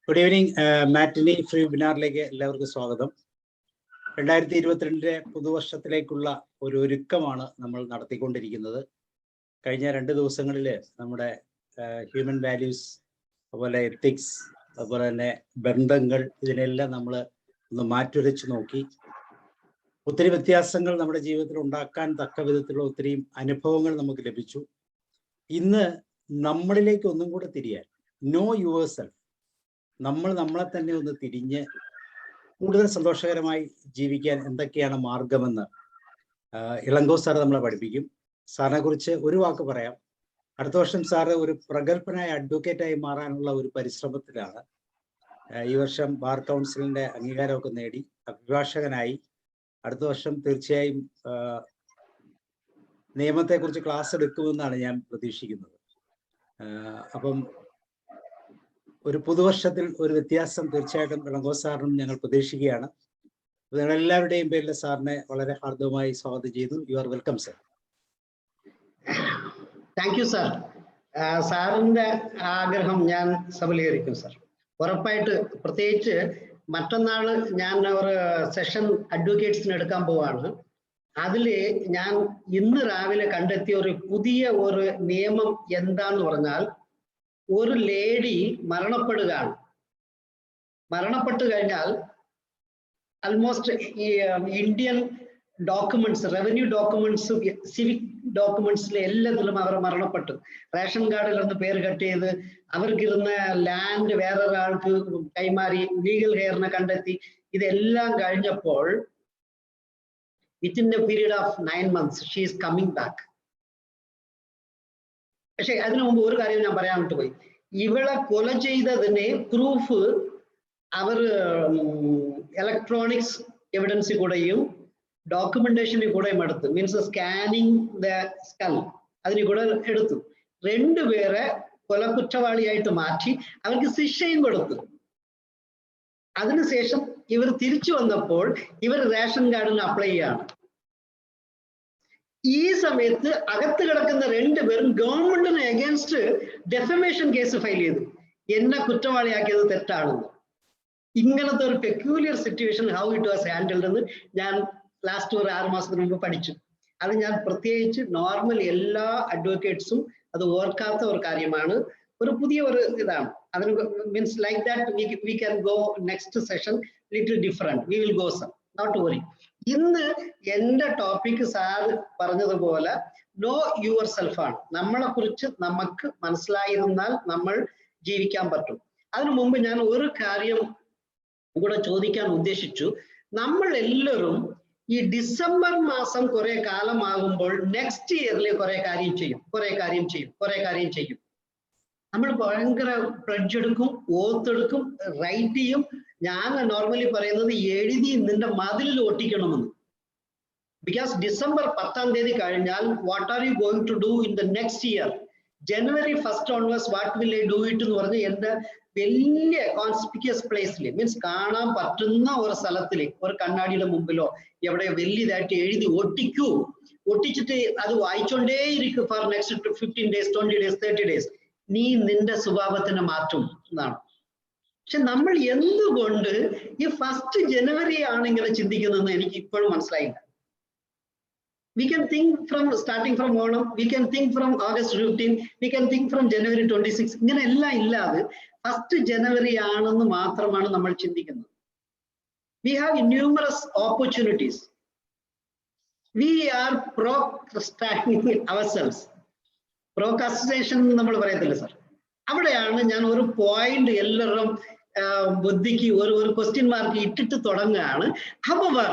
Good evening. Matinee free വെബിനാറിലേക്ക് എല്ലാവർക്കും സ്വാഗതം. 2022 പുതുവർഷത്തിലേക്കുള്ള ഒരു ഒരുക്കമാണ് നമ്മൾ നടത്തിക്കൊണ്ടിരിക്കുന്നത്. കഴിഞ്ഞ 2 ദിവസങ്ങളിൽ നമ്മുടെ ഹ്യൂമൻ വാല്യൂസ്, അതുപോലെ എത്തിക്സ്, അതുപോലെ തന്നെ ബന്ധങ്ങൾ, ഇതിനെല്ലാം നമ്മൾ ഒന്ന് മാറ്റുരച്ച് നോക്കി. ഒത്തിരി വ്യത്യാസങ്ങൾ നമ്മുടെ ജീവിതത്തിൽ ഉണ്ടാക്കാൻ തക്ക വിധത്തിലുള്ള ഒത്തിരി അനുഭവങ്ങൾ നമുക്ക് ലഭിച്ചു. ഇന്ന് നമ്മളിലേക്ക് ഒന്നും കൂടെ തിരിയാൻ, നോ യുവർ സെൽഫ്, നമ്മൾ നമ്മളെ തന്നെ ഒന്ന് തിരിഞ്ഞ് കൂടുതൽ സന്തോഷകരമായി ജീവിക്കാൻ എന്തൊക്കെയാണ് മാർഗമെന്ന് ഇളങ്കോ സാർ നമ്മളെ പഠിപ്പിക്കും. സാറിനെ കുറിച്ച് ഒരു വാക്ക് പറയാം. അടുത്ത വർഷം സാറ് ഒരു പ്രഗത്ഭനായ അഡ്വക്കേറ്റായി മാറാനുള്ള ഒരു പരിശ്രമത്തിലാണ്. ഈ വർഷം ബാർ കൗൺസിലിന്റെ അംഗീകാരമൊക്കെ നേടി അഭിഭാഷകനായി അടുത്ത വർഷം തീർച്ചയായും നിയമത്തെക്കുറിച്ച് ക്ലാസ് എടുക്കുമെന്നാണ് ഞാൻ പ്രതീക്ഷിക്കുന്നത്. അപ്പം ഒരു പുതുവർഷത്തിൽ ഒരു വ്യത്യാസം തീർച്ചയായിട്ടും ഇളങ്കോ സാറിനും ഞങ്ങൾ പ്രതീക്ഷിക്കുകയാണ്. നിങ്ങളെല്ലാവരുടെയും പേരിൽ സാറിനെ വളരെ ഹാർദവമായി സ്വാഗതം ചെയ്യുന്നു. You are welcome sir. Thank you sir. സാറിന്റെ ആഗ്രഹം ഞാൻ സബലീകരിക്കും സാർ, ഉറപ്പായിട്ട്. പ്രത്യേകിച്ച് മറ്റന്നാൾ ഞാൻ ഒരു സെഷൻ അഡ്വക്കേറ്റ്സിന് എടുക്കാൻ പോവാണ്. അതിൽ ഞാൻ ഇന്ന് രാവിലെ കണ്ടെത്തിയ ഒരു പുതിയ ഒരു നിയമം എന്താന്ന് പറഞ്ഞാൽ, ഒരു ലേഡി മരണപ്പെടുകയാണ്. മരണപ്പെട്ടു കഴിഞ്ഞാൽ ആൽമോസ്റ്റ് ഈ Indian documents, revenue documents, civic ഡോക്യുമെന്റ്സിലെ എല്ലാത്തിലും അവർ മരണപ്പെട്ടു. റേഷൻ കാർഡിൽ നിന്ന് പേര് കട്ട് ചെയ്ത് അവർക്കിരുന്ന ലാൻഡ് വേറൊരാൾക്ക് കൈമാറി, ലീഗൽ ഹെയറിനെ കണ്ടെത്തി. ഇതെല്ലാം കഴിഞ്ഞപ്പോൾ within A period of 9 months she is coming back. പക്ഷെ അതിനു മുമ്പ് ഒരു കാര്യം ഞാൻ പറയാൻ വിട്ടുപോയി. ഇവളെ കൊല ചെയ്തതിന് പ്രൂഫ് അവർ ഇലക്ട്രോണിക്സ് എവിഡൻസിൽ കൂടെയും ഡോക്യുമെന്റേഷനിൽ കൂടെയും എടുത്തു. മീൻസ് സ്കാനിങ് ദ സ്കൽ, അതിന് കൂടെ എടുത്തു. 2 പേരെ കൊല കുറ്റവാളിയായിട്ട് മാറ്റി അവർക്ക് ശിക്ഷയും കൊടുത്തു. അതിനുശേഷം ഇവർ തിരിച്ചു വന്നപ്പോൾ ഇവർ റേഷൻ കാർഡിന് അപ്ലൈ ചെയ്യാണ്. ഈ സമയത്ത് അകത്ത് കിടക്കുന്ന 2 പേരും ഗവൺമെന്റിന് അഗേൻസ്റ്റ് ഡെഫമേഷൻ കേസ് ഫയൽ ചെയ്തു. എന്നെ കുറ്റവാളിയാക്കിയത് തെറ്റാണെന്ന്. ഇങ്ങനത്തെ ഒരു peculiar situation how it was handled എന്ന് ഞാൻ ലാസ്റ്റ് ഒരു 6 മാസത്തിന് മുമ്പ് പഠിച്ചു. അത് ഞാൻ പ്രത്യേകിച്ച് നോർമൽ എല്ലാ അഡ്വക്കേറ്റ്സും അത് ഓർക്കാത്ത ഒരു കാര്യമാണ്. ഒരു പുതിയ ഒരു ഇതാണ്. അതിന് means like that we can go next session little different. We will go sir, not worry. ഇന്ന് എന്റെ ടോപ്പിക് സാർ പറഞ്ഞതുപോലെ നോ യുവർ സെൽഫ് ആണ്. നമ്മളെ കുറിച്ച് നമുക്ക് മനസ്സിലായിരുന്നാൽ നമ്മൾ ജീവിക്കാൻ പറ്റും. അതിനു മുമ്പ് ഞാൻ ഒരു കാര്യം കൂടെ ചോദിക്കാൻ ഉദ്ദേശിച്ചു. നമ്മൾ എല്ലാവരും ഈ ഡിസംബർ മാസം കുറെ കാലമാകുമ്പോൾ നെക്സ്റ്റ് ഇയറിൽ കുറെ കാര്യം ചെയ്യും. നമ്മൾ ഭയങ്കര പ്ലഡ്ജ് എടുക്കും, ഓത്തെടുക്കും, റൈറ്റ് ചെയ്യും. ഞാൻ നോർമലി പറയുന്നത് എഴുതി നിന്റെ മതിലിൽ ഒട്ടിക്കണമെന്ന്. ബിക്കോസ് ഡിസംബർ 10ാം തീയതി കഴിഞ്ഞാൽ what are you going to do in the next year, January 1st onwards what will I do it എന്ന് പറഞ്ഞ് എന്റെ വലിയ കോൺസ്പിക്യസ് പ്ലേസിൽ, മീൻസ് കാണാൻ പറ്റുന്ന ഒരു സ്ഥലത്തിൽ, ഒരു കണ്ണാടിയുടെ മുമ്പിലോ എവിടെ വലിയതായിട്ട് എഴുതി ഒട്ടിക്കൂ. ഒട്ടിച്ചിട്ട് അത് വായിച്ചോണ്ടേയിരിക്കും for next 15 days, 20 days, 30 days. നീ നിന്റെ സ്വഭാവത്തിന് മാറ്റും എന്നാണ്. പക്ഷെ നമ്മൾ എന്തുകൊണ്ട് ഈ 1st ജനുവരി ആണ് ഇങ്ങനെ ചിന്തിക്കുന്നതെന്ന് എനിക്ക് ഇപ്പോഴും മനസ്സിലായില്ല. We can think from starting from Onam, we can think from August 15, we can think from January 26. ഇങ്ങനെ എല്ലാം ഇല്ലാതെ 1st ജനുവരി ആണെന്ന് മാത്രമാണ് നമ്മൾ ചിന്തിക്കുന്നത്. We have numerous opportunities. We are procrastinating ourselves. Procrastination നമ്മൾ പറയത്തില്ല സർ. അവിടെയാണ് ഞാൻ ഒരു പോയിന്റ് എല്ലാവരും ബുദ്ധിക്ക് ഒരു ക്വസ്റ്റ്യൻ മാർക്ക് ഇട്ടിട്ട് തുടങ്ങുകയാണ്. ഹവർ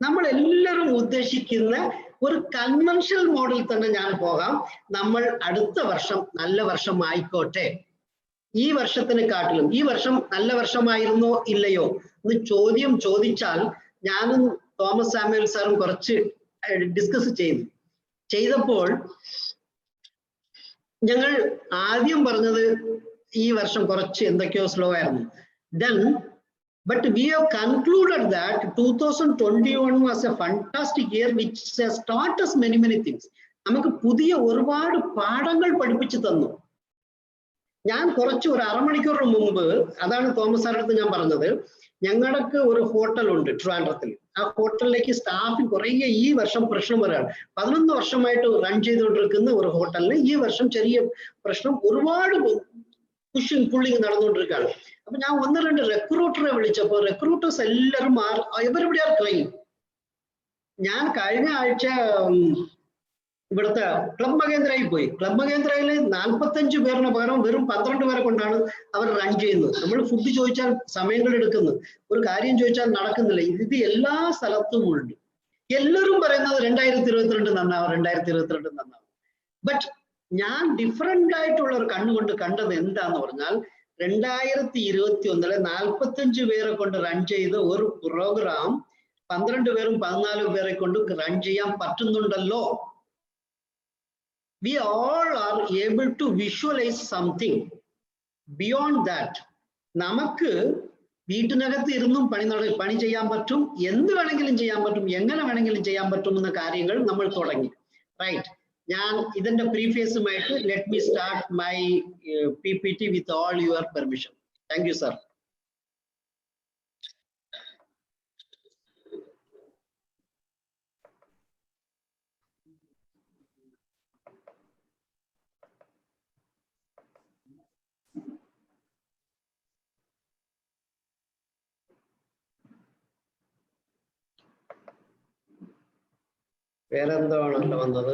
നമ്മൾ എല്ലാവരും ഉദ്ദേശിക്കുന്ന ഒരു കൺവെൻഷണൽ മോഡൽ തന്നെ ഞാൻ പോകാം. നമ്മൾ അടുത്ത വർഷം നല്ല വർഷം ആയിക്കോട്ടെ, ഈ വർഷത്തിന് കാട്ടിലും ഈ വർഷം നല്ല വർഷമായിരുന്നോ ഇല്ലയോ എന്ന് ചോദ്യം ചോദിച്ചാൽ, ഞാനും തോമസ് സാമുവൽ സാറും കുറച്ച് ഡിസ്കസ് ചെയ്തപ്പോൾ ഞങ്ങൾ ആദ്യം പറഞ്ഞത് ഈ വർഷം കുറച്ച് എന്തൊക്കെയോ സ്ലോ ആയിരുന്നു. Then but we have concluded that 2021 was a fantastic year which has taught us many things. നമുക്ക് പുതിയ ഒരുപാട് പാഠങ്ങൾ പഠിപ്പിച്ചു തന്നു. ഞാൻ കുറച്ച് ഒരു അരമണിക്കൂറിന് മുമ്പ്, അതാണ് തോമസ് സാറിന്റെ അടുത്ത് ഞാൻ പറഞ്ഞത്, ഞങ്ങൾക്ക് ഒരു ഹോട്ടലുണ്ട് ട്രിവാൻഡ്രത്തിൽ. ആ ഹോട്ടലിലേക്ക് സ്റ്റാഫിൽ കുറേ ഈ വർഷം പ്രശ്നം വരാണ്. 11 വർഷമായിട്ട് റൺ ചെയ്തുകൊണ്ടിരിക്കുന്ന ഒരു ഹോട്ടലിന് ഈ വർഷം ചെറിയ പ്രശ്നം, ഒരുപാട് പുഷിങ് പുള്ളിങ് നടന്നുകൊണ്ടിരിക്കുകയാണ്. അപ്പൊ ഞാൻ 1-2 റിക്രൂട്ടറെ വിളിച്ചപ്പോൾ റിക്രൂട്ടേഴ്സ് എല്ലാവരും എവരിബഡി ആർ ക്രൈയിങ്. ഞാൻ കഴിഞ്ഞ ആഴ്ച ഇവിടുത്തെ ക്ലബ് മഹേന്ദ്രയിൽ പോയി. ക്ലബ് മഹേന്ദ്രയിൽ 45 പേരിന് പകരം വെറും 12 പേരെ കൊണ്ടാണ് അവർ റൺ ചെയ്യുന്നത്. നമ്മൾ ഫുഡ് ചോദിച്ചാൽ സമയങ്ങൾ എടുക്കുന്നു, ഒരു കാര്യം ചോദിച്ചാൽ നടക്കുന്നില്ല. ഇത് എല്ലാ സ്ഥലത്തും ഉണ്ട്. എല്ലാവരും പറയുന്നത് 2022 നന്നാവും, 2022 നന്നാവും. ബട്ട് ഞാൻ ഡിഫറെന്റ് ആയിട്ടുള്ള ഒരു കണ്ണുകൊണ്ട് കണ്ടത് എന്താന്ന് പറഞ്ഞാൽ, 2021 45 പേരെ കൊണ്ട് റൺ ചെയ്ത ഒരു പ്രോഗ്രാം 12 പേരും 14 പേരെ കൊണ്ട് റൺ ചെയ്യാൻ പറ്റുന്നുണ്ടല്ലോ. We all are able to visualize something beyond that. നമുക്ക് വീട്ടിനകത്ത് ഇരുന്നും പണി ചെയ്യാൻ പറ്റും, എന്ത് വേണമെങ്കിലും ചെയ്യാൻ പറ്റും, എങ്ങനെ വേണമെങ്കിലും ചെയ്യാൻ പറ്റും എന്ന കാര്യങ്ങൾ നമ്മൾ തുടങ്ങി. റൈറ്റ്, ഞാൻ ഇതിന്റെ പ്രീഫേസുമായിട്ട് let me start my PPT with all your permission. Thank you, sir. വേറെന്താണല്ലോ വന്നത്?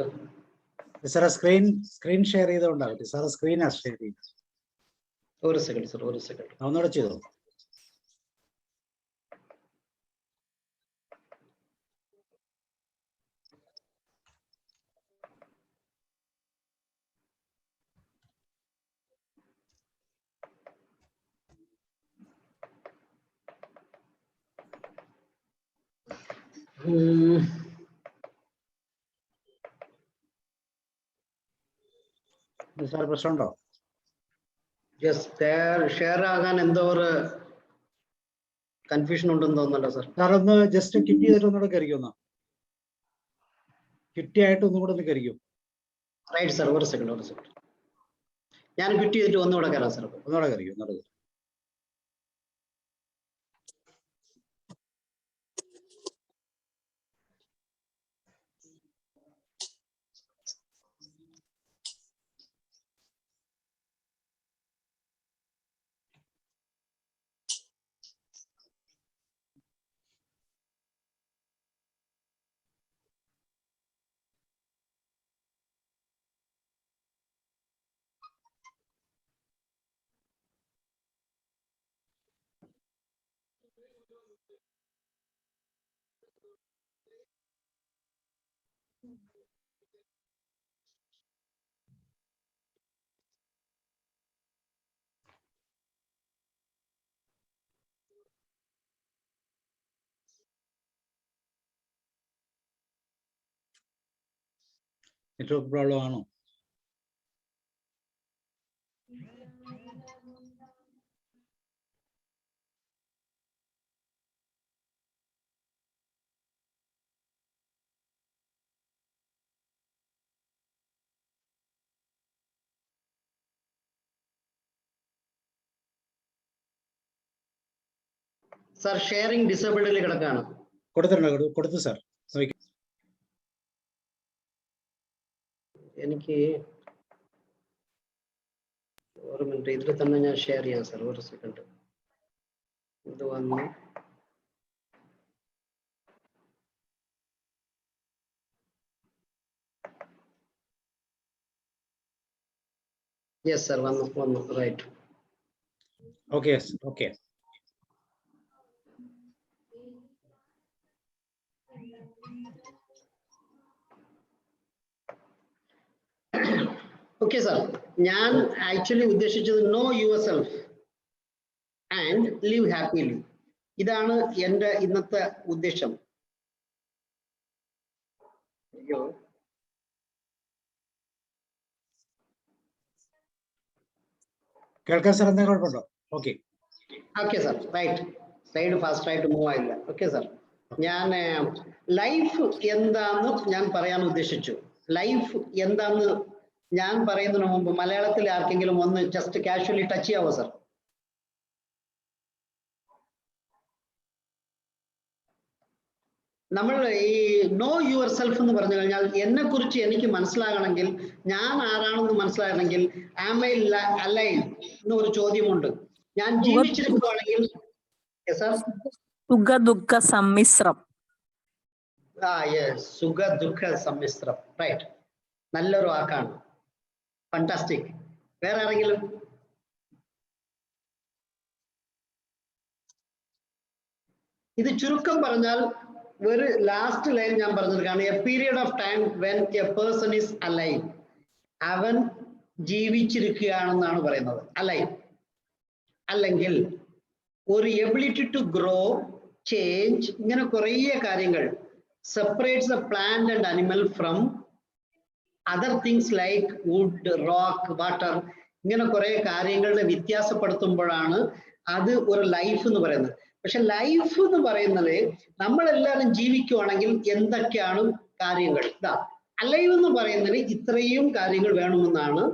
സാർ സ്ക്രീൻ ഷെയർ ചെയ്തോണ്ടാവട്ടെ. സാർ സ്ക്രീനാ ഷെയർ ചെയ്ത്. ഒരു സെക്കൻഡ് സർ, ഒരു സെക്കൻഡ് ഒന്നുകൂടെ ചെയ്തോ. സാർ പ്രശ്നമുണ്ടോ? ഷെയർ ആകാൻ എന്തോ ഒരു കൺഫ്യൂഷൻ ഉണ്ടെന്ന് തോന്നുന്നല്ലോ സർ. സാർ ഒന്ന് ജസ്റ്റ് കിറ്റ് ചെയ്തിട്ട് ഒന്നുകൂടെ കയറിക്കൊന്ന, കിറ്റിയായിട്ട് ഒന്നും കൂടെ ഒന്ന് കയറിക്കും. റൈറ്റ് സർ, ഒരു സെക്കൻഡ് ഞാൻ കിറ്റ് ചെയ്തിട്ട് ഒന്നുകൂടെ കയറാം സർ. ഒന്നുകൂടെ കയറിക്കും, ഒന്നുകൂടെ. നെറ്റ്വർക്ക് പ്രോബ്ലം ആണോ? സർ ഷെയറിംഗ് ഡിസേബിൾഡിൽ കിടക്കാണ്. കൊടുത്തു സാർ. എനിക്ക് ഒരു മിനിറ്റ്, ഇതിൽ തന്നെ ഞാൻ ഷെയർ ചെയ്യാം സർ. ഒരു സെക്കൻഡ്, ഇത് വന്നു. യെസ് സർ, വന്നു. Right, okay okay. Okay sir, ഞാൻ ആക്ച്വലി ഉദ്ദേശിച്ചത് know yourself and live happily. ഇതാണ് എൻ്റെ ഇന്നത്തെ ഉദ്ദേശം. കേൾക്കാൻ സാർ എന്തെങ്കിലും കുഴപ്പമുണ്ടോ? Okay sir, right. Slide fast ആയിട്ട് മൂവ് ആയില്ല. ഓക്കെ സർ, ഞാൻ ലൈഫ് എന്താന്ന് ഞാൻ പറയാൻ ഉദ്ദേശിച്ചു. ലൈഫ് എന്താന്ന് ഞാൻ പറയുന്നതിന് മുമ്പ് മലയാളത്തിൽ ആർക്കെങ്കിലും ഒന്ന് ജസ്റ്റ് കാഷ്വലി ടച്ച് ചെയ്യാവോ സർ? നമ്മൾ ഈ നോ യുവർ സെൽഫ് എന്ന് പറഞ്ഞു കഴിഞ്ഞാൽ എന്നെ കുറിച്ച് എനിക്ക് മനസ്സിലാകണമെങ്കിൽ, ഞാൻ ആരാണെന്ന് മനസ്സിലാകണമെങ്കിൽ ആം ഐ അലൈവ് എന്നൊരു ചോദ്യമുണ്ട്. ഞാൻ ജീവിച്ചിരിക്കുകയാണെങ്കിൽ സുഖ ദുഃഖ സമ്മിശ്രം. സുഖ ദുഃഖ സമ്മിശ്രം, റൈറ്റ്. നല്ലൊരു വാക്കാണ്, ഫാന്റാസ്റ്റിക്. വേറെ ആരെങ്കിലും? ഇത് ചുരുക്കം പറഞ്ഞാൽ ഒരു ലാസ്റ്റ് ലൈൻ ഞാൻ പറഞ്ഞിരിക്കുകയാണ്. A period of time when A person is alive. അവൻ ജീവിച്ചിരിക്കുകയാണെന്നാണ് പറയുന്നത്, അലൈവ്. അല്ലെങ്കിൽ ഒരു എബിലിറ്റി ടു ഗ്രോ, ചേഞ്ച്, ഇങ്ങനെ കുറേ കാര്യങ്ങൾ separates the plant and animal from other things like wood, rock, water. ഇങ്ങനെ കുറെ കാര്യങ്ങളുടെ വ്യത്യാസപ്പെടുത്തുമ്പോഴാണ് അത് ഒരു ലൈഫ് എന്ന് പറയുന്നത്. പക്ഷെ ലൈഫ് എന്ന് പറയുന്നത് നമ്മളെല്ലാവരും ജീവിക്കുവാണെങ്കിൽ എന്തൊക്കെയാണ് കാര്യങ്ങൾ? ഇതാ അലൈവ് എന്ന് പറയുന്നതിന് ഇത്രയും കാര്യങ്ങൾ വേണമെന്നാണ്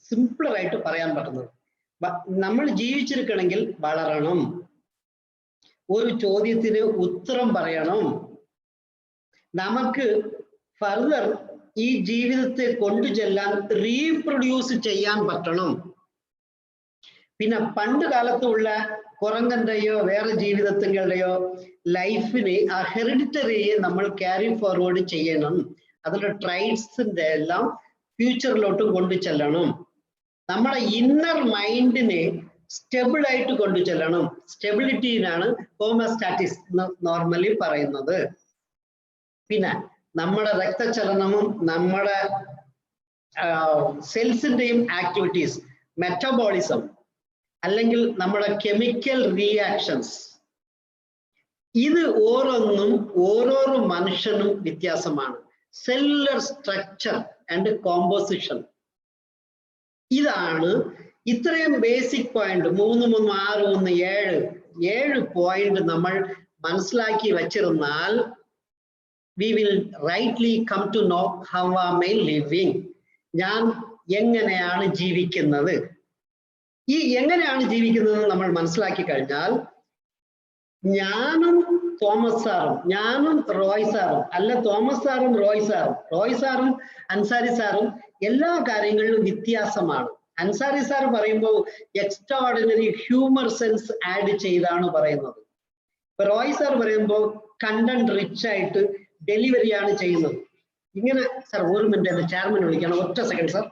സിമ്പിളായിട്ട് പറയാൻ പറ്റുന്നത്. നമ്മൾ ജീവിച്ചിരിക്കണമെങ്കിൽ വളരണം, ഒരു ചോദ്യത്തിന് ഉത്തരം പറയണം, നമുക്ക് ഫർദർ ഈ ജീവിതത്തെ കൊണ്ടു ചെല്ലാൻ റീപ്രൊഡ്യൂസ് ചെയ്യാൻ പറ്റണം. പിന്നെ പണ്ട് കാലത്തുള്ള കുരങ്ങന്റെയോ വേറെ ജീവിതങ്ങളുടെയോ ലൈഫിനെ ആ ഹെറിഡിറ്ററിയെ നമ്മൾ ക്യാരി ഫോർവേഡ് ചെയ്യണം. അതിന്റെ ട്രൈറ്റ്സിന്റെ എല്ലാം ഫ്യൂച്ചറിലോട്ട് കൊണ്ടു ചെല്ലണം. നമ്മുടെ ഇന്നർ മൈൻഡിനെ സ്റ്റെബിൾ ആയിട്ട് കൊണ്ടു ചെല്ലണം. സ്റ്റെബിലിറ്റിയിലാണ് ഹോമോസ്റ്റാറ്റിസ് നോർമലി പറയുന്നത്. പിന്നെ നമ്മുടെ രക്തചലനവും നമ്മുടെ സെൽസിന്റെയും ആക്ടിവിറ്റീസ്, മെറ്റബോളിസം, അല്ലെങ്കിൽ നമ്മുടെ കെമിക്കൽ റിയാക്ഷൻസ്, ഇത് ഓരോന്നും ഓരോരോ മനുഷ്യനും വ്യത്യാസമാണ്. സെല്ലുലർ സ്ട്രക്ചർ ആൻഡ് കോമ്പോസിഷൻ, ഇതാണ് ഇത്രയും ബേസിക് പോയിന്റ് 3, 3, 6, 3, 7 പോയിന്റ് നമ്മൾ മനസ്സിലാക്കി വച്ചിരുന്നാൽ we will rightly come to know how am I living. ഞാൻ എങ്ങനെയാണ് ജീവിക്കുന്നത്? ഈ എങ്ങനെയാണ് ജീവിക്കുന്നത് നമ്മൾ മനസ്സിലാക്കി കഴിഞ്ഞാൽ ഞാനും തോമസ് സാറും, ഞാനും റോയ് സാറും, അല്ല തോമസ് സാറും റോയ് സാറും അൻസാരി സാറും എല്ലാ കാര്യങ്ങളിലും വ്യത്യാസമാണ്. അൻസാരി സാർ പറയുമ്പോൾ extra ordinary humour sense add ചെയ്താണ് പറയുന്നത്. ഇപ്പൊ റോയ് സാർ പറയുമ്പോൾ കണ്ടന്റ് റിച്ച് ആയിട്ട് ഡെലിവറിയാണ് ചെയ്യുന്നത്. ഇങ്ങനെ സാർ ഒരു മിനിറ്റ് എന്റെ ചെയർമാൻ വിളിക്കണം, ഒറ്റ സെക്കൻഡ് സാർ.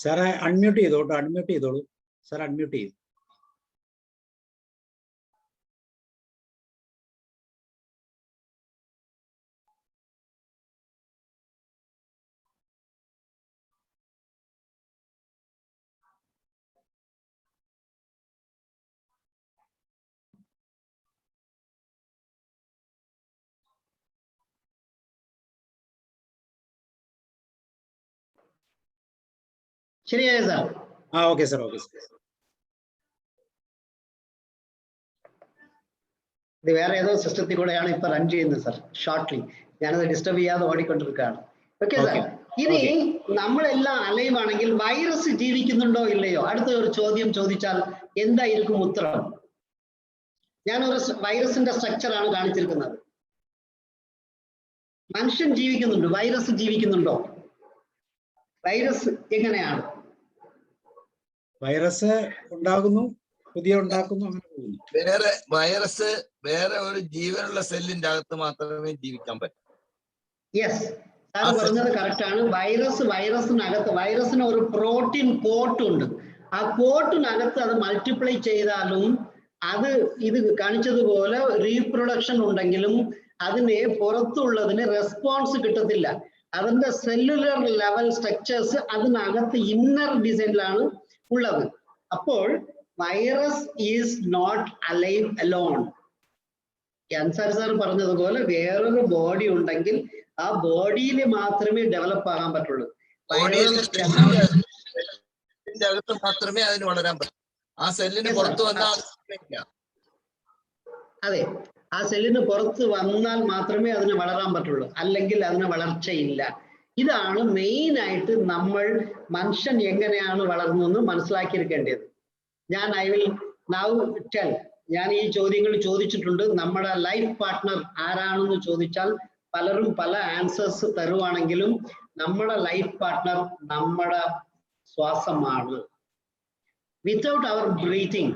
സാറെ അൺമ്യൂട്ട് ചെയ്തോട്ടോ, അൺമ്യൂട്ട് ചെയ്തോളൂ സാർ, അൺമ്യൂട്ട് ചെയ്തു. ശരിയായോ sir? Okay sir, okay sir. ഇത് വേറെ ഏതോ സിസ്റ്റത്തിൽ കൂടെയാണ് ഇപ്പൊ റൺ ചെയ്യുന്നത് സർ. ഷോർട്ട്ലി ഞാനത് ഡിസ്റ്റർബ് ചെയ്യാതെ ഓടിക്കൊണ്ടിരിക്കുകയാണ്. Okay sir. ഇനി നമ്മളെല്ലാം അലൈവ് ആണെങ്കിൽ വൈറസ് ജീവിക്കുന്നുണ്ടോ ഇല്ലയോ? അടുത്ത ഒരു ചോദ്യം ചോദിച്ചാൽ എന്തായിരിക്കും ഉത്തരം? ഞാനൊരു വൈറസിന്റെ സ്ട്രക്ചർ ആണ് കാണിച്ചിരിക്കുന്നത്. മനുഷ്യൻ ജീവിക്കുന്നുണ്ട്, വൈറസ് ജീവിക്കുന്നുണ്ടോ? വൈറസ് എങ്ങനെയാണ്? വൈറസ് ഉണ്ടാകുന്നു, പുതിയ ഉണ്ടാക്കുന്നു, അങ്ങനെ പോകുന്നു. വേറെ വൈറസ് വേറെ ഒരു ജീവനുള്ള സെല്ലിന്റെ അകത്ത് മാത്രമേ ജീവിക്കാൻ പറ്റൂ. യെസ്, സാർ പറഞ്ഞത് കറക്റ്റ് ആണ്. വൈറസിനകത്ത് വൈറസിന് ഒരു പ്രോട്ടീൻ കോട്ട് ഉണ്ട്. ആ കോട്ടിനകത്ത് അത് മൾട്ടിപ്ലൈ ചെയ്താലും അത് ഇത് കാണിച്ചതുപോലെ റീപ്രൊഡക്ഷൻ ഉണ്ടെങ്കിലും അതിന് പുറത്തുള്ളതിന് റെസ്പോൺസ് കിട്ടത്തില്ല. അതിന്റെ സെല്ലുലർ ലെവൽ സ്ട്രക്ചേഴ്സ് അതിനകത്ത് ഇന്നർ ഡിസൈനിലാണ് ഉള്ളത്. അപ്പോൾ virus is not alive alone. Ansari sir പറഞ്ഞതുപോലെ വേറൊരു ബോഡി ഉണ്ടെങ്കിൽ ആ ബോഡിയിൽ മാത്രമേ ഡെവലപ്പ് ആകാൻ പറ്റുള്ളൂ. സെല്ലിന്റെ അകത്ത് മാത്രമേ അതിന് വളരാൻ പറ്റൂ. ആ സെല്ലിന് പുറത്ത് വന്നാൽ അതെ, ആ സെല്ലിന് പുറത്ത് വന്നാൽ മാത്രമേ അതിന് വളരാൻ പറ്റുള്ളൂ, അല്ലെങ്കിൽ അതിന് വളർച്ചയില്ല. ഇതാണ് മെയിൻ ആയിട്ട് നമ്മൾ മനുഷ്യൻ എങ്ങനെയാണ് വളർന്നതെന്ന് മനസ്സിലാക്കിയിരിക്കേണ്ടത്. I will now tell. ഞാൻ ഈ ചോദ്യങ്ങൾ ചോദിച്ചിട്ടുണ്ട്. നമ്മുടെ ലൈഫ് പാർട്ട്ണർ ആരാണെന്ന് ചോദിച്ചാൽ പലരും പല ആൻസേഴ്സ് തരുവാണെങ്കിലും നമ്മുടെ ലൈഫ് പാർട്ട്ണർ നമ്മുടെ ശ്വാസമാണ്. Without our breathing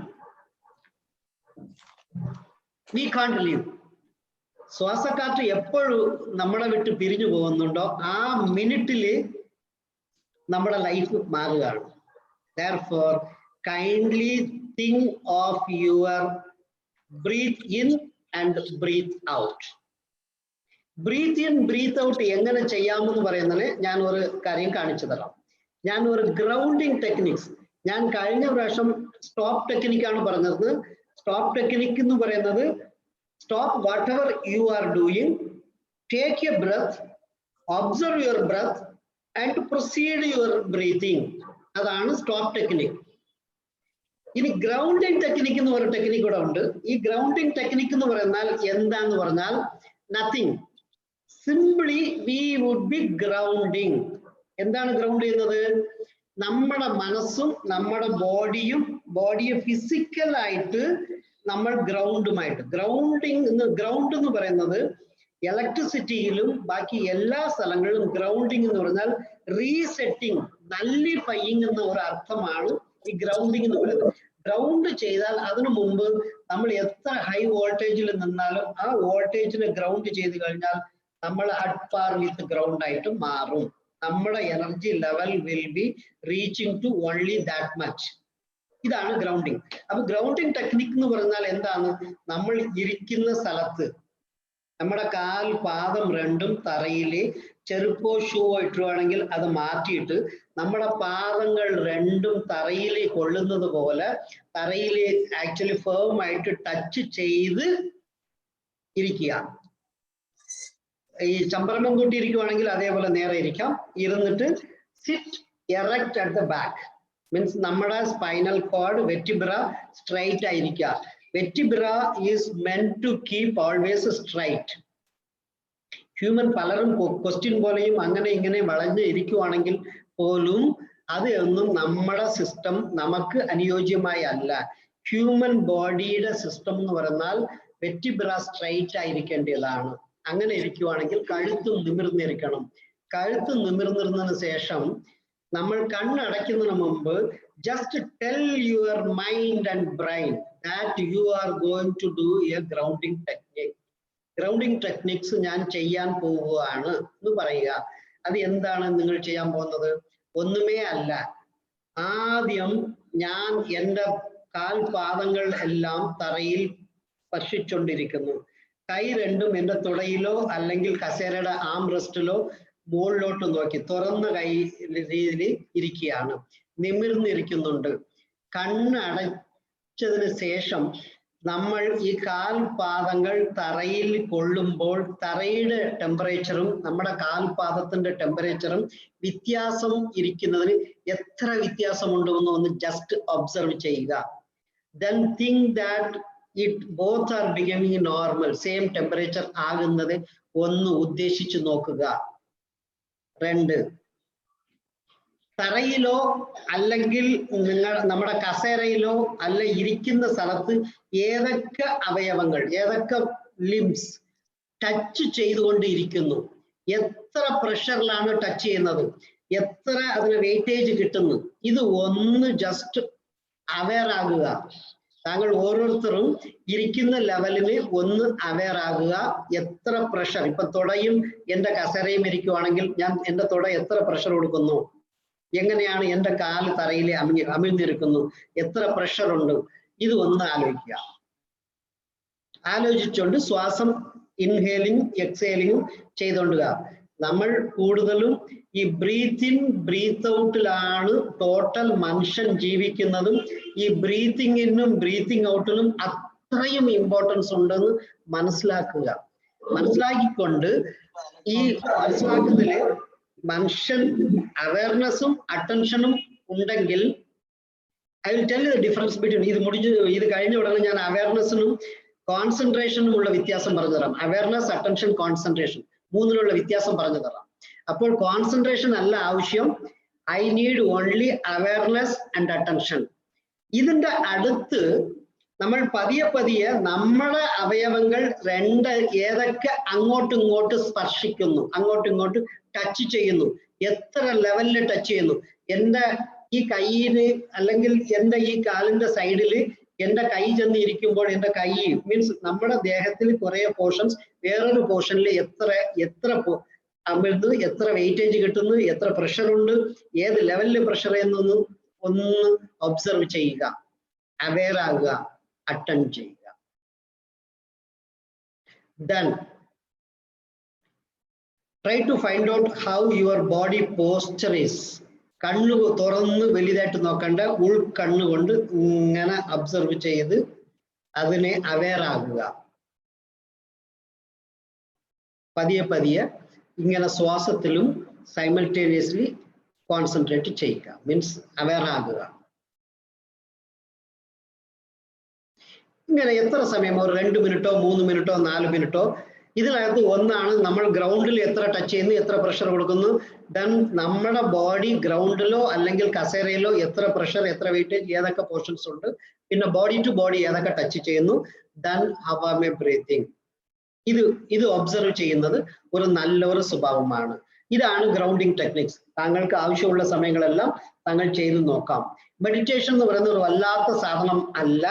we can't live. ശ്വാസക്കാറ്റ് എപ്പോഴും നമ്മളെ വിട്ട് പിരിഞ്ഞു പോകുന്നുണ്ടോ ആ മിനിറ്റില് നമ്മുടെ ലൈഫ് മാറുകയാണ്. Therefore, kindly think of your breathe in and breathe out. Breathe in, breathe out എങ്ങനെ ചെയ്യാമെന്ന് പറയുന്നതിന് ഞാൻ ഒരു കാര്യം കാണിച്ചു തരാം. ഞാൻ ഒരു ഗ്രൗണ്ടിങ് ടെക്നിക്സ്, ഞാൻ കഴിഞ്ഞ പ്രാവശ്യം സ്റ്റോപ്പ് ടെക്നിക്കാണ് പറഞ്ഞത്. സ്റ്റോപ്പ് ടെക്നിക് എന്ന് പറയുന്നത് stop whatever you are doing, take a breath, observe your breath and proceed your breathing. അതാണ് സ്റ്റോപ്പ് ടെക്നിക്. ഇനി ഗ്രൗണ്ടിങ് ടെക്നിക് എന്ന് പറയുന്ന ടെക്നിക് കൂടെ ഉണ്ട്. ഈ ഗ്രൗണ്ടിങ് ടെക്നിക് എന്ന് പറഞ്ഞാൽ എന്താന്ന് പറഞ്ഞാൽ nothing, simply we would be grounding. എന്താണ് ഗ്രൗണ്ട് ചെയ്യുന്നത്? നമ്മുടെ മനസ്സും നമ്മുടെ ബോഡിയെ ഫിസിക്കലായിട്ട് നമ്മൾ ഗ്രൗണ്ടുമായിട്ട്, ഗ്രൗണ്ട് എന്ന് പറയുന്നത് ഇലക്ട്രിസിറ്റിയിലും ബാക്കി എല്ലാ സ്ഥലങ്ങളിലും ഗ്രൗണ്ടിങ് എന്ന് പറഞ്ഞാൽ റീസെറ്റിംഗ്, നല്ലിഫയിങ് എന്ന ഒരു അർത്ഥമാണ് ഈ ഗ്രൗണ്ടിങ് എന്ന് പറയുന്നത്. ഗ്രൗണ്ട് ചെയ്താൽ അതിനു മുമ്പ് നമ്മൾ എത്ര ഹൈ വോൾട്ടേജിൽ നിന്നാലും ആ വോൾട്ടേജിനെ ഗ്രൗണ്ട് ചെയ്ത് കഴിഞ്ഞാൽ നമ്മൾ അറ്റ് പാർ വിത്ത് ഗ്രൗണ്ട് ആയിട്ട് മാറും. നമ്മുടെ energy level will be reaching to only that much. ഇതാണ് ഗ്രൗണ്ടിങ്. അപ്പൊ ഗ്രൗണ്ടിങ് ടെക്നിക് എന്ന് പറഞ്ഞാൽ എന്താണ്? നമ്മൾ ഇരിക്കുന്ന സ്ഥലത്ത് നമ്മുടെ കാൽ പാദം രണ്ടും തറയില്, ചെരുപ്പോ ഷൂവോ ഇട്ടുവാണെങ്കിൽ അത് മാറ്റിയിട്ട് നമ്മുടെ പാദങ്ങൾ രണ്ടും തറയിൽ കൊള്ളുന്നത് പോലെ തറയിൽ ആക്ച്വലി ഫേം ആയിട്ട് ടച്ച് ചെയ്ത് ഇരിക്കുക. ഈ ചമ്പരമം കൂട്ടി ഇരിക്കുവാണെങ്കിൽ അതേപോലെ നേരെ ഇരിക്കാം. ഇരുന്നിട്ട് sit erect at the back, means നമ്മുടെ സ്പൈനൽ കോഡ് വെർട്ടിബ്ര സ്ട്രൈറ്റ് ആയിരിക്കുക. Vertebra is meant to keep always straight. Human പലരും ക്വസ്റ്റ്യൻ പോലെയും അങ്ങനെ ഇങ്ങനെ വളഞ്ഞ് ഇരിക്കുവാണെങ്കിൽ പോലും അത് ഒന്നും നമ്മുടെ സിസ്റ്റം നമുക്ക് അനുയോജ്യമായി അല്ല. ഹ്യൂമൻ ബോഡിയുടെ സിസ്റ്റം എന്ന് പറഞ്ഞാൽ വെർട്ടിബ്ര സ്ട്രൈറ്റ് ആയിരിക്കേണ്ടതാണ്. അങ്ങനെ ഇരിക്കുവാണെങ്കിൽ കഴുത്തും നിമിർന്നിരിക്കണം. കഴുത്ത് നിമിർന്നിരുന്നതിന് ശേഷം നമ്മൾ കണ്ണടയ്ക്കുന്നതിന് മുമ്പ് just tell your mind and brain that you are going to do a grounding technique. Grounding techniques ഞാൻ ചെയ്യാൻ പോവുകയാണ് എന്ന് പറയുക. അത് എന്താണ് നിങ്ങൾ ചെയ്യാൻ പോകുന്നത്? ഒന്നുമേ അല്ല. ആദ്യം ഞാൻ എൻ്റെ കാൽപാദങ്ങൾ എല്ലാം തറയിൽ സ്പർശിച്ചുകൊണ്ടിരിക്കുന്നു. കൈ രണ്ടും എൻ്റെ തുടയിലോ അല്ലെങ്കിൽ കസേരയുടെ ആം റെസ്റ്റിലോ മുകളിലോട്ട് നോക്കി തുറന്ന കൈ രീതിയിൽ ഇരിക്കുകയാണ്. നിമിർന്നിരിക്കുന്നുണ്ട്. കണ്ണടച്ചതിന് ശേഷം നമ്മൾ ഈ കാൽപാദങ്ങൾ തറയിൽ കൊള്ളുമ്പോൾ തറയുടെ ടെമ്പറേച്ചറും നമ്മുടെ കാൽപാദത്തിന്റെ ടെമ്പറേച്ചറും വ്യത്യാസം ഇരിക്കുന്നതിന് എത്ര വ്യത്യാസമുണ്ടെന്ന് ഒന്ന് ജസ്റ്റ് ഒബ്സർവ് ചെയ്യുക. Then think that both are becoming normal, same temperature ആകുന്നത് ഒന്ന് ഉദ്ദേശിച്ചു നോക്കുക. 2, തറയിലോ അല്ലെങ്കിൽ നമ്മുടെ കസേരയിലോ അല്ല ഇരിക്കുന്ന സ്ഥലത്ത് ഏതൊക്കെ അവയവങ്ങൾ, ഏതൊക്കെ ലിംസ് ടച്ച് ചെയ്തുകൊണ്ടിരിക്കുന്നു, എത്ര പ്രഷറിലാണ് ടച്ച് ചെയ്യുന്നത്, എത്ര അതിന് വെയിറ്റേജ് കിട്ടുന്നു, ഇത് ഒന്ന് ജസ്റ്റ് അവെയർ ആകുക. താങ്കൾ ഓരോരുത്തരും ഇരിക്കുന്ന ലെവലിന് ഒന്ന് അവെയർ ആകുക. എത്ര പ്രഷർ, ഇപ്പൊ തുടയും എന്റെ കസേരയും ഇരിക്കുവാണെങ്കിൽ ഞാൻ എന്റെ തുട എത്ര പ്രഷർ കൊടുക്കുന്നു, എങ്ങനെയാണ് എന്റെ കാല് തറയിൽ അമിഴ്ന്നിരിക്കുന്നു, എത്ര പ്രഷർ ഉണ്ട്, ഇത് ഒന്ന് ആലോചിക്കുക. ആലോചിച്ചുകൊണ്ട് ശ്വാസം ഇൻഹേലിംഗ് എക്സേലിംഗും ചെയ്തോണ്ടുക. നമ്മൾ കൂടുതലും ഈ ബ്രീത്ത് ഇൻ ബ്രീത്ത് ഔട്ടിലാണ് ടോട്ടൽ മനുഷ്യൻ ജീവിക്കുന്നതും. ഈ ബ്രീത്തിങ് ഇന്നും ബ്രീത്തിങ് ഔട്ടിനും അത്രയും ഇമ്പോർട്ടൻസ് ഉണ്ടെന്ന് മനസ്സിലാക്കുക. മനസ്സിലാക്കിക്കൊണ്ട് ഈ മനസ്സിലാക്കുന്നതില് മനുഷ്യൻ അവയർനെസ്സും അറ്റൻഷനും ഉണ്ടെങ്കിൽ, I will tell you the difference between, ഇത് കഴിഞ്ഞ ഉടനെ ഞാൻ അവയർനെസ്സിനും കോൺസെൻട്രേഷനുമുള്ള വ്യത്യാസം പറഞ്ഞു തരാം. അവയർനെസ്, അറ്റൻഷൻ, കോൺസെൻട്രേഷൻ മൂന്നിലുള്ള വ്യത്യാസം പറഞ്ഞു തരാം. അപ്പോൾ കോൺസെൻട്രേഷൻ അല്ല ആവശ്യം, I need only awareness and attention. ഇതിന്റെ അടുത്ത് നമ്മൾ പതിയെ പതിയെ നമ്മുടെ അവയവങ്ങൾ ഏതൊക്കെ അങ്ങോട്ടും ഇങ്ങോട്ട് സ്പർശിക്കുന്നു, അങ്ങോട്ടും ഇങ്ങോട്ട് ടച്ച് ചെയ്യുന്നു, എത്ര ലെവലിൽ ടച്ച് ചെയ്യുന്നു. എന്റെ ഈ കൈയിന് അല്ലെങ്കിൽ എന്റെ ഈ കാലിന്റെ സൈഡില് എന്റെ കൈ ചെന്ന് ഇരിക്കുമ്പോൾ എന്റെ കൈ മീൻസ് നമ്മുടെ ദേഹത്തിൽ കുറെ പോർഷൻസ് വേറൊരു പോർഷനിൽ എത്ര അമിഴ്ന്ന്, എത്ര വെയിറ്റേജ് കിട്ടുന്നു, എത്ര പ്രഷർ ഉണ്ട്, ഏത് ലെവലിൽ പ്രഷർ എന്നൊന്നും ഒന്ന് ഒബ്സർവ് ചെയ്യുക, അവെയർ ആകുക, അറ്റൻഡ് ചെയ്യുക. Then try to find out how your body posture is. കണ്ണു തുറന്ന് വലുതായിട്ട് നോക്കണ്ട, ഉൾക്കണ്ണുകൊണ്ട് ഇങ്ങനെ അബ്സർവ് ചെയ്ത് അതിനെ അവെയർ ആകുക. പതിയെ പതിയെ ഇങ്ങനെ ശ്വാസത്തിലും സൈമൾട്ടേനിയസ്ലി കോൺസെൻട്രേറ്റ് ചെയ്യുക, മീൻസ് അവെയർ ആകുക. ഇങ്ങനെ എത്ര സമയം, ഒരു 2 മിനിറ്റോ 3 മിനിറ്റോ 4 മിനിറ്റോ. ഇതിനകത്ത് ഒന്നാണ് നമ്മൾ ഗ്രൗണ്ടിൽ എത്ര ടച്ച് ചെയ്യുന്നു, എത്ര പ്രഷർ കൊടുക്കുന്നു. ദെൻ നമ്മുടെ ബോഡി ഗ്രൗണ്ടിലോ അല്ലെങ്കിൽ കസേരയിലോ എത്ര പ്രഷർ, എത്ര വെയിറ്റേജ്, ഏതൊക്കെ പോർഷൻസ് ഉണ്ട്, പിന്നെ ബോഡി ടു ബോഡി ഏതൊക്കെ ടച്ച് ചെയ്യുന്നു. Then how am I breathing. ഇത് ഒബ്സർവ് ചെയ്യുന്നത് ഒരു നല്ലൊരു സ്വഭാവമാണ്. ഇതാണ് ഗ്രൗണ്ടിങ് ടെക്നിക്സ്. താങ്കൾക്ക് ആവശ്യമുള്ള സമയങ്ങളെല്ലാം താങ്കൾ ചെയ്തു നോക്കാം. മെഡിറ്റേഷൻ എന്ന് പറയുന്നത് ഒരു വല്ലാത്ത സാധനം അല്ല.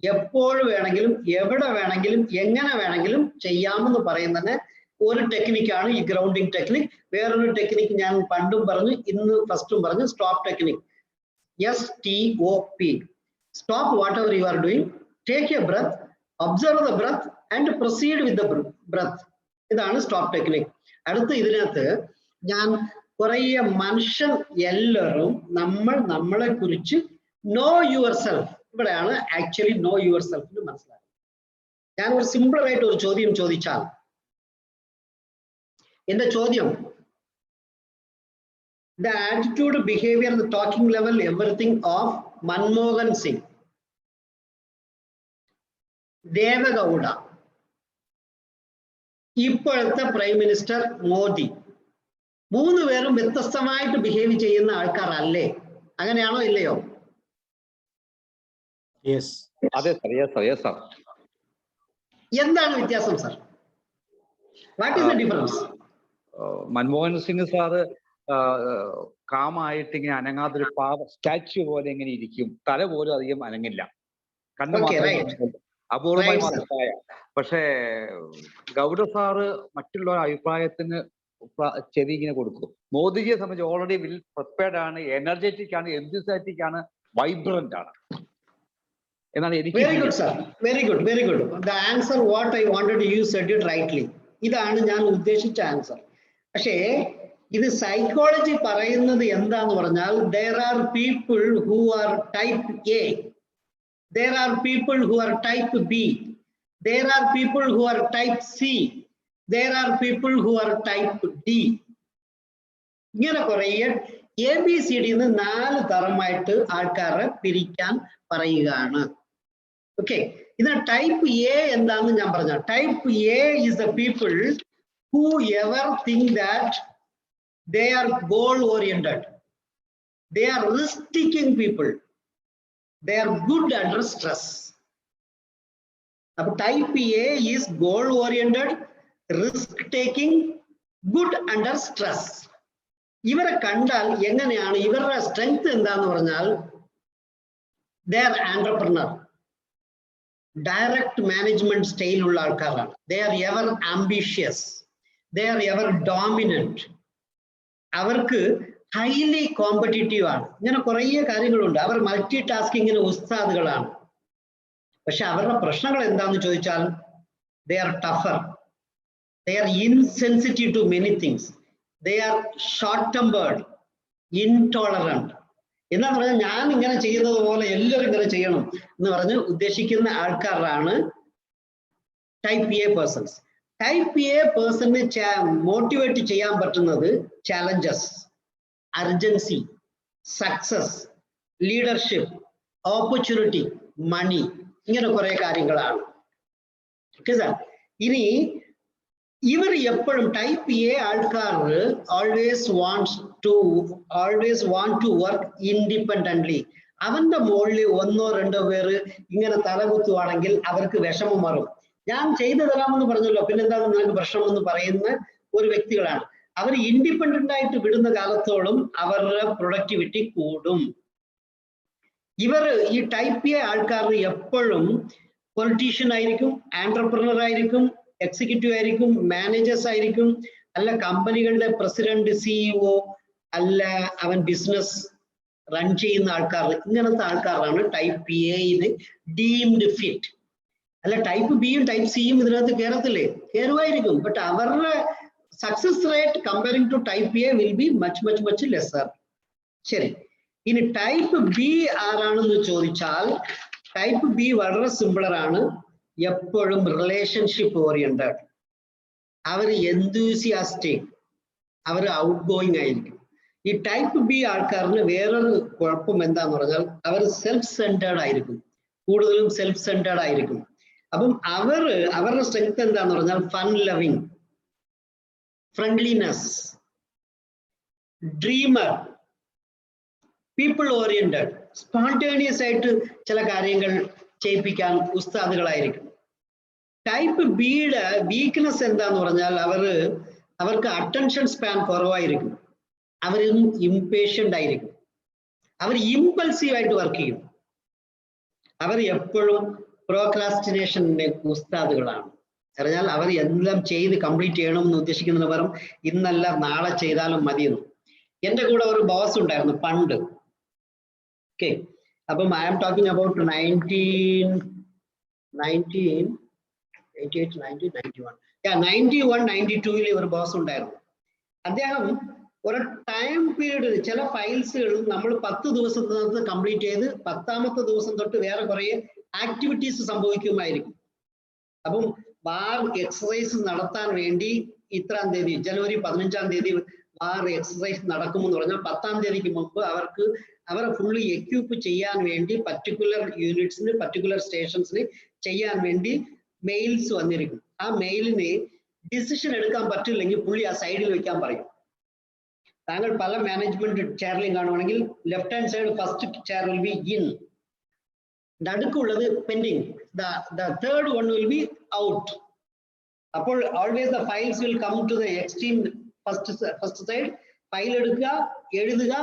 എപ്പോൾ വേണമെങ്കിലും എവിടെ വേണമെങ്കിലും എങ്ങനെ വേണമെങ്കിലും ചെയ്യാമെന്ന് പറയുന്നതിന് ഒരു ടെക്നിക്കാണ് ഈ ഗ്രൗണ്ടിങ് ടെക്നിക്. വേറൊരു ടെക്നിക്ക് ഞാൻ പണ്ടും പറഞ്ഞു, ഇന്ന് ഫസ്റ്റും പറഞ്ഞു, stop technique. STOP. Stop whatever you are doing, take A breath, observe the breath and proceed with the breath. ഇതാണ് സ്റ്റോപ്പ് ടെക്നിക്. അടുത്ത് ഇതിനകത്ത് ഞാൻ കുറെ മനുഷ്യൻ എല്ലാവരും നമ്മളെ കുറിച്ച് നോ യുവർ സെൽഫ്, ഇവിടെയാണ് ആക്ച്വലി നോ യുവർ സെൽഫ് മനസ്സിലാക്കുന്നത്. ഞാൻ ഒരു സിമ്പിൾ ആയിട്ട് ഒരു ചോദ്യം ചോദിച്ചാൽ, എന്റെ ചോദ്യം, the attitude, behaviour, the talking level, everything of Manmohan Singh, Devegowda, ഇപ്പോഴത്തെ പ്രൈം മിനിസ്റ്റർ മോദി, 3 പേരും വ്യത്യസ്തമായിട്ട് ബിഹേവ് ചെയ്യുന്ന ആൾക്കാരല്ലേ? അങ്ങനെയാണോ ഇല്ലയോ? അതെ സർ. എന്താണ് വ്യത്യാസം sir? What is the difference? Manmohan Singh sir കാമായിട്ട് ഇങ്ങനെ അനങ്ങാത്തൊരു സ്റ്റാച്യു പോലെ ഇങ്ങനെ ഇരിക്കും, തല പോലും അധികം അനങ്ങില്ല, കണ്ണ് മാത്രം അപൂർവമായി മനസ്സിലായ. പക്ഷേ ഗൗഡ സാറ് മറ്റുള്ള അഭിപ്രായത്തിന് ചെവി ഇങ്ങനെ കൊടുക്കും. മോദിജിയെ സംബന്ധിച്ച് ഓൾറെഡി വിൽ പ്രിപ്പയർഡ് ആണ്, എനർജറ്റിക് ആണ്, എന്തൂസിയാസ്റ്റിക് ആണ്, വൈബ്രന്റ് ആണ് എന്നാണ് എനിക്ക്. Very good sir, very good, very good. The answer what I wanted you said it rightly. ഇതാണ് ഞാൻ ഉദ്ദേശിച്ച ആൻസർ. പക്ഷേ ഇത് സൈക്കോളജി പറയുന്നത് എന്താന്ന് പറഞ്ഞാൽ, there are people who are type A, there are people who are type B, there are people who are type C, there are people who are type D. ഇങ്ങനെ കുറെ ABCD 4 തരമായിട്ട് ആൾക്കാരെ പിരിക്കാൻ പറയുകയാണ്. Okay, ഇതിന് type A എന്താണെന്ന് ഞാൻ പറഞ്ഞ. Type A is the people who ever think that they are goal oriented. They are risk taking people. They are good under stress. അപ്പൊ type A is goal oriented, risk taking, good under stress. ഇവരെ കണ്ടാൽ എങ്ങനെയാണ്, ഇവരുടെ strength എന്താന്ന് പറഞ്ഞാൽ they are entrepreneur, direct management സ്റ്റൈലുള്ള ആൾക്കാരാണ്. They are ever ambitious, they are ever dominant. അവർക്ക് ഹൈലി കോമ്പറ്റീറ്റീവ് ആണ്. ഇങ്ങനെ കുറേ കാര്യങ്ങളുണ്ട്. അവർ മൾട്ടി ടാസ്കിങ്ങിന് ഉസ്താദുകളാണ്. പക്ഷെ അവരുടെ പ്രശ്നങ്ങൾ എന്താന്ന് ചോദിച്ചാൽ they are tougher, they are insensitive to many things, they are short tempered, intolerant. എന്താന്ന് പറഞ്ഞാൽ ഞാൻ ഇങ്ങനെ ചെയ്യുന്നത് പോലെ എല്ലാവരും ഇങ്ങനെ ചെയ്യണം എന്ന് പറഞ്ഞ് ഉദ്ദേശിക്കുന്ന ആൾക്കാരാണ് type A persons. Type A പേഴ്സണിനെ മോട്ടിവേറ്റ് ചെയ്യാൻ പറ്റുന്നത് challenges, urgency, success, leadership, opportunity, money, ഇങ്ങനെ കുറെ കാര്യങ്ങളാണ്. Okay sir. ഇനി ഇവർ എപ്പോഴും ടൈപ്പ് എ ആൾക്കാർ always want to work independently. അവന്റെ മുകളിൽ ഒന്നോ രണ്ടോ പേര് ഇങ്ങനെ തലകുത്തുവാണെങ്കിൽ അവർക്ക് വിഷമം മാറും. ഞാൻ ചെയ്തു തരാമെന്ന് പറഞ്ഞല്ലോ, പിന്നെന്താണ് നിനക്ക് പ്രശ്നമെന്ന് പറയുന്ന ഒരു വ്യക്തികളാണ് അവർ. ഇൻഡിപെൻഡന്റ് ആയിട്ട് വിടുന്ന കാലത്തോളം അവരുടെ പ്രൊഡക്ടിവിറ്റി കൂടും. ഇവർ ഈ ടൈപ്പ് എ ആൾക്കാർ എപ്പോഴും പൊളിറ്റീഷ്യൻ ആയിരിക്കും, ആന്റർപ്രണർ ആയിരിക്കും, എക്സിക്യൂട്ടീവ് ആയിരിക്കും, മാനേജേഴ്സ് ആയിരിക്കും, അല്ല കമ്പനികളുടെ പ്രസിഡന്റ്, സിഇഒ, അല്ല അവൻ ബിസിനസ് റൺ ചെയ്യുന്ന ആൾക്കാർ. ഇങ്ങനത്തെ ആൾക്കാരാണ് ടൈപ്പ് എയിന് ഡീംഡ് ഫിറ്റ്. അല്ല ടൈപ്പ് ബിയും ടൈപ്പ് സിയും ഇതിനകത്ത് കയറത്തില്ലേ? കയറുമായിരിക്കും. ബട്ട് അവരുടെ success rate comparing to type A will be much lesser. ശരി. ഇനി ടൈപ്പ് ബി ആരാണെന്ന് ചോദിച്ചാൽ ടൈപ്പ് ബി വളരെ സിമ്പിളറാണ്. എപ്പോഴും റിലേഷൻഷിപ്പ് ഓറിയന്റഡ്. അവർ എന്തൂസിയാസ്റ്റിക്, അവർ ഔട്ട് ഗോയിങ് ആയിരിക്കും. ഈ ടൈപ്പ് ബി ആൾക്കാരിന് വേറൊരു കുഴപ്പം എന്താന്ന് പറഞ്ഞാൽ അവർ സെൽഫ് സെന്റേർഡ് ആയിരിക്കും, കൂടുതലും സെൽഫ് സെന്റേർഡ് ആയിരിക്കും. അപ്പം അവരുടെ സ്ട്രെങ്ത് എന്താന്ന് പറഞ്ഞാൽ fun loving, friendliness, dreamer, people oriented, spontaneous ആയിട്ട് ചില കാര്യങ്ങൾ ചെയ്യിപ്പിക്കാൻ ഉസ്താദുകളായിരിക്കും. ടൈപ്പ് ബിയുടെ വീക്ക്നെസ് എന്താന്ന് പറഞ്ഞാൽ അവർക്ക് അറ്റൻഷൻ സ്പാൻ കുറവായിരിക്കും. അവർ ഇംപേഷ്യന്റ് ആയിരിക്കും. അവർ ഇമ്പൾസീവ് ആയിട്ട് വർക്ക് ചെയ്യും. അവർ എപ്പോഴും പ്രോക്രാസ്റ്റിനേഷന്റെ ഉസ്താദുകളാണ്. പറഞ്ഞാൽ അവർ എല്ലാം ചെയ്ത് കംപ്ലീറ്റ് ചെയ്യണമെന്ന് ഉദ്ദേശിക്കുന്നതിന് പകരം ഇന്നല്ല നാളെ ചെയ്താലും മതിയെന്ന്. എൻ്റെ കൂടെ ഒരു ബോസ് ഉണ്ടായിരുന്നു പണ്ട്. ഓക്കെ, അപ്പം ഐ ആം ടോക്കിംഗ് അബൌട്ട് 91-92 ഒരു ബോസ് ഉണ്ടായിരുന്നു. അദ്ദേഹം ഒരു ടൈം പീരീഡ് ചില ഫയൽസുകൾ നമ്മൾ 10 ദിവസത്തിനകത്ത് കംപ്ലീറ്റ് ചെയ്ത് 10ാമത്തെ ദിവസം തൊട്ട് വേറെ കുറെ ആക്ടിവിറ്റീസ് സംഭവിക്കുമായിരിക്കും. അപ്പം ബാർ എക്സസൈസ് നടത്താൻ വേണ്ടി ഇത്രാം തീയതി ജനുവരി 15-ാം തീയതി ബാർ എക്സസൈസ് നടക്കുമെന്ന് പറഞ്ഞാൽ 10ാം തീയതിക്ക് മുമ്പ് അവരെ ഫുള്ളി എക്യൂപ്പ് ചെയ്യാൻ വേണ്ടി പർട്ടിക്കുലർ യൂണിറ്റ്സിന് പർട്ടിക്കുലർ സ്റ്റേഷൻസിന് ചെയ്യാൻ വേണ്ടി മെയിൽസ് വന്നിരിക്കും. ആ മെയിലിന് ഡിസിഷൻ എടുക്കാൻ പറ്റില്ലെങ്കിൽ പുള്ളി ആ സൈഡിൽ വെക്കാൻ പറയും. താങ്കൾ പല മാനേജ്മെന്റ് ചെയറിലും കാണുവാണെങ്കിൽ left hand side first chair will be in, നടുക്കുള്ളത് pending, the third one will be out. അപ്പോൾ always the files will come to the extreme first side. File എടുക്കുക, എഴുതുക,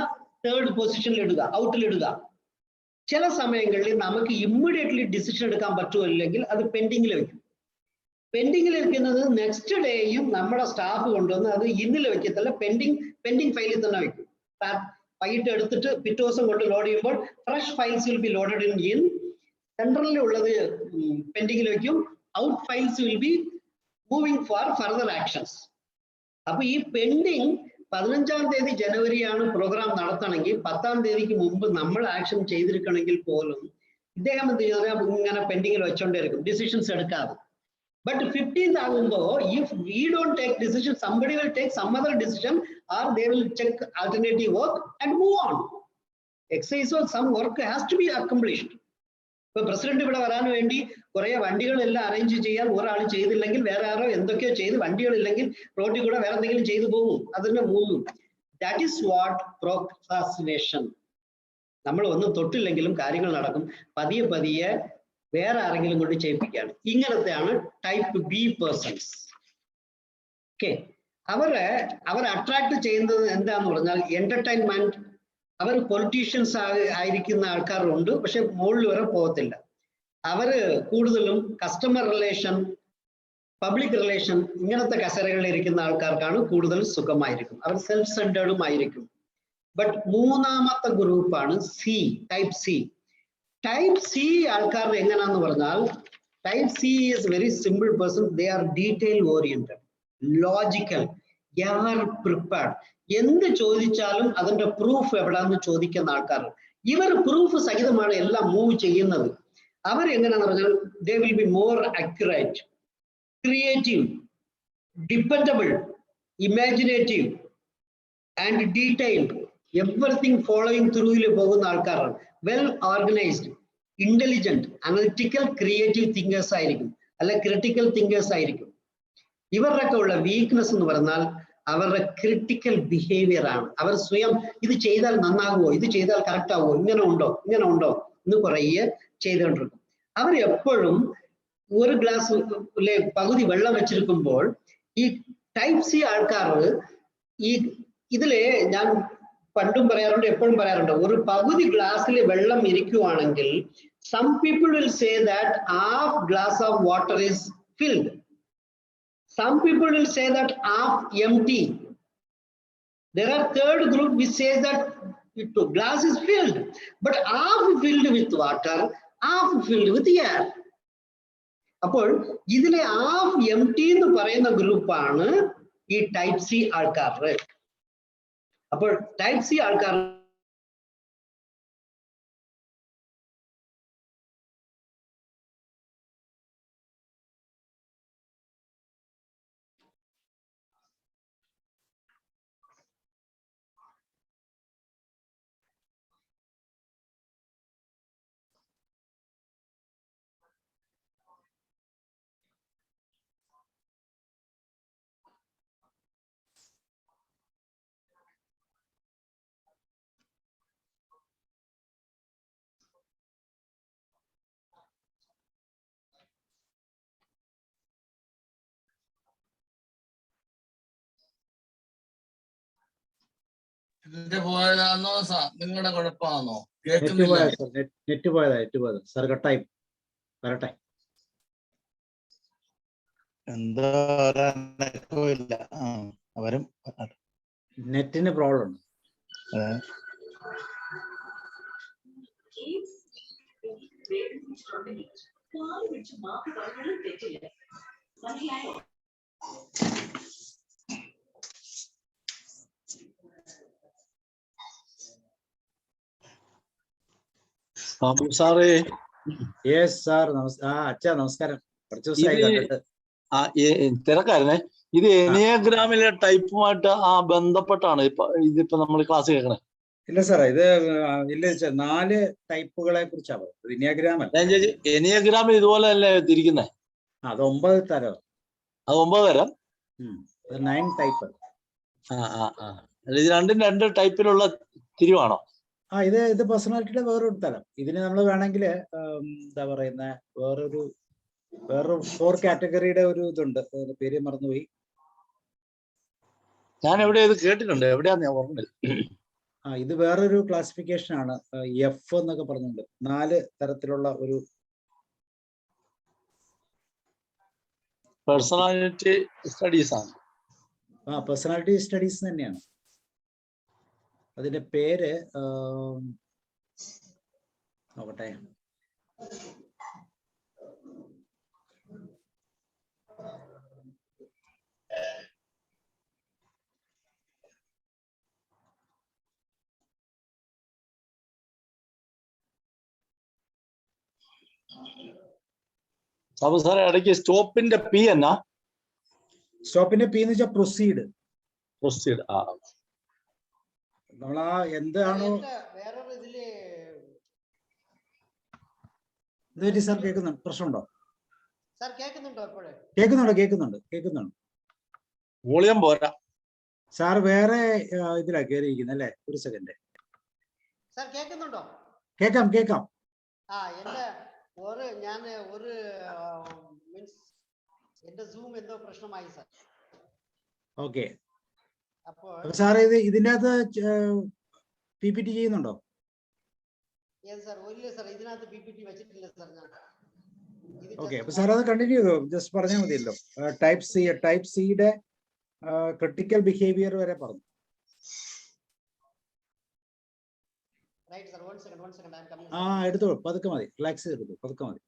തേർഡ് പൊസിഷനിൽ ഇടുക, ഔട്ടിൽ ഇടുക. ചില സമയങ്ങളിൽ നമുക്ക് ഇമ്മീഡിയറ്റ്ലി ഡിസിഷൻ എടുക്കാൻ പറ്റുമല്ലെങ്കിൽ അത് പെൻഡിങ്ങിൽ വെക്കും. പെൻഡിങ്ങിൽ വെക്കുന്നത് നെക്സ്റ്റ് ഡേയും നമ്മുടെ സ്റ്റാഫ് കൊണ്ടുവന്ന് അത് ഇന്നിൽ വെക്കത്തില്ല, പെൻഡിങ് ഫയലിൽ തന്നെ വെക്കും. വൈകിട്ട് എടുത്തിട്ട് പിറ്റേ ദിവസം കൊണ്ട് ലോഡ് ചെയ്യുമ്പോൾ fresh files will be loaded in സെൻട്രലിൽ ഉള്ളത് പെൻഡിങ്ങിൽ വെക്കും. Out files will be moving for further actions. അപ്പൊ ഈ പെൻഡിങ് 15-ാം തീയതി ജനുവരിയാണ് പ്രോഗ്രാം നടത്തണമെങ്കിൽ 10ാം തീയതിക്ക് മുമ്പ് നമ്മൾ ആക്ഷൻ ചെയ്തിരിക്കണമെങ്കിൽ പോലും ഇദ്ദേഹം എന്ത് ചെയ്താൽ ഇങ്ങനെ പെൻഡിങ്ങിൽ വെച്ചോണ്ടിരിക്കും, ഡിസിഷൻസ് എടുക്കാതെ. But 15th ആകുമ്പോൾ if we don't take decision, somebody will take some other decision or they will check alternative work and move on. Exercise or some work has to be accomplished. ഇപ്പൊ president ഇവിടെ വരാൻ വേണ്ടി കുറെ വണ്ടികളെല്ലാം arrange ചെയ്യാൻ ഒരാൾ ചെയ്തില്ലെങ്കിൽ വേറെ ആരോ എന്തൊക്കെയോ ചെയ്ത് വണ്ടികളില്ലെങ്കിൽ റോഡിൽ കൂടെ വേറെ എന്തെങ്കിലും ചെയ്തു പോകും. അതിന്റെ മൂന്നും ദാറ്റ് ഈസ് വാട്ട് പ്രോക്രാസ്റ്റിനേഷൻ. നമ്മൾ ഒന്നും തൊട്ടില്ലെങ്കിലും കാര്യങ്ങൾ നടക്കും. പതിയെ പതിയെ വേറെ ആരെങ്കിലും കൊണ്ട് ചെയ്യിപ്പിക്കുകയാണ്. ഇങ്ങനത്തെയാണ് ടൈപ്പ് ബി പേഴ്സൺസ്. ഓക്കെ, അവർ അട്രാക്ട് ചെയ്യുന്നത് എന്താന്ന് പറഞ്ഞാൽ എന്റർടൈൻമെന്റ്. അവർ പൊളിറ്റീഷ്യൻസ് ആയിരിക്കുന്ന ആൾക്കാരുണ്ട്, പക്ഷെ മുകളിൽ വരെ പോകത്തില്ല. അവര് കൂടുതലും കസ്റ്റമർ റിലേഷൻ, പബ്ലിക് റിലേഷൻ ഇങ്ങനത്തെ കസേരകളിൽ ഇരിക്കുന്ന ആൾക്കാർക്കാണ് കൂടുതൽ സുഖമായിരിക്കും. അവർ സെൽഫ് സെന്റേർഡും ആയിരിക്കും. ബട്ട് മൂന്നാമത്തെ ഗ്രൂപ്പാണ് C, type C. Type C ആൾക്കാർ എങ്ങനെയാന്ന് പറഞ്ഞാൽ type C is very simple person. They are detail oriented, logical, ever prepared. എന്ത് ചോദിച്ചാലും അതിന്റെ പ്രൂഫ് എവിടാന്ന് ചോദിക്കുന്ന ആൾക്കാർ. ഇവർ പ്രൂഫ് സഹിതമാണ് എല്ലാം മൂവ് ചെയ്യുന്നത്. അവരെങ്ങനെയാന്ന് പറഞ്ഞാൽ they will be more accurate, creative, dependable, imaginative and detailed. Everything following ത്രൂവിൽ പോകുന്ന ആൾക്കാരാണ്. Well organised, intelligent, analytical, creative thinkers ആയിരിക്കും, അല്ല ക്രിട്ടിക്കൽ തിങ്കേഴ്സ് ആയിരിക്കും. ഇവരുടെയൊക്കെ ഉള്ള വീക്ക്നെസ് എന്ന് പറഞ്ഞാൽ അവരുടെ ക്രിട്ടിക്കൽ ബിഹേവിയർ ആണ്. അവർ സ്വയം ഇത് ചെയ്താൽ നന്നാകുമോ, ഇത് ചെയ്താൽ കറക്റ്റ് ആവുമോ, ഇങ്ങനെ ഉണ്ടോ എന്ന് കുറേ ചെയ്തുകൊണ്ടിരിക്കും. അവർ എപ്പോഴും ഒരു ഗ്ലാസ് പകുതി വെള്ളം വെച്ചിരിക്കുമ്പോൾ ഈ ടൈപ്പ് സി ആൾക്കാർ ഇതില് ഞാൻ പണ്ടും പറയാറുണ്ട്, എപ്പോഴും പറയാറുണ്ട്, ഒരു പകുതി ഗ്ലാസ്സിൽ വെള്ളം ഇരിക്കുവാണെങ്കിൽ some people will say that half glass of water is filled. Some people will say that half empty. There are third group which says that glass is filled, but half filled with water, half filled with air. അപ്പോൾ ഇതിലെ half MT എന്ന് പറയുന്ന ഗ്രൂപ്പാണ് ഈ type C ആൾക്കാർ. അപ്പോൾ type C ആൾക്കാർ ഇതിന്റെ പോയതാണോ നിങ്ങളുടെ കുഴപ്പമാണോ? നെറ്റ് കേൾക്കുന്നില്ല. പോയതാ സാർ, നെറ്റ് പോയതാ സാർ. കട്ടായി വരട്ടെ. എന്താ ഇല്ല. അവരും നെറ്റിന് പ്രോബ്ലം ഉണ്ട്. സാറേ, യെസ് സാർ. അച്ഛാ നമസ്കാരം. കുറച്ച് ദിവസമായി കണ്ടിട്ട്. തിരക്കായിരുന്നേ. ഇത് എനിയഗ്രാമിലെ ടൈപ്പുമായിട്ട് ബന്ധപ്പെട്ടാണ് ഇതിപ്പോ നമ്മൾ ക്ലാസ് കേൾക്കണേ. ഇല്ല സാറേ, ഇത് ഇല്ല 4 ടൈപ്പുകളെ കുറിച്ചാണ് പറയുന്നത്. എനിയാഗ്രാം അല്ല. ഞാൻ ചോദിച്ചു, എനിയഗ്രാമിൽ ഇതുപോലെ അല്ലേ തിരിക്കുന്നേ? അത് 9 തരം. അത് 9 തരം. 9 ടൈപ്പ്. ഇത് രണ്ടും 2 ടൈപ്പിലുള്ള തിരിവാണോ? ഇത് പേഴ്സണാലിറ്റിയുടെ വേറൊരു തരം. ഇതിന് നമ്മൾ വേണമെങ്കിൽ എന്താ പറയുന്ന വേറൊരു 4 കാറ്റഗറിയുടെ ഒരു ഇതുണ്ട്. പേര് മറന്നുപോയി. ഞാൻ എവിടെ ഇത് കേട്ടിട്ടുണ്ട്, എവിടെയാന്ന് ഞാൻ ഓർമ്മയില്ല. ഇത് വേറൊരു ക്ലാസിഫിക്കേഷൻ ആണ്. എഫ് എന്നൊക്കെ പറഞ്ഞുകൊണ്ട് 4 തരത്തിലുള്ള ഒരു പേഴ്സണാലിറ്റി സ്റ്റഡീസ് ആണ്. പേഴ്സണാലിറ്റി സ്റ്റഡീസ് തന്നെയാണ്. അതിന്റെ പേര് നോക്കട്ടെ. അപ്പൊ സാറേ, ഇടയ്ക്ക് സ്റ്റോപ്പിന്റെ പി എന്നാ? സ്റ്റോപ്പിന്റെ പി എന്ന് വെച്ചാൽ പ്രൊസീഡ്. നമ്മളാ എന്താണോ വേറൊരു ഇതില് ഇതുവരെ സാർ കേൾക്കുന്നുണ്ട്? പ്രശ്നമുണ്ടോ? സാർ കേൾക്കുന്നുണ്ടോ ഇപ്പോഴേ? കേൾക്കുന്നുണ്ട്. വോളിയം പോരാ. സാർ വേറെ ഇതിലാ കയറിയിരിക്കുന്നത് അല്ലേ? ഒരു സെക്കൻഡ്. സാർ കേൾക്കുന്നുണ്ടോ? കേൾക്കാം. ആ എന്റെ മീൻസ് എന്റെ സൂം എന്തോ പ്രശ്നമായി സാർ. ഓക്കെ. അപ്പോൾ സാർ ഇതിൻ്റെ അകത്ത് PPT ചെയ്യുന്നുണ്ടോ? സാർ ഇല്ല സാർ, ഇതിനകത്ത് PPT വെച്ചിട്ടില്ല സാർ ഞാൻ. ഓക്കെ, അപ്പൊ സാർ അത് കണ്ടിന്യൂ ചെയ്തോ, ജസ്റ്റ് പറഞ്ഞാൽ മതിയല്ലോ. ടൈപ്പ് സിയുടെ ക്രിട്ടിക്കൽ ബിഹേവിയർ വരെ പറഞ്ഞു. Right sir, one second I am coming. എടുത്തോ, പതുക്കെ മതി, റിലാക്സ് ചെയ്തെടുത്തു, പതുക്കെ മതി.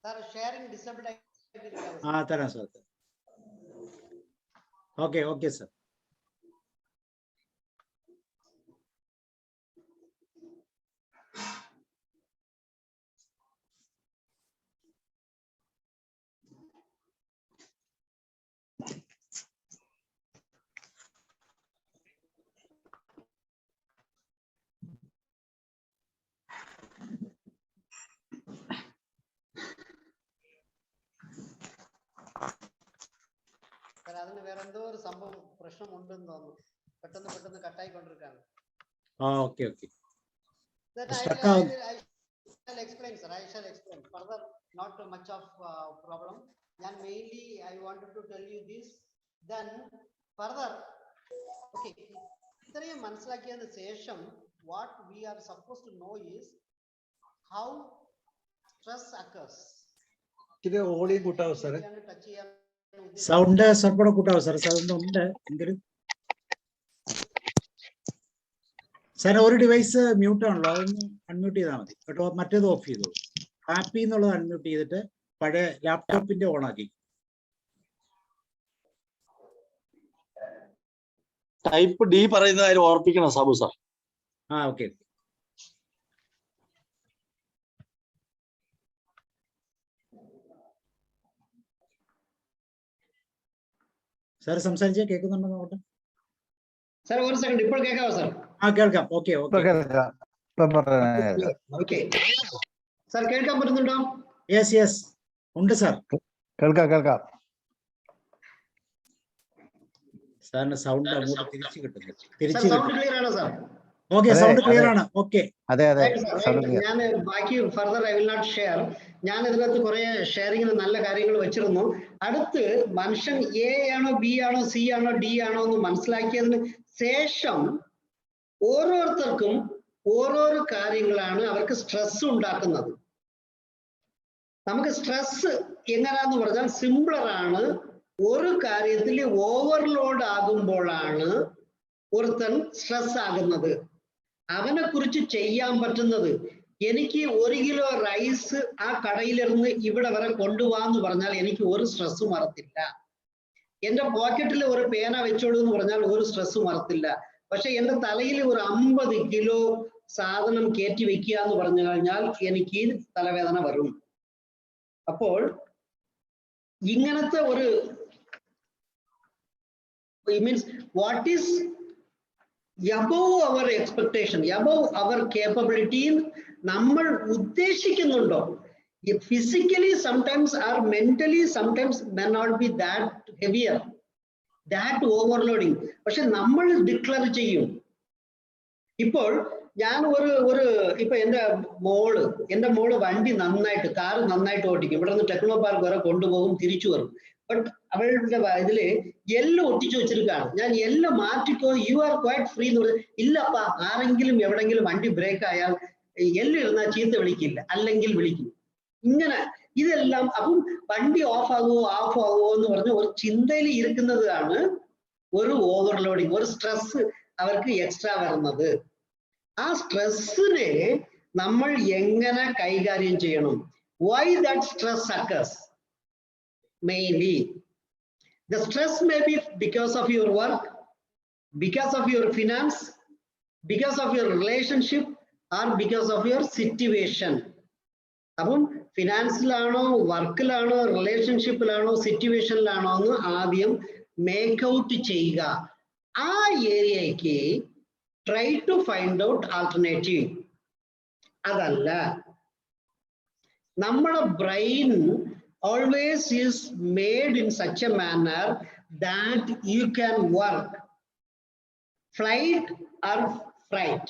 സാർ ഷെയറിംഗ് ഡിസേബിൾഡ് തരാം സാർ. Okay sir. സാർ അതിന് വേറെ എന്തോ ഒരു സംഭവം പ്രശ്നമുണ്ടെന്ന് തോന്നുന്നു. പെട്ടെന്ന് കട്ടായിക്കൊണ്ടിരിക്കുകയാണ്. Okay. I shall explain, sir. I shall explain. Further, not too much of problem. And mainly, I wanted to tell you this. Then, further, okay. ഇത്രയും മനസ്സിലാക്കിയതിന് ശേഷം what we are supposed to know is how stress occurs. ഇത് audio കൂട്ടാവോ സാറേ? Sound സ്വല്പം കൂട്ടാവോ sir? Sound ഉണ്ട് എങ്കിലും. Sir ഒരു device mute ആണല്ലോ, അതൊന്ന് അൺമ്യൂട്ട് ചെയ്താൽ മതി കേട്ടോ. മറ്റേത് ഓഫ് ചെയ്തോളൂ. ഹാപ്പി എന്നുള്ളത് അൺമ്യൂട്ട് ചെയ്തിട്ട് പഴയ ലാപ്ടോപ്പിന്റെ ഓൺ ആക്കി. ടൈപ്പ് ഡി പറയുന്ന കാര്യം ഓർപ്പിക്കണം സാബു സാർ. ഓക്കെ. സാർ സംസാരിച്ചാ കേൾക്കുന്നുണ്ടോ നോക്കട്ടെ. സാർ ഒരു സെക്കൻഡ്, ഇപ്പോൾ കേൾക്കാവോ സാർ? കേൾക്കാം. ഓക്കെ. സാർ കേൾക്കാൻ പറ്റുന്നുണ്ടോ? യെസ് ഉണ്ട് സാർ. കേൾക്കാം. സാറിന് സൗണ്ട് അങ്ങോട്ട് തിരിച്ചു കിട്ടുന്നു. സൗണ്ട് ക്ലിയർ ആണോ സാർ? ഓക്കെ, സൗണ്ട് ക്ലിയർ ആണ്. ഓക്കെ. അതെ. ഞാൻ ബാക്കി further I will not share. ഞാൻ ഇതിനകത്ത് കുറെ ഷെയറിങ്ങിന് നല്ല കാര്യങ്ങൾ വെച്ചിരുന്നു. അടുത്ത് മനുഷ്യൻ എ ആണോ ബി ആണോ സി ആണോ ഡി ആണോ എന്ന് മനസ്സിലാക്കിയതിന് ശേഷം ഓരോരുത്തർക്കും ഓരോരോ കാര്യങ്ങളാണ് അവർക്ക് സ്ട്രെസ് ഉണ്ടാക്കുന്നത്. നമുക്ക് സ്ട്രെസ് എങ്ങനെയാന്ന് പറഞ്ഞാൽ സിംപിളർ ആണ്. ഒരു കാര്യത്തിൽ ഓവർലോഡ് ആകുമ്പോഴാണ് ഒരുത്തൻ സ്ട്രെസ് ആകുന്നത്. അവനെ കുറിച്ച് ചെയ്യാൻ പറ്റുന്നത്, എനിക്ക് 1 കിലോ റൈസ് ആ കടയിലിരുന്ന് ഇവിടെ വരെ കൊണ്ടുപോകാന്ന് പറഞ്ഞാൽ എനിക്ക് ഒരു സ്ട്രെസ്സും മറത്തില്ല. എന്റെ പോക്കറ്റിൽ ഒരു പേന വെച്ചോളൂ എന്ന് പറഞ്ഞാൽ ഒരു സ്ട്രെസ്സും മറത്തില്ല. പക്ഷെ എന്റെ തലയിൽ ഒരു 50 കിലോ സാധനം കയറ്റി വെക്കുക എന്ന് പറഞ്ഞു കഴിഞ്ഞാൽ എനിക്ക് തലവേദന വരും. അപ്പോൾ ഇങ്ങനത്തെ ഒരു means what is above our expectation, above our capability, നമ്മൾ ഉദ്ദേശിക്കുന്നുണ്ടോ? Physically sometimes or mentally sometimes may not be that heavier, that overloading. പക്ഷെ നമ്മൾ ഡിക്ലെയർ ചെയ്യും. ഇപ്പോൾ ഞാൻ ഇപ്പൊ എന്റെ മോള് വണ്ടി നന്നായിട്ട്, കാറ് നന്നായിട്ട് ഓടിക്കും. ഇവിടെ നിന്ന് ടെക്നോ പാർക്ക് വരെ കൊണ്ടുപോകും, തിരിച്ചു വരും. ബട്ട് അവളുടെ ഇതില് എല്ലാം ഒട്ടിച്ചു വെച്ചിരിക്കുകയാണ്. ഞാൻ എല്ലാം മാറ്റിക്കോ, യു ആർ ക്വൈറ്റ് ഫ്രീ എന്ന് പറഞ്ഞു. ഇല്ലപ്പാ, ആരെങ്കിലും എവിടെങ്കിലും വണ്ടി ബ്രേക്ക് ആയാൽ എല്ലാം ഇരുന്നാൽ ചീത്ത വിളിക്കില്ല, അല്ലെങ്കിൽ വിളിക്കും. ഇങ്ങനെ ഇതെല്ലാം അപ്പം വണ്ടി ഓഫ് ആകുമോ എന്ന് പറഞ്ഞ് ഒരു ചിന്തയിൽ ഇരിക്കുന്നതാണ് ഒരു ഓവർലോഡിങ്, ഒരു സ്ട്രെസ് അവർക്ക് എക്സ്ട്രാ വരുന്നത്. ആ സ്ട്രെസ്സിനെ നമ്മൾ എങ്ങനെ കൈകാര്യം ചെയ്യണം? Why that stress occurs? Mainly the stress may be because of your work, because of your finance, because of your relationship, or because of your situation. അപ്പം ഫിനാൻസിലാണോ, വർക്കിലാണോ, റിലേഷൻഷിപ്പിലാണോ, സിറ്റുവേഷനിലാണോ എന്ന് ആദ്യം മേക്ക് ഔട്ട് ചെയ്യുക. ആ ഏരിയയ്ക്ക് try to find out alternative. അതല്ല, നമ്മുടെ brain always is made in such a manner that you can work flight or fright.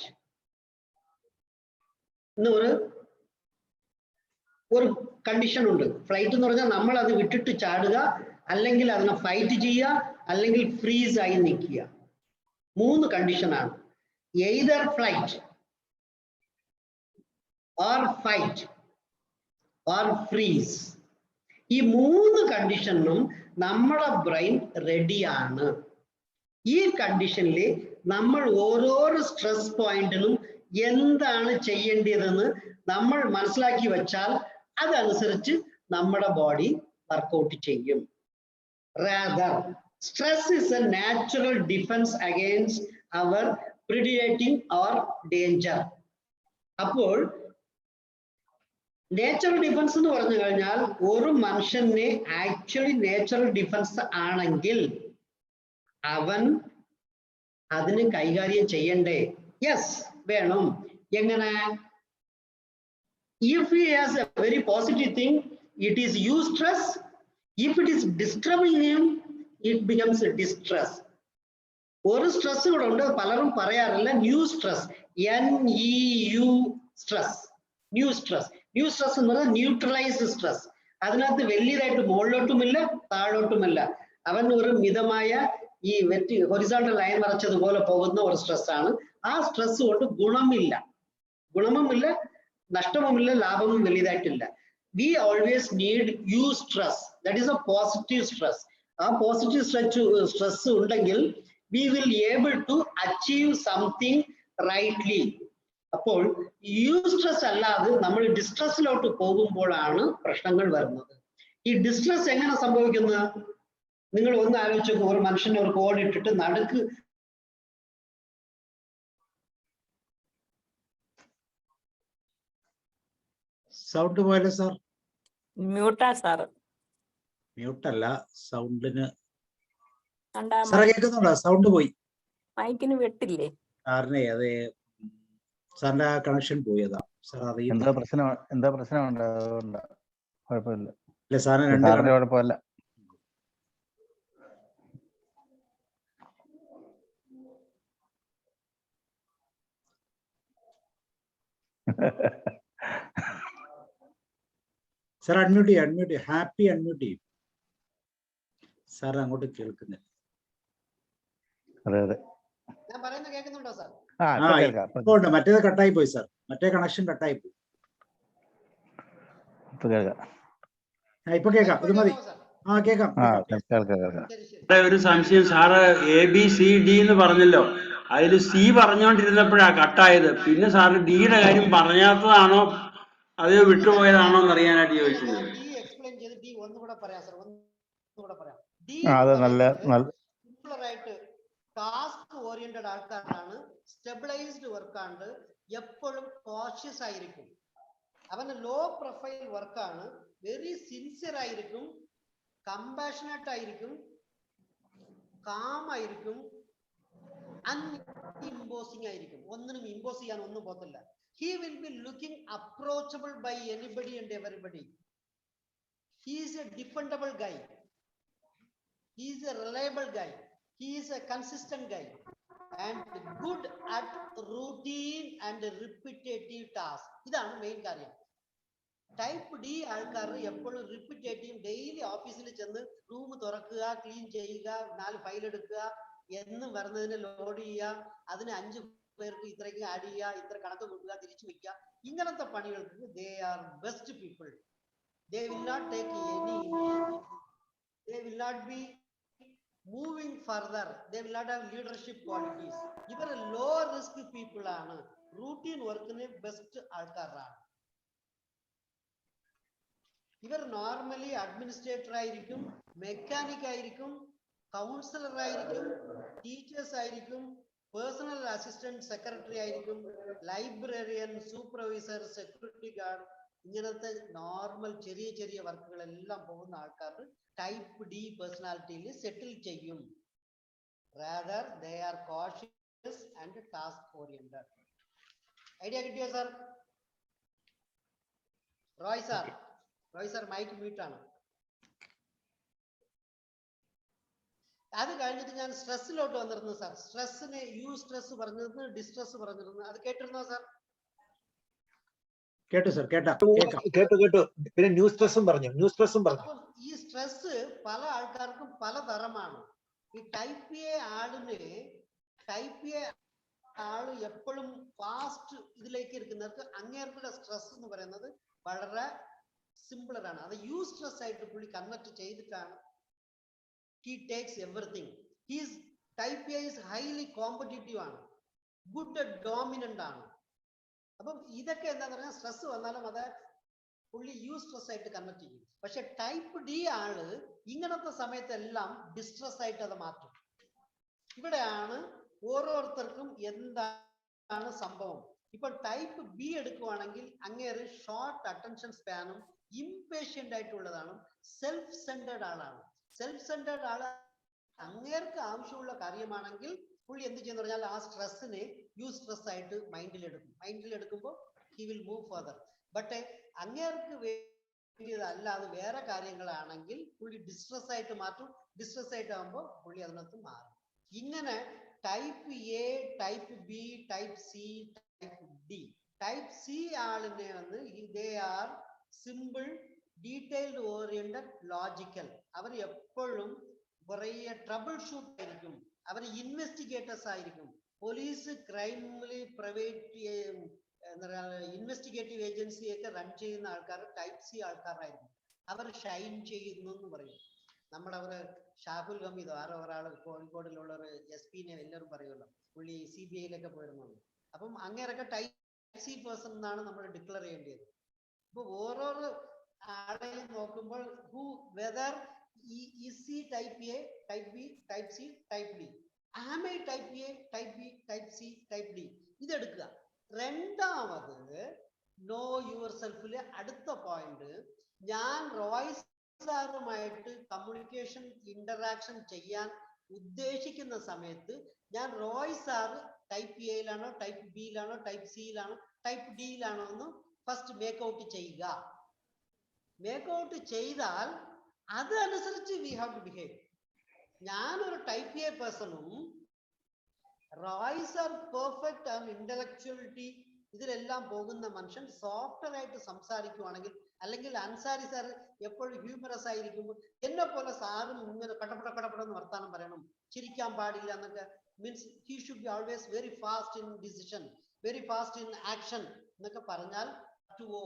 ഒരു condition ഉണ്ട്. ഫ്ലൈറ്റ് എന്ന് പറഞ്ഞാൽ നമ്മൾ അത് വിട്ടിട്ട് ചാടുക, അല്ലെങ്കിൽ അതിനെ ഫൈറ്റ് ചെയ്യുക, അല്ലെങ്കിൽ ഫ്രീസ് ആയി നിൽക്കുക. 3 കണ്ടീഷനാണ്. Either flight or fight or freeze. ഈ 3 കണ്ടീഷനും നമ്മുടെ ബ്രെയിൻ റെഡിയാണ്. ഈ കണ്ടീഷനിൽ നമ്മൾ ഓരോരോ സ്ട്രെസ് പോയിന്റിനും എന്താണ് ചെയ്യേണ്ടതെന്ന് നമ്മൾ മനസ്സിലാക്കി വെച്ചാൽ അതനുസരിച്ച് നമ്മുടെ ബോഡി വർക്കൗട്ട് ചെയ്യും. Rather, stress is a natural defense against our predating or danger. അപ്പോൾ നേച്ചുറൽ ഡിഫൻസ് എന്ന് പറഞ്ഞു കഴിഞ്ഞാൽ ഒരു മനുഷ്യനെ ആക്ച്വലി നേച്ചുറൽ ഡിഫൻസ് ആണെങ്കിൽ അവൻ അതിന് കൈകാര്യം ചെയ്യണ്ടേ? യെസ്, വേണം. എങ്ങനെ? If he has a very positive thing, it is eustress. If it is disturbing him, it becomes a distress. ഒരു സ്ട്രെസ് കൂടെ ഉണ്ട്, പലരും പറയാറില്ല. New stress, NEU stress, new stress. New stress എന്ന് പറഞ്ഞാൽ ന്യൂട്രലൈസ്ഡ് സ്ട്രെസ്. അതിനകത്ത് വലിയതായിട്ട് മുകളിലോട്ടുമില്ല താഴോട്ടുമില്ല. അവൻ ഒരു മിതമായ ഈ ഹൊറിസോണ്ടൽ ലൈൻ വരച്ചതുപോലെ പോകുന്ന ഒരു സ്ട്രെസ് ആണ്. ആ സ്ട്രെസ് കൊണ്ട് ഗുണമുമില്ല, നഷ്ടവുമില്ല, ലാഭവും വലിയതായിട്ടില്ല. We always need eustress, that is a positive stress. ആ പോസിറ്റീവ് സ്ട്രെസ് ഉണ്ടെങ്കിൽ we will able to achieve something rightly. അപ്പോൾ eustress അല്ലാതെ നമ്മൾ ഡിസ്ട്രെസ്സിലോട്ട് പോകുമ്പോഴാണ് പ്രശ്നങ്ങൾ വരുന്നത്. ഈ ഡിസ്ട്രെസ് എങ്ങനെ സംഭവിക്കുന്നത്? നിങ്ങൾ ഒന്ന് ആലോചിച്ച് നോക്കൂ. ഒരു മനുഷ്യനെ ഒരു കോഡ് ഇട്ടിട്ട് നടുക്ക് സൗണ്ട് പോയല്ലേ സാർ? മ്യൂട്ടാ സാറ്. മ്യൂട്ടല്ല, സൗണ്ടിന് കണ്ടാ സാറേ കേൾക്കുന്നുണ്ടോ? സൗണ്ട് പോയി. മൈക്കിന് വെട്ടില്ലേ? സാറിനെ അത് സാറിന്റെ കണക്ഷൻ പോയതാ സാർ. എന്താ പ്രശ്നം കുഴപ്പമില്ല. ഇല്ല സാറിന് സാറിന്റെ കുഴപ്പമില്ല. സാർ അൺമ്യൂട്ട് ചെയ്യും. ഹാപ്പി അൺമ്യൂട്ട് ചെയ്യും. സാർ അങ്ങോട്ട് കേൾക്കുന്നില്ല. അതെ അതെ. ഞാൻ പറയുന്നത് കേൾക്കുന്നുണ്ടോ സാർ? ഇപ്പൊ ഉണ്ട്. മറ്റേത് കട്ടായി പോയി സാർ. മറ്റേ കണക്ഷൻ കട്ടായി പോയി. ഇപ്പൊ കേൾക്കാം. ഇത് മതി. കേൾക്കാം. ഒരു സംശയം സാറ് ABCD എന്ന് പറഞ്ഞല്ലോ, അതിൽ C പറഞ്ഞുകൊണ്ടിരുന്നപ്പോഴാ കട്ടായത്. പിന്നെ സാറ് ഡിയുടെ കാര്യം പറഞ്ഞാത്തതാണോ അത് വിട്ടുപോയതാണോ എന്ന് അറിയാനായിട്ട് ചോദിച്ചത്. എക്സ്പ്ലെയിൻ ചെയ്ത് ഡി ഒന്നുകൂടെ പറയാം സാർ, ഒന്നുകൂടെ പറയാം. ഡി സിംപ്ലറായിട്ട് ടാസ്ക് ഓറിയന്റഡ് ആൾക്കാരാണ്, സ്റ്റെബിലൈസ്ഡ് വർക്കാണ്, എപ്പോഴും കോഷ്യസ് ആയിരിക്കും. അവന് ലോ പ്രൊഫൈൽ വർക്കാണ്, വെരി സിൻസിയർ ആയിരിക്കും, കമ്പാഷനേറ്റ് ആയിരിക്കും, കാം ആയിരിക്കും, അൺഇമ്പോസിംഗ് ആയിരിക്കും. ഒന്നിനും ഇമ്പോസ് ചെയ്യാൻ ഒന്നും പോകത്തില്ല. He will be looking approachable by anybody and everybody. He is a dependable guy. He is a reliable guy. He is a consistent guy and good at routine and repetitive tasks. ഇതാണ് main കാര്യം. Type D ആൾക്കാർ എപ്പോഴും repetitive, daily ഓഫീസിൽ ചെന്ന് room തുറക്കുക, clean ചെയ്യുക, 4 file എടുക്കുക, എന്നും വരുന്നതിനെ ലോഡ് ചെയ്യുക, അതിന് 5 പേർക്ക് ഇത്രയ്ക്ക് ആഡ് ചെയ്യുക, ഇത്ര കണക്ക് കൊടുക്കുക, തിരിച്ചു വയ്ക്കുക, ഇങ്ങനത്തെ പണികൾക്ക് they are best people. They will not take any initiative. They will not be moving further. They will not have leadership qualities. ഇവർ ലോ റിസ്ക് പീപ്പിൾ ആണ്. റൂട്ടീൻ വർക്കിന് ബെസ്റ്റ് ആൾക്കാരാണ്. ഇവർ നോർമലി അഡ്മിനിസ്ട്രേറ്റർ ആയിരിക്കും, മെക്കാനിക് ആയിരിക്കും, കൗൺസിലർ ആയിരിക്കും, teachers ആയിരിക്കും, personal assistant secretary ആയിരിക്കും, ലൈബ്രറിയൻ, സൂപ്പർവൈസർ, സെക്യൂരിറ്റി ഗാർഡ്, ഇങ്ങനത്തെ നോർമൽ ചെറിയ ചെറിയ വർക്കുകളെല്ലാം പോകുന്ന ആൾക്കാർ ടൈപ്പ് ഡി പേഴ്സണാലിറ്റിയിൽ സെറ്റിൽ ചെയ്യും. Rather they are cautious and task oriented. Idea കിട്ടിയോ സാർ? റോയ് സാർ മൈക്ക് മ്യൂട്ട് ആണ്. അത് കഴിഞ്ഞിട്ട് ഞാൻ സ്ട്രെസ്സിലോട്ട് വന്നിരുന്നു സാർ. സ്ട്രെസ്സിന് സ്ട്രെസ് പറഞ്ഞിരുന്നു, ഡിസ്ട്രെസ് പറഞ്ഞിരുന്നു. അത് കേട്ടിരുന്നോ സാർ? കേട്ടു സർ, കേട്ടു. പിന്നെ ന്യൂ സ്ട്രെസ്സും പറഞ്ഞു. അപ്പം ഈ സ്ട്രെസ് പല ആൾക്കാർക്കും പല തരമാണ്. ഈ ടൈപ്പ് എ ആള് എപ്പോഴും ഫാസ്റ്റ് ഇതിലേക്ക് ഇരിക്കുന്നവർക്ക് അങ്ങേരുടെ സ്ട്രെസ് എന്ന് പറയുന്നത് വളരെ സിമ്പിളറാണ്. അത് സ്ട്രെസ് ആയിട്ട് പുള്ളി കൺവെർട്ട് ചെയ്തിട്ടാണ്. He takes everything. Type A is highly competitive ആണ്, ഗുഡ് ഡോമിനന്റ് ആണ്. അപ്പം ഇതൊക്കെ എന്താ പറയുക, സ്ട്രെസ് വന്നാലും അത് പുള്ളി സ്ട്രെസ് ആയിട്ട് കൺവെർട്ട് ചെയ്യും. പക്ഷെ ടൈപ്പ് ഡി ആള് ഇങ്ങനത്തെ സമയത്തെല്ലാം ഡിസ്ട്രെസ് ആയിട്ട് അത് മാറ്റും. ഇവിടെയാണ് ഓരോരുത്തർക്കും എന്താണ് സംഭവം. ഇപ്പൊ ടൈപ്പ് ബി എടുക്കുവാണെങ്കിൽ അങ്ങേര് ഷോർട്ട് അറ്റൻഷൻ സ്പാനും ഇംപേഷ്യന്റ് ആയിട്ടുള്ളതാണ്, സെൽഫ് സെന്റേർഡ് ആളാണ്. സെൽഫ് സെന്റേർഡ് ആള് അങ്ങേർക്ക് ആവശ്യമുള്ള കാര്യമാണെങ്കിൽ പുള്ളി എന്ത് ചെയ്യുന്ന പറഞ്ഞാൽ ആ സ്ട്രെസ്സിനെ സ്ട്രെസ് ആയിട്ട് മൈൻഡിലെടുക്കുമ്പോൾ he will move further. But അങ്ങേർക്ക് വേണ്ടിയതല്ല, അത് വേറെ കാര്യങ്ങളാണെങ്കിൽ പുള്ളി ഡിസ്ട്രെസ് ആയിട്ട് മാറ്റും. ഡിസ്ട്രെസ് ആയിട്ട് ആകുമ്പോൾ പുള്ളി അതിനകത്ത് മാറും. ഇങ്ങനെ type A, type B, type C, type D. Type C ആളിനെ വന്ന് they are simple, detailed oriented, logical. അവർ എപ്പോഴും കുറെ ട്രബിൾ ഷൂട്ട് ആയിരിക്കും. അവർ ഇൻവെസ്റ്റിഗേറ്റേഴ്സ് ആയിരിക്കും. പോലീസ്, ക്രൈമില്, പ്രൈവറ്റ് എന്താ പറയുക, ഇൻവെസ്റ്റിഗേറ്റീവ് ഏജൻസിയൊക്കെ റൺ ചെയ്യുന്ന ആൾക്കാർ ടൈപ്പ് സി ആൾക്കാരായിരിക്കും. അവർ ഷൈൻ ചെയ്യുന്നു എന്ന് പറയും. നമ്മുടെ അവർ ഷാഹുൽ ഹമീദോ ആരോ ഒരാൾ കോഴിക്കോടിലുള്ള ഒരു SP എല്ലാവരും പറയുമല്ലോ, പുള്ളി CBI പോയിരുന്നു. അപ്പം അങ്ങനെയൊക്കെ ടൈപ്പ് സി പേഴ്സൺ എന്നാണ് നമ്മൾ ഡിക്ലെയർ ചെയ്യേണ്ടത്. അപ്പൊ ഓരോരോ ആളെയും നോക്കുമ്പോൾ whether is he type A, type B, type C, type D. Am I type A, type B, type C, type D? ഇതെടുക്കുക. രണ്ടാമത് നോ യുവർ സെൽഫിലെ അടുത്ത പോയിന്റ്, ഞാൻ റോയ് സാറുമായിട്ട് കമ്മ്യൂണിക്കേഷൻ ഇന്ററാക്ഷൻ ചെയ്യാൻ ഉദ്ദേശിക്കുന്ന സമയത്ത് ഞാൻ റോയ് സാറ് ടൈപ്പ് എയിലാണോ, ടൈപ്പ് ബിയിലാണോ, ടൈപ്പ് സിയിലാണോ, ടൈപ്പ് ഡിയിലാണോ എന്ന് ഫസ്റ്റ് മേക്കൗട്ട് ചെയ്യുക. മേക്കൗട്ട് ചെയ്താൽ അതനുസരിച്ച് വി ഹാവ് ടു ബിഹേവ്. ഞാനൊരു ടൈപ്പ് എ പേഴ്സണും റോയ്സ് ആർ പെർഫെക്റ്റ് ആൻഡ് ഇന്റലക്ച്വാലിറ്റി ഇതിലെല്ലാം പോകുന്ന മനുഷ്യൻ സോഫ്റ്റ്വെയർ ആയിട്ട് സംസാരിക്കുവാണെങ്കിൽ, അല്ലെങ്കിൽ അൻസാരി സാർ എപ്പോഴും ഹ്യൂമറസ് ആയിരിക്കുമ്പോൾ എന്നെ പോലെ സാറും ഇങ്ങനെ കടപടന്ന് വർത്താനം പറയണം, ചിരിക്കാൻ പാടില്ല എന്നൊക്കെ means he should be always very fast in decision, very fast in action എന്നൊക്കെ പറഞ്ഞാൽ പറ്റുമോ?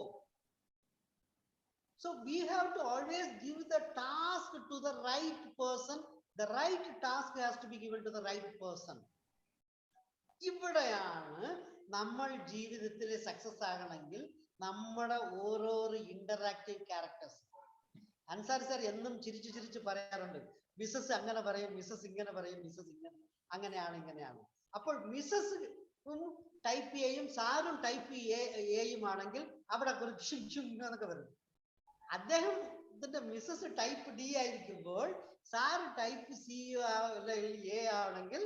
So we have to always give the task to the right person. The right task has to be given to the right person. ഇവിടെയാണ് നമ്മൾ ജീവിതത്തിൽ success ആകണമെങ്കിൽ നമ്മുടെ ഓരോരോ interactive characters. Ansari sir എന്നും ചിരിച്ച് പറയാറുണ്ട്, മിസ്സസ് അങ്ങനെ പറയും, മിസ്സസ് ഇങ്ങനെ പറയും, മിസ്സസ് അങ്ങനെയാണ് ഇങ്ങനെയാണ്. അപ്പോൾ മിസ്സസ് ടൈപ്പ് എയും സാറും ടൈപ്പ് എയും ആണെങ്കിൽ അവിടെ കുറച്ച് എന്നൊക്കെ വരും. അദ്ദേഹം ഇതിന്റെ മിസ്സസ് ടൈപ്പ് ഡി ആയിരിക്കുമ്പോൾ സാർ ടൈപ്പ് സി എ ആണെങ്കിൽ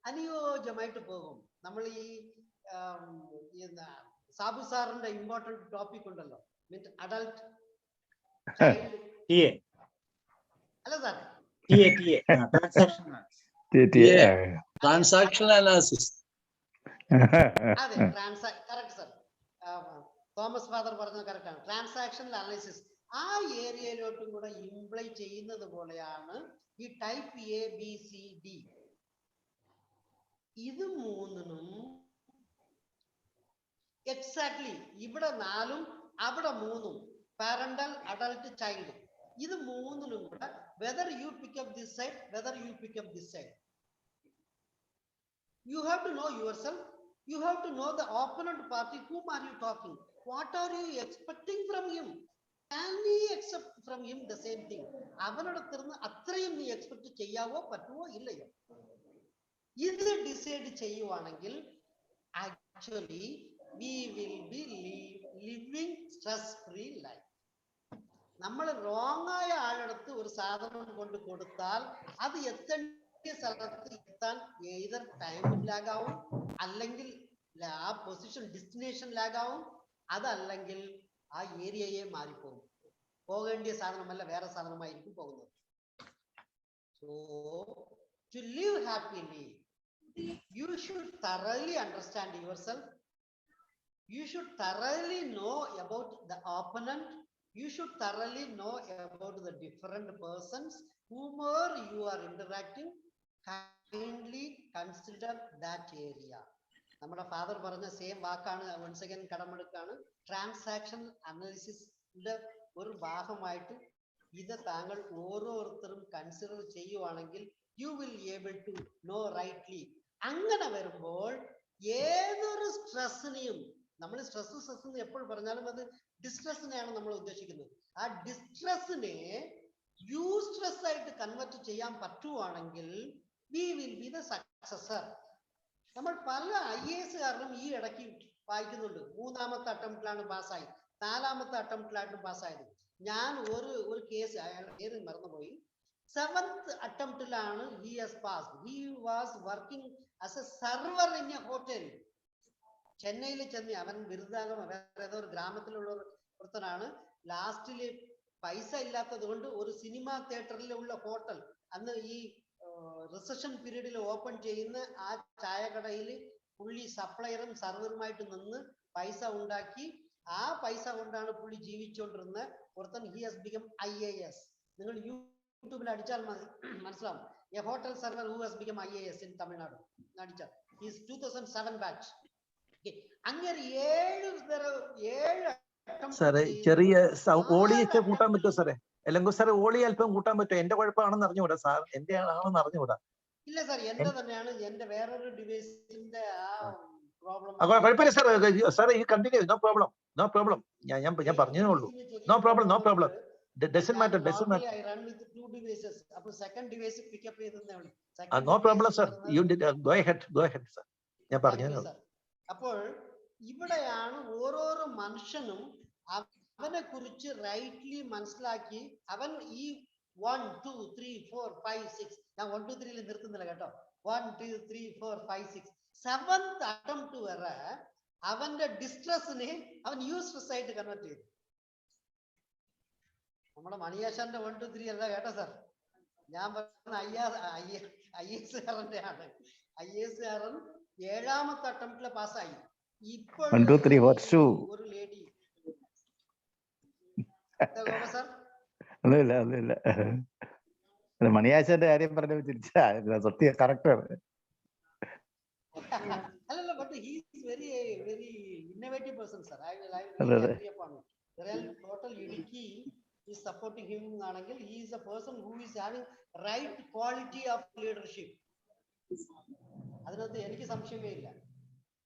അനുയോജ്യമായിട്ട് പോകും. നമ്മൾ ഈ സാബു സാറിന്റെ ഇമ്പോർട്ടന്റ് ടോപ്പിക് ഉണ്ടല്ലോ, മീൻസ് അഡൽട്ട് അല്ല സാർ, ട്രാൻസാക്ഷൻ അനാലിസിസ്. അതെ, കറക്റ്റ് സാർ, തോമസ് ഫാദർ പറഞ്ഞത് കറക്റ്റ് ആണ്. ട്രാൻസാക്ഷണൽ അനാലിസിസ് ആ ഏരിയയിലോട്ടും കൂടെ ഇംപ്ലൈ ചെയ്യുന്നത് പോലെയാണ് ഈ type A, B, C, D. ഇത് മൂന്നിനും എക്സാക്ട്ലി ഇവിടെ 4ഉം അവിടെ 3ഉം parental, adult, child. ഇത് മൂന്നിലും കൂടെ whether you pick up this side, whether you pick up this side. You have to know yourself. You have to know the opponent party. Whom are you talking? What are you expecting from him? Can we accept from him the same thing? അവനടുത്തിരുന്ന് അത്രയും നീ expect ചെയ്യാവോ പറ്റുമോ ഇല്ലയോ? ഇത് decide ചെയ്യുവാണെങ്കിൽ actually we will be living stress-free life. നമ്മൾ wrong ആയ ആളടുത്ത് ഒരു സാധനം കൊണ്ട് കൊടുത്താൽ അത് എത്തേണ്ട സ്ഥലത്ത് എത്താൻ ഏതർ ടൈം ലാഗ് ആവും, അല്ലെങ്കിൽ ആ പൊസിഷൻ ഡെസ്റ്റിനേഷൻ ലാഗ് ആവും, അതല്ലെങ്കിൽ ആ ഏരിയയെ മാറിപ്പോകും. പോകേണ്ടിയ സാധനമല്ല വേറെ സാധനമായിരിക്കും പോകുന്നത്. So to live happily you should thoroughly understand yourself. You should thoroughly know about the opponent. You should thoroughly know about the different persons whomever you are interacting. Kindly consider that area. നമ്മുടെ father പറഞ്ഞ same വാക്കാണ് once again കടമെടുക്കാണ്. Transaction അനാലിസിസിന്റെ ഒരു ഭാഗമായിട്ട് ഇത് താങ്കൾ ഓരോരുത്തരും consider ചെയ്യുവാണെങ്കിൽ you will be able to know rightly. അങ്ങനെ വരുമ്പോൾ ഏതൊരു സ്ട്രെസ്സിനെയും, നമ്മൾ സ്ട്രെസ് എപ്പോഴും പറഞ്ഞാലും അത് ഡിസ്ട്രെസ്സിനെയാണ് നമ്മൾ ഉദ്ദേശിക്കുന്നത്. ആ ഡിസ്ട്രെസ്സിനെ യൂസ്ട്രെസ് ആയിട്ട് കൺവെർട്ട് ചെയ്യാൻ പറ്റുവാണെങ്കിൽ we will be the successor. നമ്മൾ പല IAS കാരനും ഈ ഇടയ്ക്ക് വായിക്കുന്നുണ്ട്, 3ാമത്തെ അറ്റംപ്റ്റിലാണ് പാസ്സായി, 4ാമത്തെ അറ്റംപ്റ്റിലാണ് പാസ്സായത്. ഞാൻ ഒരു കേസ് അയാൾ പേര് മറന്നുപോയി, 7th അറ്റംപ്റ്റിലാണ് he has passed. He was working as a server in a hotel. ചെന്നൈയിൽ ചെന്ന് അവൻ ബിരുദാംഗം വേറെ ഏതോ ഒരു ഗ്രാമത്തിലുള്ള ഒരുത്തനാണ്. ലാസ്റ്റില് പൈസ ഇല്ലാത്തത് കൊണ്ട് ഒരു സിനിമാ തിയേറ്ററിലുള്ള ഹോട്ടൽ അന്ന് ഈ റിസഷൻ പീരീഡിൽ ഓപ്പൺ ചെയ്യുന്ന ആ ചായക്കടയിൽ പുള്ളി സപ്ലയറും സർവറുമായിട്ട് നിന്ന് പൈസ ഉണ്ടാക്കി. ആ പൈസ കൊണ്ടാണ് പുള്ളി ജീവിച്ചുകൊണ്ടിരുന്ന ഒരുത്തൻ. he has become IAS. നിങ്ങൾ യൂട്യൂബിൽ അടിച്ചാൽ മനസ്സിലാവും. A hotel server who has become IAS in Tamil Nadu. അടിച്ചാൽ he is 2007 batch. അങ്ങനെ 7 സാറേ ചെറിയ ഓളിയൊക്കെ കൂട്ടാൻ പറ്റുമോ സാറേ? അല്ലെങ്കിൽ സാറേ ഓളി അല്പം കൂട്ടാൻ പറ്റുമോ? എന്റെ കുഴപ്പമാണെന്ന് അറിഞ്ഞുകൂടാ സാർ, എന്റെ ആണെന്ന് അറിഞ്ഞുകൂടാ. ഇല്ല സാർ, എന്റെ തന്നെയാണ്. എന്റെ വേറൊരു ഡിവൈസിന്റെ ആ പ്രോബ്ലം. കുഴപ്പമില്ല സാർ, സാറേ ഈ continue, no problem, no problem. ഞാൻ പറഞ്ഞേ ഉള്ളൂ, no problem, no problem. Doesn't matter, doesn't matter. I run with 2 devices. അപ്പോൾ സെക്കൻഡ് ഡിവൈസ് പിക്ക് അപ്പ് ചെയ്തേ ഉള്ളൂ. No problem sir, you did go ahead sir, ഞാൻ പറഞ്ഞേ ഉള്ളൂ. അപ്പോൾ ഇവിടെയാണ് ഓരോരോ മനുഷ്യനും അവനെ കുറിച്ച് റൈറ്റ്ലി മനസ്സിലാക്കി അവൻ ഈ 1 2 3 4 5 6 ഞാൻ 1 2 3 നിർത്തുന്നില്ല കേട്ടോ. 1 2 3 4 5 6 7th അറ്റംപ്റ്റ് വരെ അവന്റെ ഡിസ്ട്രെസ്സിനെ അവൻ യൂസ്ട്രെസ് ആയിട്ട് കൺവെർട്ട് ചെയ്തു. നമ്മുടെ മണിയാശാന്റെ 1 2 3 അല്ല കേട്ടോ സാർ, ഞാൻ പറഞ്ഞ IAS കാരന്റെ ആണ്. IAS കാരൻ 7ാമത്തെ അറ്റംപ്റ്റില് പാസ്സായി. ഇപ്പോൾ 1 2 3 what shoe? ഒരു ലേഡി സാർ അല്ല മണിയാശന്റെ കാര്യം പറഞ്ഞു തിരിച്ചാ സത്യം കറക്റ്റ് ആണ്. അല്ലല്ല, but he is very innovative person sir. I will agree upon it. The real total Idiki is supporting him ആണെങ്കിൽ he is a person who is having right quality of leadership. അതിനകത്ത് എനിക്ക് സംശയമേ ഇല്ല.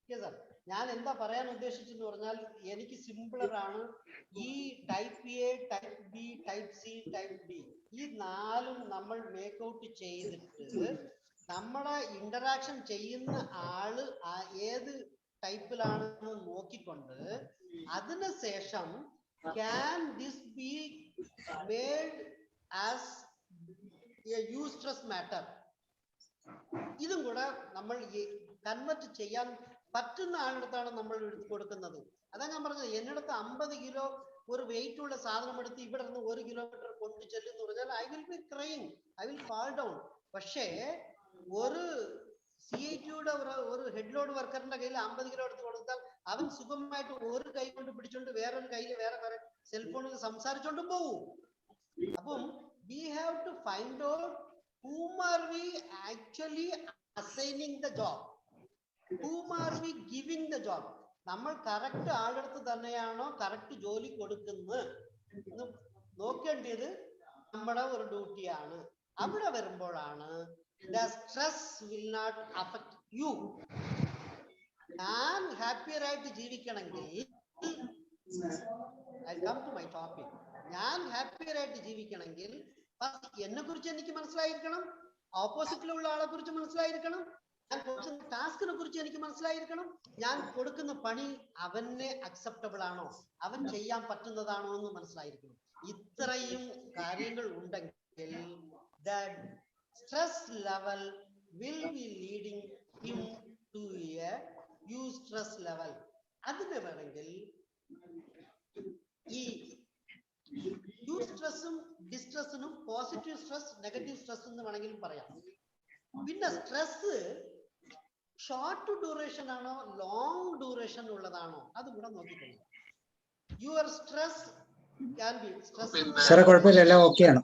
Okay sir, ഞാൻ എന്താ പറയാൻ ഉദ്ദേശിച്ചെന്ന് പറഞ്ഞാൽ എനിക്ക് simpler ആണ്. ഈ type A, type B, type C, type D, ഈ 4ഉം നമ്മൾ മേക്ക് ഔട്ട് ചെയ്തിട്ട് നമ്മുടെ ഇന്ററാക്ഷൻ ചെയ്യുന്ന ആള് ഏത് ടൈപ്പിലാണെന്ന് നോക്കിക്കൊണ്ട് അതിനുശേഷം can this be made as a useless matter, ഇതും കൂടെ നമ്മൾ കൺവെർട്ട് ചെയ്യാൻ പറ്റുന്ന ആളുടെ നമ്മൾ എടുത്തു കൊടുക്കുന്നത്. അതാ ഞാൻ പറഞ്ഞത്, എന്നിടത്ത് 50 കിലോ ഒരു വെയിറ്റ് ഉള്ള സാധനം എടുത്ത് ഇവിടെ നിന്ന് 1 കിലോമീറ്റർ കൊണ്ടു ചെല്ലുന്നു പറഞ്ഞാൽ I will B crying, I will fall down. പക്ഷേ ഒരു CITയുടെ ഒരു ഹെഡ് ലോഡ് വർക്കറിന്റെ കയ്യിൽ 50 കിലോ എടുത്ത് കൊടുത്താൽ അവൻ സുഖമായിട്ട് ഒരു കൈ കൊണ്ട് പിടിച്ചോണ്ട് വേറൊരു കയ്യിൽ വേറെ സെൽഫോണിൽ സംസാരിച്ചോണ്ടും പോകും. അപ്പം we have to find out whom are we actually assigning the job, whom are we giving the job. നമ്മൾ കറക്റ്റ് ആളടുത്ത് തന്നെയാണോ കറക്റ്റ് ജോലി കൊടുക്കുന്നത്? നോക്കേണ്ടത് നമ്മുടെ ഒരു ഡ്യൂട്ടിയാണ്. അവിടെ വരുമ്പോഴാണ് the stress will not affect you. ഞാൻ ഹാപ്പിയർ ആയിട്ട് ജീവിക്കണമെങ്കിൽ I come to my topic. ഞാൻ ഹാപ്പിയർ ആയിട്ട് ജീവിക്കണമെങ്കിൽ എന്നെ കുറിച്ച് എനിക്ക് മനസ്സിലായിരിക്കണം, ഓപ്പോസിറ്റിലുള്ള ആളെ കുറിച്ച് മനസ്സിലായിരിക്കണം, ഞാൻ കൊടുക്കുന്ന ടാസ്കിനെ കുറിച്ച് എനിക്ക് മനസ്സിലായിരിക്കണം, ഞാൻ കൊടുക്കുന്ന പണി അവന് അക്സെപ്റ്റബിൾ ആണോ, അവൻ ചെയ്യാൻ പറ്റുന്നതാണോ എന്ന് മനസ്സിലായിരിക്കണം. ഇത്രയും കാര്യങ്ങൾ ഉണ്ടെങ്കിൽ the stress level will be leading him to a eustress level. അതിന് വേണമെങ്കിൽ ഈ യൂസ്ട്രെസ്സും ഡിസ്ട്രെസ്സിനും പോസിറ്റീവ് സ്ട്രെസ് നെഗറ്റീവ് സ്ട്രെസ് എന്ന് വേണമെങ്കിലും പറയാം. പിന്നെ സ്ട്രെസ് ഷോർട്ട് ഡ്യൂറേഷൻ ആണോ ലോങ് ഡ്യൂറേഷൻ ഉള്ളതാണോ അതും കൂടെ നോക്കിക്കോളൂ. Your stress can be stress. സാറേ കുഴപ്പമില്ല, എല്ലാം ഓക്കെയാണ്.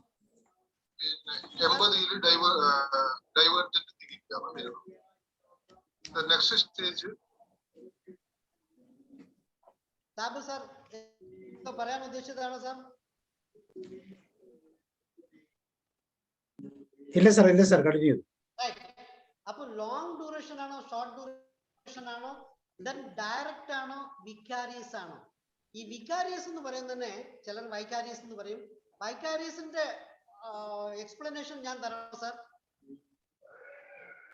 സാബു സാർ പറയാൻ ഉദ്ദേശിച്ചതാണോ സാർ? ഇല്ല സാർ, ഇല്ല സാർ, കണ്ടിന്യൂ. അപ്പൊ ലോങ് ഡ്യൂറേഷൻ ആണോ ഷോർട്ട് ഡ്യൂറേഷൻ ആണോ, ദെൻ ഡയറക്റ്റ് ആണോ വിക്കാരിയസ് ആണോ? ഈ വിക്കാരിയസ് എന്ന് പറയുന്നത് തന്നെ ചിലർ വൈക്കാരിയസ് എന്ന് പറയും. വൈക്കാരിയസിന്റെ എക്സ്പ്ലനേഷൻ ഞാൻ തരാം സാർ.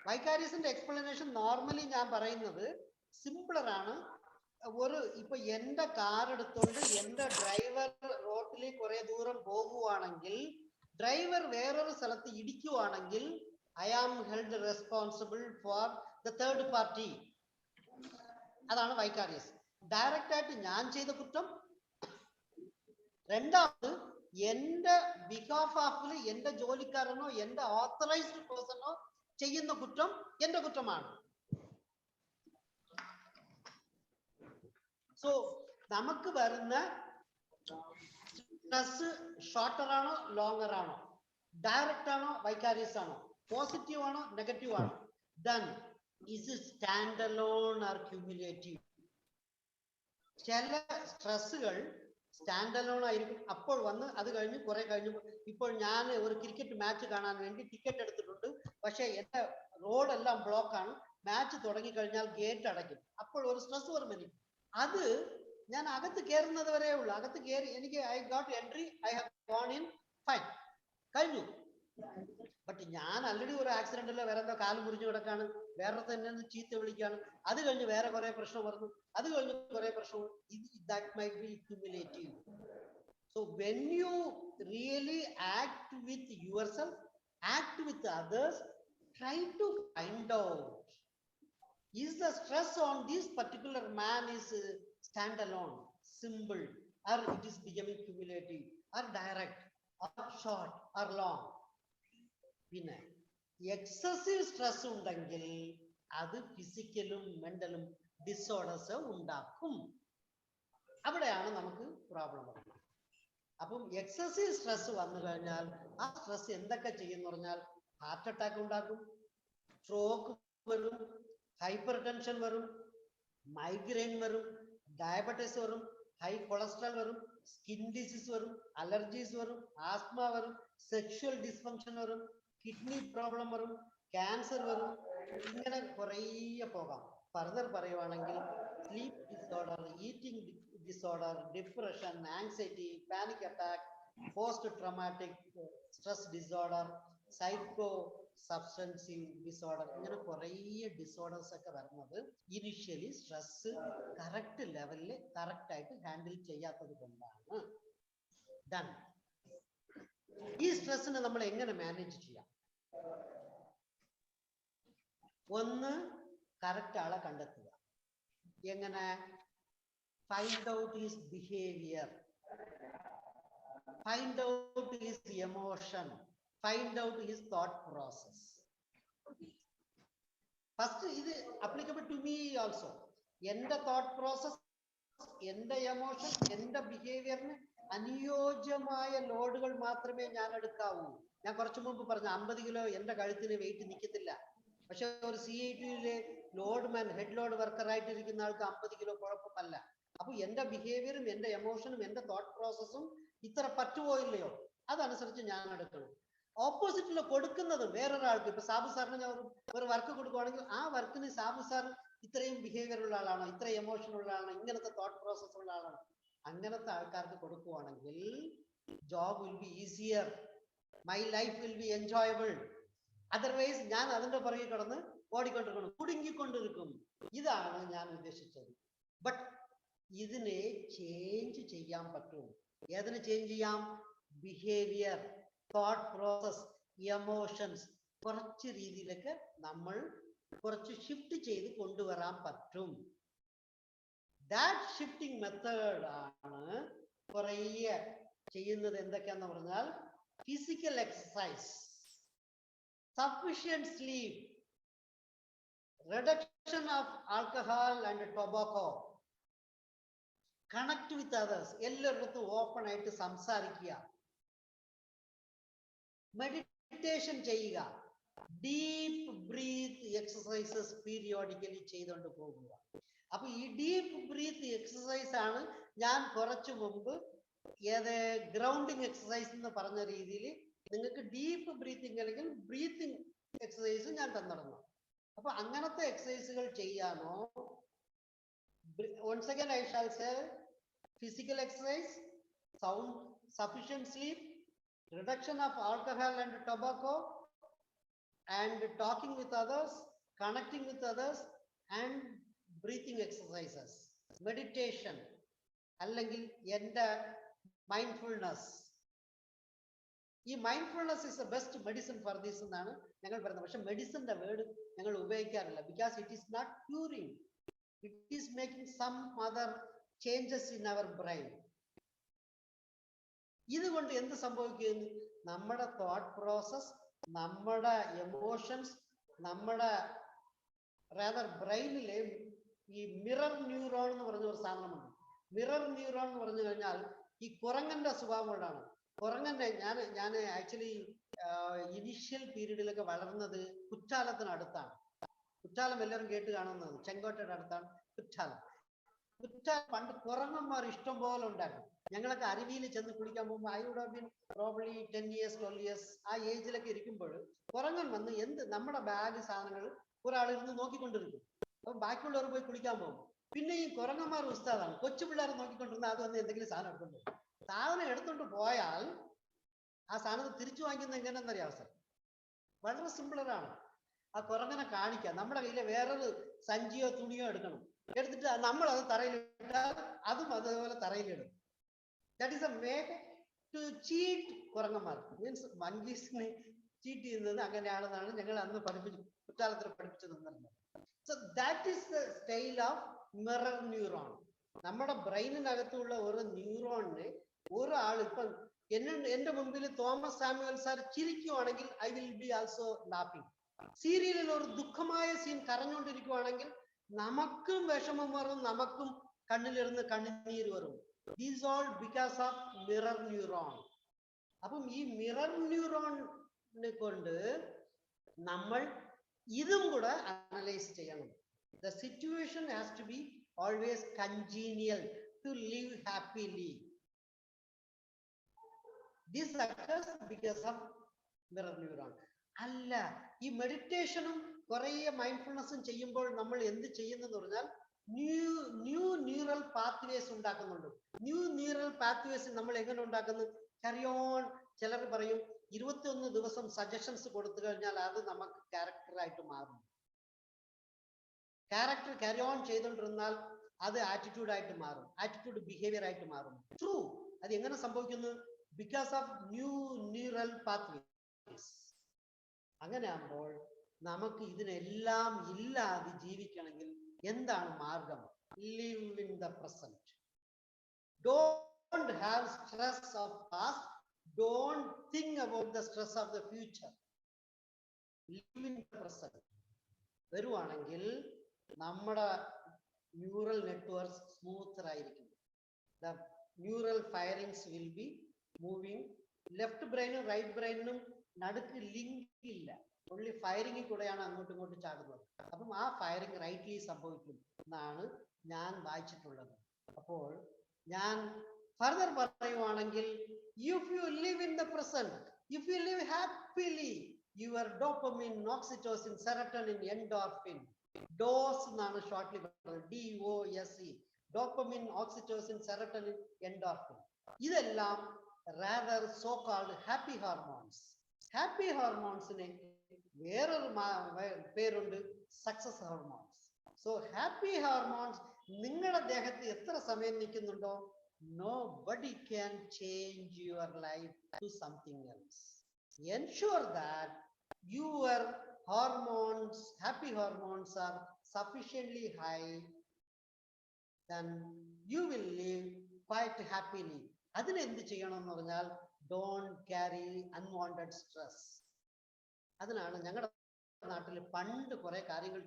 വൈക്കാരിയസിന്റെ എക്സ്പ്ലനേഷൻ നോർമലി ഞാൻ പറയുന്നത് സിംപിളർ ആണ്. ഇപ്പൊ എന്റെ കാർ എടുത്തോണ്ട് എന്റെ ഡ്രൈവർ റോഡിൽ കുറെ ദൂരം പോകുവാണെങ്കിൽ, ഡ്രൈവർ വേറൊരു സ്ഥലത്ത് ഇടിക്കുവാണെങ്കിൽ I am held responsible for the third party. അതാണ് വൈക്കാരിയസ്. ഡയറക്റ്റ് ആയിട്ട് ഞാൻ ചെയ്ത കുറ്റം. രണ്ടാമത് എന്റെ ബിഹാഫ് ഓഫിൽ എന്റെ ജോലിക്കാരനോ എന്റെ ഓത്തറൈസ്ഡ് പേഴ്സണോ ചെയ്യുന്ന കുറ്റം എന്റെ കുറ്റമാണ്. സോ നമുക്ക് വരുന്ന സ്ട്രെസ് ഷോർട്ടർ ആണോ ലോങ്ങർ ആണോ, ഡയറക്റ്റ് ആണോ വൈക്കാരിയസ് ആണോ, പോസിറ്റീവ് ആണോ നെഗറ്റീവ് ആണോ, then is stand alone or cumulative. ചില സ്ട്രെസ്സുകൾ സ്റ്റാൻഡ് അലോൺ ആയിരിക്കും. അപ്പോൾ വന്ന് അത് കഴിഞ്ഞ് കുറെ കഴിഞ്ഞു. ഇപ്പോൾ ഞാൻ ഒരു ക്രിക്കറ്റ് മാച്ച് കാണാൻ വേണ്ടി ടിക്കറ്റ് എടുത്തിട്ടുണ്ട്, പക്ഷെ എന്റെ റോഡെല്ലാം ബ്ലോക്കാണ്. മാച്ച് തുടങ്ങി കഴിഞ്ഞാൽ ഗേറ്റ് അടയ്ക്കും. അപ്പോൾ ഒരു സ്ട്രെസ് വരും എനിക്ക്. അത് ഞാൻ അകത്ത് കയറുന്നത് വരെ ഉള്ളു. അകത്ത് കയറി എനിക്ക് I got entry, I have gone in, fine, കഴിഞ്ഞു. ബട്ട് ഞാൻ ആൾറെഡി ഒരു ആക്സിഡന്റിലോ വേറെ എന്തോ കാല് മുറിഞ്ഞു കിടക്കാണ്, വേറെ തന്നെ ചീത്ത വിളിക്കാണ്, അത് കഴിഞ്ഞ് വേറെ കുറെ പ്രശ്നം വരുന്നു, അത് കഴിഞ്ഞ് കുറെ പ്രശ്നം. That might be cumulative. So when you really act with yourself, act with others, try to find out, is the stress on this particular man is standalone, simple, or it is becoming cumulative, or direct, or short, or long. പിന്നെ excessive stress ഉണ്ടെങ്കിൽ അത് ഫിസിക്കലും മെന്റലും disorders ഉണ്ടാക്കും. അവിടെയാണ് നമുക്ക് problem വരുന്നത്. അപ്പം excessive stress വന്നു കഴിഞ്ഞാൽ ആ സ്ട്രെസ് എന്തൊക്കെ ചെയ്യുന്ന പറഞ്ഞാൽ ഹാർട്ട് അറ്റാക്ക് ഉണ്ടാക്കും, സ്ട്രോക്ക് വരും, ഹൈപ്പർ ടെൻഷൻ വരും, മൈഗ്രെയിൻ വരും, ഡയബറ്റീസ് വരും, ഹൈ കൊളസ്ട്രോൾ വരും, സ്കിൻ ഡിസീസ് വരും, അലർജീസ് വരും, ആസ്മ വരും, സെക്ഷുവൽ ഡിസ്ഫങ്ഷൻ വരും, കിഡ്നി പ്രോബ്ലം വരും, ക്യാൻസർ വരും. ഇങ്ങനെ കുറേ പോകാം. ഫർദർ പറയുവാണെങ്കിൽ sleep disorder, eating disorder, depression, anxiety, panic attack, post traumatic stress disorder, psycho substance disorder, ഇങ്ങനെ കുറേ ഡിസോർഡേഴ്സ് ഒക്കെ വരുന്നത് ഇനിഷ്യലി സ്ട്രെസ് കറക്റ്റ് ലെവലിൽ കറക്റ്റ് ആയിട്ട് ഹാൻഡിൽ ചെയ്യാത്തത് കൊണ്ടാണ്. ഡൺ. ഈ സ്ട്രെസ്സിനെ നമ്മൾ എങ്ങനെ മാനേജ് ചെയ്യാം? ഒന്ന്, കറക്റ്റ് ആളെ കണ്ടെത്തുക. എങ്ങനെ? Find out his behaviour, find out his emotion, find out his thought process. First, ഇത് applicable to me also. എന്റെ തോട്ട് പ്രോസസ്, എന്റെ എമോഷൻ, എന്റെ ബിഹേവിയറിന് അനുയോജ്യമായ ലോഡുകൾ മാത്രമേ ഞാൻ എടുക്കാവൂ. ഞാൻ കുറച്ചു മുമ്പ് പറഞ്ഞു 50 കിലോ എന്റെ കഴുത്തിന് വെയിറ്റ് നിൽക്കത്തില്ല. പക്ഷെ ഒരു CITയിലെ ലോഡ്മാൻ, ഹെഡ് ലോഡ് വർക്കർ ആയിട്ടിരിക്കുന്ന ആൾക്ക് 50 കിലോ കുഴപ്പമല്ല. അപ്പൊ എന്റെ ബിഹേവിയറും എന്റെ എമോഷനും എന്റെ തോട്ട് പ്രോസസ്സും ഇത്ര പറ്റുമോ ഇല്ലയോ അതനുസരിച്ച് ഞാൻ എടുക്കണം. ഓപ്പോസിറ്റിൽ കൊടുക്കുന്നത് വേറൊരാൾക്ക്, ഇപ്പൊ സാബു സാറിന് ഞാൻ ഒരു വർക്ക് കൊടുക്കുവാണെങ്കിൽ ആ വർക്കിന് സാബു സാർ ഇത്രയും ബിഹേവിയർ ഉള്ള ആളാണോ, ഇത്ര എമോഷൻ ഉള്ള ആളാണോ, ഇങ്ങനത്തെ തോട്ട് പ്രോസസ് ഉള്ള ആളാണോ, അങ്ങനത്തെ ആൾക്കാർക്ക് കൊടുക്കുവാണെങ്കിൽ job will be easier, my life will be enjoyable. Otherwise ഞാൻ അതിന്റെ പുറകെ കിടന്ന് ഓടിക്കൊണ്ടിരിക്കണം, കുടുങ്ങിക്കൊണ്ടിരിക്കും. ഇതാണ് ഞാൻ ഉദ്ദേശിച്ചത്. ബട്ട് ഇതിനെ ചേഞ്ച് ചെയ്യാൻ പറ്റും. ഏതിനെ ചേഞ്ച് ചെയ്യാം? ബിഹേവിയർ, തോട്ട് പ്രോസസ്, എമോഷൻസ് കുറച്ച് രീതിയിലൊക്കെ നമ്മൾ കുറച്ച് ഷിഫ്റ്റ് ചെയ്ത് കൊണ്ടുവരാൻ പറ്റും. ദാറ്റ് ഷിഫ്റ്റിംഗ് മെത്തേഡ് ആണ് കുറേ ചെയ്യുന്നത്. എന്തൊക്കെയാന്ന് പറഞ്ഞാൽ physical exercise, sufficient sleep, reduction of alcohol and tobacco, connect with others, എല്ലായിടത്തും ഓപ്പൺ ആയിട്ട് സംസാരിക്കുക, മെഡിറ്റേഷൻ ചെയ്യുക, ഡീപ്പ് ബ്രീത്ത് എക്സസൈസസ് പീരിയോഡിക്കലി ചെയ്തുകൊണ്ട് പോകുക. അപ്പൊ ഈ ഡീപ്പ് ബ്രീത്ത് എക്സസൈസ് ആണ് ഞാൻ കുറച്ചു മുമ്പ് ഗ്രൗണ്ടിങ് എക്സസൈസ് എന്ന് പറഞ്ഞ രീതിയിൽ നിങ്ങൾക്ക് ഡീപ്പ് ബ്രീത്തിങ് അല്ലെങ്കിൽ ബ്രീത്തിങ് എക്സസൈസ് ഞാൻ തന്നിരുന്നു. അപ്പൊ അങ്ങനത്തെ എക്സസൈസുകൾ ചെയ്യാനോ, once again I shall say physical exercise, sound, sufficient sleep, reduction of alcohol and tobacco, and talking with others, connecting with others, and breathing exercises, meditation, അല്ലെങ്കിൽ എൻ്റെ മൈൻഡ്ഫുൾനെസ്. ഈ mindfulness is the best medicine for this എന്നാണ് ഞങ്ങൾ പറയുന്നത്. പക്ഷെ മെഡിസിന്റെ word ഞങ്ങൾ ഉപയോഗിക്കാറില്ല. Because it is not curing, it is making some other changes in our brain. ഇതുകൊണ്ട് എന്ത് സംഭവിക്കുന്നു? നമ്മുടെ തോട്ട് പ്രോസസ്, നമ്മുടെ എമോഷൻസ്, നമ്മുടെ ബ്രെയിനിലെ ഈ മിറർ ന്യൂറോൺ എന്ന് പറഞ്ഞ ഒരു സാധനമുണ്ട്. മിറർ ന്യൂറോൺ എന്ന് പറഞ്ഞു കഴിഞ്ഞാൽ ഈ കുരങ്ങന്റെ സ്വഭാവങ്ങളാണ്. കുരങ്ങന്റെ ഞാൻ ആക്ച്വലി ഇനീഷ്യൽ പീരീഡിലൊക്കെ വളർന്നത് കുറ്റാലത്തിനടുത്താണ്. കുറ്റാലം എല്ലാവരും കേട്ട് കാണുന്നത് ചെങ്കോട്ടയുടെ അടുത്താണ് കുറ്റാലം. പണ്ട് കുരങ്ങന്മാർ ഇഷ്ടം പോലെ ഉണ്ടായിരുന്നു. ഞങ്ങളൊക്കെ അരുവിയിൽ ചെന്ന് കുളിക്കാൻ പോകുമ്പോൾ I would have been probably 10 years 12 years ആ ഏജിലൊക്കെ ഇരിക്കുമ്പോൾ കുരങ്ങൻ വന്ന് നമ്മുടെ ബാഗ് സാധനങ്ങൾ ഒരാളിരുന്ന് നോക്കിക്കൊണ്ടിരിക്കും. അപ്പൊ ബാക്കിയുള്ളവർ പോയി കുളിക്കാൻ പോകും. പിന്നെ ഈ കുരങ്ങന്മാർ ഉസ്താദാണ്, കൊച്ചു പിള്ളേർ നോക്കിക്കൊണ്ടിരുന്ന അത് വന്ന് എന്തെങ്കിലും സാധനം എടുത്തോണ്ട് പോകും. സാധനം എടുത്തോണ്ട് പോയാൽ ആ സാധനത്തെ തിരിച്ചു വാങ്ങിക്കുന്ന എങ്ങനെയെന്നറിയാം അവസരം. വളരെ സിമ്പിളറാണ്. ആ കുരങ്ങനെ കാണിക്കുക, നമ്മുടെ കയ്യിലെ വേറൊരു സഞ്ചിയോ തുണിയോ എടുക്കണം, എടുത്തിട്ട് നമ്മൾ അത് തറയിലിട്ടാൽ അതും അതേപോലെ തറയിലിടും. That is a way to cheat കുരങ്ങന്മാർ. മീൻസ് മങ്കീസിനെ ചീറ്റ് ചെയ്യുന്നത് അങ്ങനെയാണെന്നാണ് ഞങ്ങൾ അന്ന് കുറ്റാലത്തിൽ പഠിപ്പിച്ചു തന്നിരുന്നത്. So that is the style of mirror neuron. നമ്മുടെ ബ്രെയിനിനകത്തുള്ള ഒരു ന്യൂറോണിന് ഒരാൾ ഇപ്പം എന്റെ മുമ്പിൽ തോമസ് സാമുവൽ സാർ ചിരിക്കുവാണെങ്കിൽ I will be also laughing. സീരിയലിൽ ഒരു ദുഃഖമായ സീൻ കരഞ്ഞുകൊണ്ടിരിക്കുവാണെങ്കിൽ നമുക്കും വിഷമം വരും, നമുക്കും കണ്ണിലിരുന്ന് കണ്ണുനീര് വരും. These all because of mirror neuron. അപ്പം ഈ മിറർ ന്യൂറോണിനെ കൊണ്ട് നമ്മൾ ഇതും കൂടെ അനലൈസ് ചെയ്യണം. The situation has to be always congenial to live happily. This occurs because of mirror neuron. അല്ല, ഈ മെഡിറ്റേഷനും കുറേ മൈൻഡ്ഫുൾനെസ്സും ചെയ്യുമ്പോൾ നമ്മൾ എന്ത് ചെയ്യുന്നെന്ന് പറഞ്ഞാൽ ന്യൂ ന്യൂറൽ പാത്വേസ് ഉണ്ടാക്കുന്നുണ്ട്. ന്യൂ ന്യൂറൽ പാത്വേസ് നമ്മൾ എങ്ങനെ ഉണ്ടാക്കുന്നു? കറിയോൺ. ചിലർ പറയും 21 ദിവസം സജഷൻസ് കൊടുത്തു കഴിഞ്ഞാൽ അത് നമുക്ക് ക്യാരക്ടറായിട്ട് മാറും. ക്യാരക്ടർ ക്യാരി ഓൺ ചെയ്തുകൊണ്ടിരുന്നാൽ അത് ആറ്റിറ്റ്യൂഡായിട്ട് മാറും, ആറ്റിറ്റ്യൂഡ് ബിഹേവിയർ ആയിട്ട് മാറും. ട്രൂ. അത് എങ്ങനെ സംഭവിക്കുന്നു? Because of new neural pathways. അങ്ങനെ ആകുമ്പോൾ നമുക്ക് ഇതിനെല്ലാം ഇല്ലാതെ ജീവിക്കണമെങ്കിൽ എന്താണ് മാർഗം? Live in the present. Don't have stress of past. Don't think about the stress of the future. Live in the present വരുവാണെങ്കിൽ നമ്മുടെ ന്യൂറൽ നെറ്റ്വർക്ക്സ് സ്മൂത്തർ ആയിരിക്കും. The neural firings will be moving. Left ബ്രെയിനും right ബ്രെയിനും നടുക്ക് link ഇല്ല, only ഫയറിംഗിൽ കൂടെയാണ് അങ്ങോട്ടും ഇങ്ങോട്ടും ചാടുന്നത്. അപ്പം ആ ഫയറിംഗ് റൈറ്റ്ലി സംഭവിക്കും എന്നാണ് ഞാൻ വായിച്ചിട്ടുള്ളത്. അപ്പോൾ ഞാൻ ഫർദർ പറയുവാണെങ്കിൽ if you live in the present, if you live happily, your dopamine, oxytocin, serotonin, endorphin, DOSE എന്നാണ് ഷോർട്ട്ലി പറയുന്നത്, DOSE, dopamine, oxytocin, serotonin, endorphin. ഇതെല്ലാം rather so called happy hormones. Happy ഹോർമോൺസിന് വേറൊരു പേരുണ്ട്, success hormones. So happy hormones നിങ്ങളുടെ ദേഹത്ത് എത്ര സമയം നിൽക്കുന്നുണ്ടോ, nobody can change your life to something else. Ensure that your hormones, happy hormones, are sufficiently high, then you will live quite happily. അതിന് എന്ത് ചെയ്യണം എന്ന് പറഞ്ഞാൽ don't carry unwanted stress. അതിനാണ് ഞങ്ങളുടെ നാട്ടിൽ പണ്ട് കുറെ കാര്യങ്ങൾ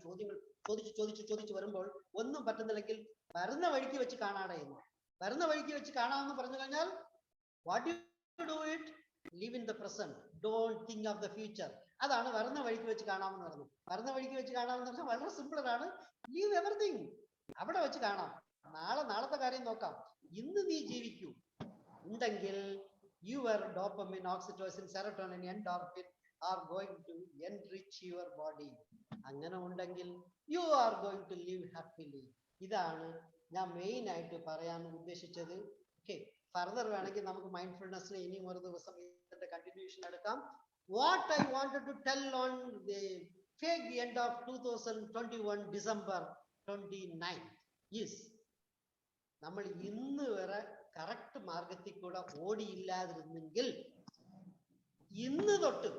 ചോദിച്ചു വരുമ്പോൾ ഒന്നും പറ്റുന്നില്ലെങ്കിൽ വരുന്ന വഴിക്ക് വെച്ച് കാണാടെയെന്ന്. വരുന്ന വഴിക്ക് വെച്ച് കാണാമെന്ന് പറഞ്ഞു കഴിഞ്ഞാൽ what you do it, live in the present, don't think of the future. അതാണ് വരുന്ന വഴിക്ക് വെച്ച് കാണാമെന്ന് പറഞ്ഞത്. വരുന്ന വഴിക്ക് വെച്ച് കാണാമെന്ന് പറഞ്ഞാൽ വളരെ സിമ്പിൾ ആണ്. ലീവ് എവറിത്തിങ്, അവിടെ വെച്ച് കാണാം. നാളത്തെ കാര്യം നോക്കാം. ഇന്ന് നീ ജീവിക്കൂ. ഉണ്ടെങ്കിൽ your dopamine, oxytocin, serotonin, endorphin are going to enrich your body. അങ്ങനെ ഉണ്ടെങ്കിൽ you are going to live happily. ഇതാണ് ഞാൻ മെയിൻ ആയിട്ട് പറയാൻ ഉദ്ദേശിച്ചത്. ഓക്കെ, ഫർദർ വേണമെങ്കിൽ നമുക്ക് മൈൻഡ്ഫുൾനെസ്സിന് ഇനിയും ഒരു ദിവസം ഇതിന്റെ കണ്ടിന്യൂഷൻ എടുക്കാം. What I wanted to tell on the fake end of 2021 December 29 is, നമ്മൾ ഇന്ന് വരെ കറക്റ്റ് മാർഗത്തിൽ കൂടെ ഓടിയില്ലാതിരുന്നെങ്കിൽ ഇന്ന് തൊട്ട്,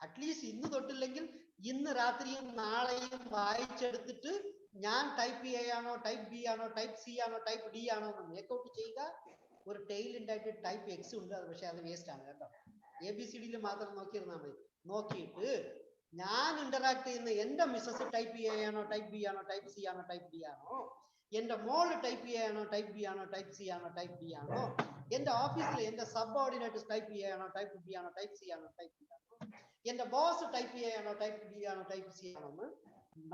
അറ്റ്ലീസ്റ്റ് ഇന്ന് തൊട്ടില്ലെങ്കിൽ ഇന്ന് രാത്രിയും നാളെയും വായിച്ചെടുത്തിട്ട് ഞാൻ ടൈപ്പ് എ ആണോ, ടൈപ്പ് ബി ആണോ, ടൈപ്പ് സി ആണോ, ടൈപ്പ് ഡി ആണോ എന്ന് മേക്കൗട്ട് ചെയ്യുക. ഒരു ടെയിൽ ഉണ്ടായിട്ട് ടൈപ്പ് എക്സ് ഉണ്ട്, അത് പക്ഷെ അത് വേസ്റ്റ് ആണ് കേട്ടോ. ABCD മാത്രം നോക്കിയിരുന്നാൽ മതി. നോക്കിയിട്ട് ഞാൻ ഇന്ററാക്ട് ചെയ്യുന്ന എന്റെ മിസ്സസ് ടൈപ്പ് എ ആണോ, ടൈപ്പ് ബി ആണോ, ടൈപ്പ് സി ആണോ, ടൈപ്പ് ഡി ആണോ, എന്റെ മോള് ടൈപ്പ് എ ആണോ, ടൈപ്പ് ബി ആണോ, ടൈപ്പ് സി ആണോ, ടൈപ്പ് ഡി ആണോ, എന്റെ ഓഫീസിൽ എന്റെ സബ് ഓർഡിനേറ്റേഴ്സ് ടൈപ്പ് എ ആണോ, ടൈപ്പ് ബി ആണോ, ടൈപ്പ് സി ആണോ, ടൈപ്പ് ഡി ആണോ, എന്റെ ബോസ് ടൈപ്പ് എ ആണോ, ടൈപ്പ് ബി ആണോ, ടൈപ്പ് സി ആണോ.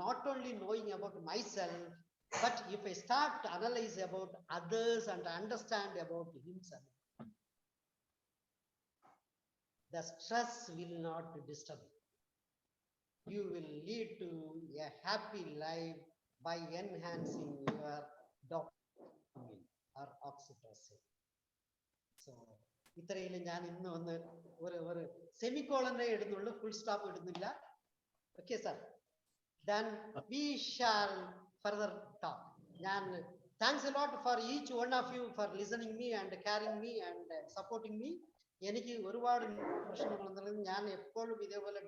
Not only knowing about myself, but if I start to analyze about others and understand about himself, the stress will not disturb you. You will lead to a happy life by enhancing your dopamine or oxytocin. So, ഇത്രയിൽ ഞാൻ ഇന്ന് ഒന്ന് ഒരു സെമിക്കോളനെ ഇടുന്നുള്ളൂ, full stop ഇടുന്നില്ല. Okay sir, then we shall further talk. Thanks a lot for each one of you for listening me and carrying me and supporting me. എനിക്ക് ഒരുപാട് പ്രശ്നങ്ങളുണ്ടെങ്കിൽ ഞാൻ എപ്പോഴും ഇതേപോലെ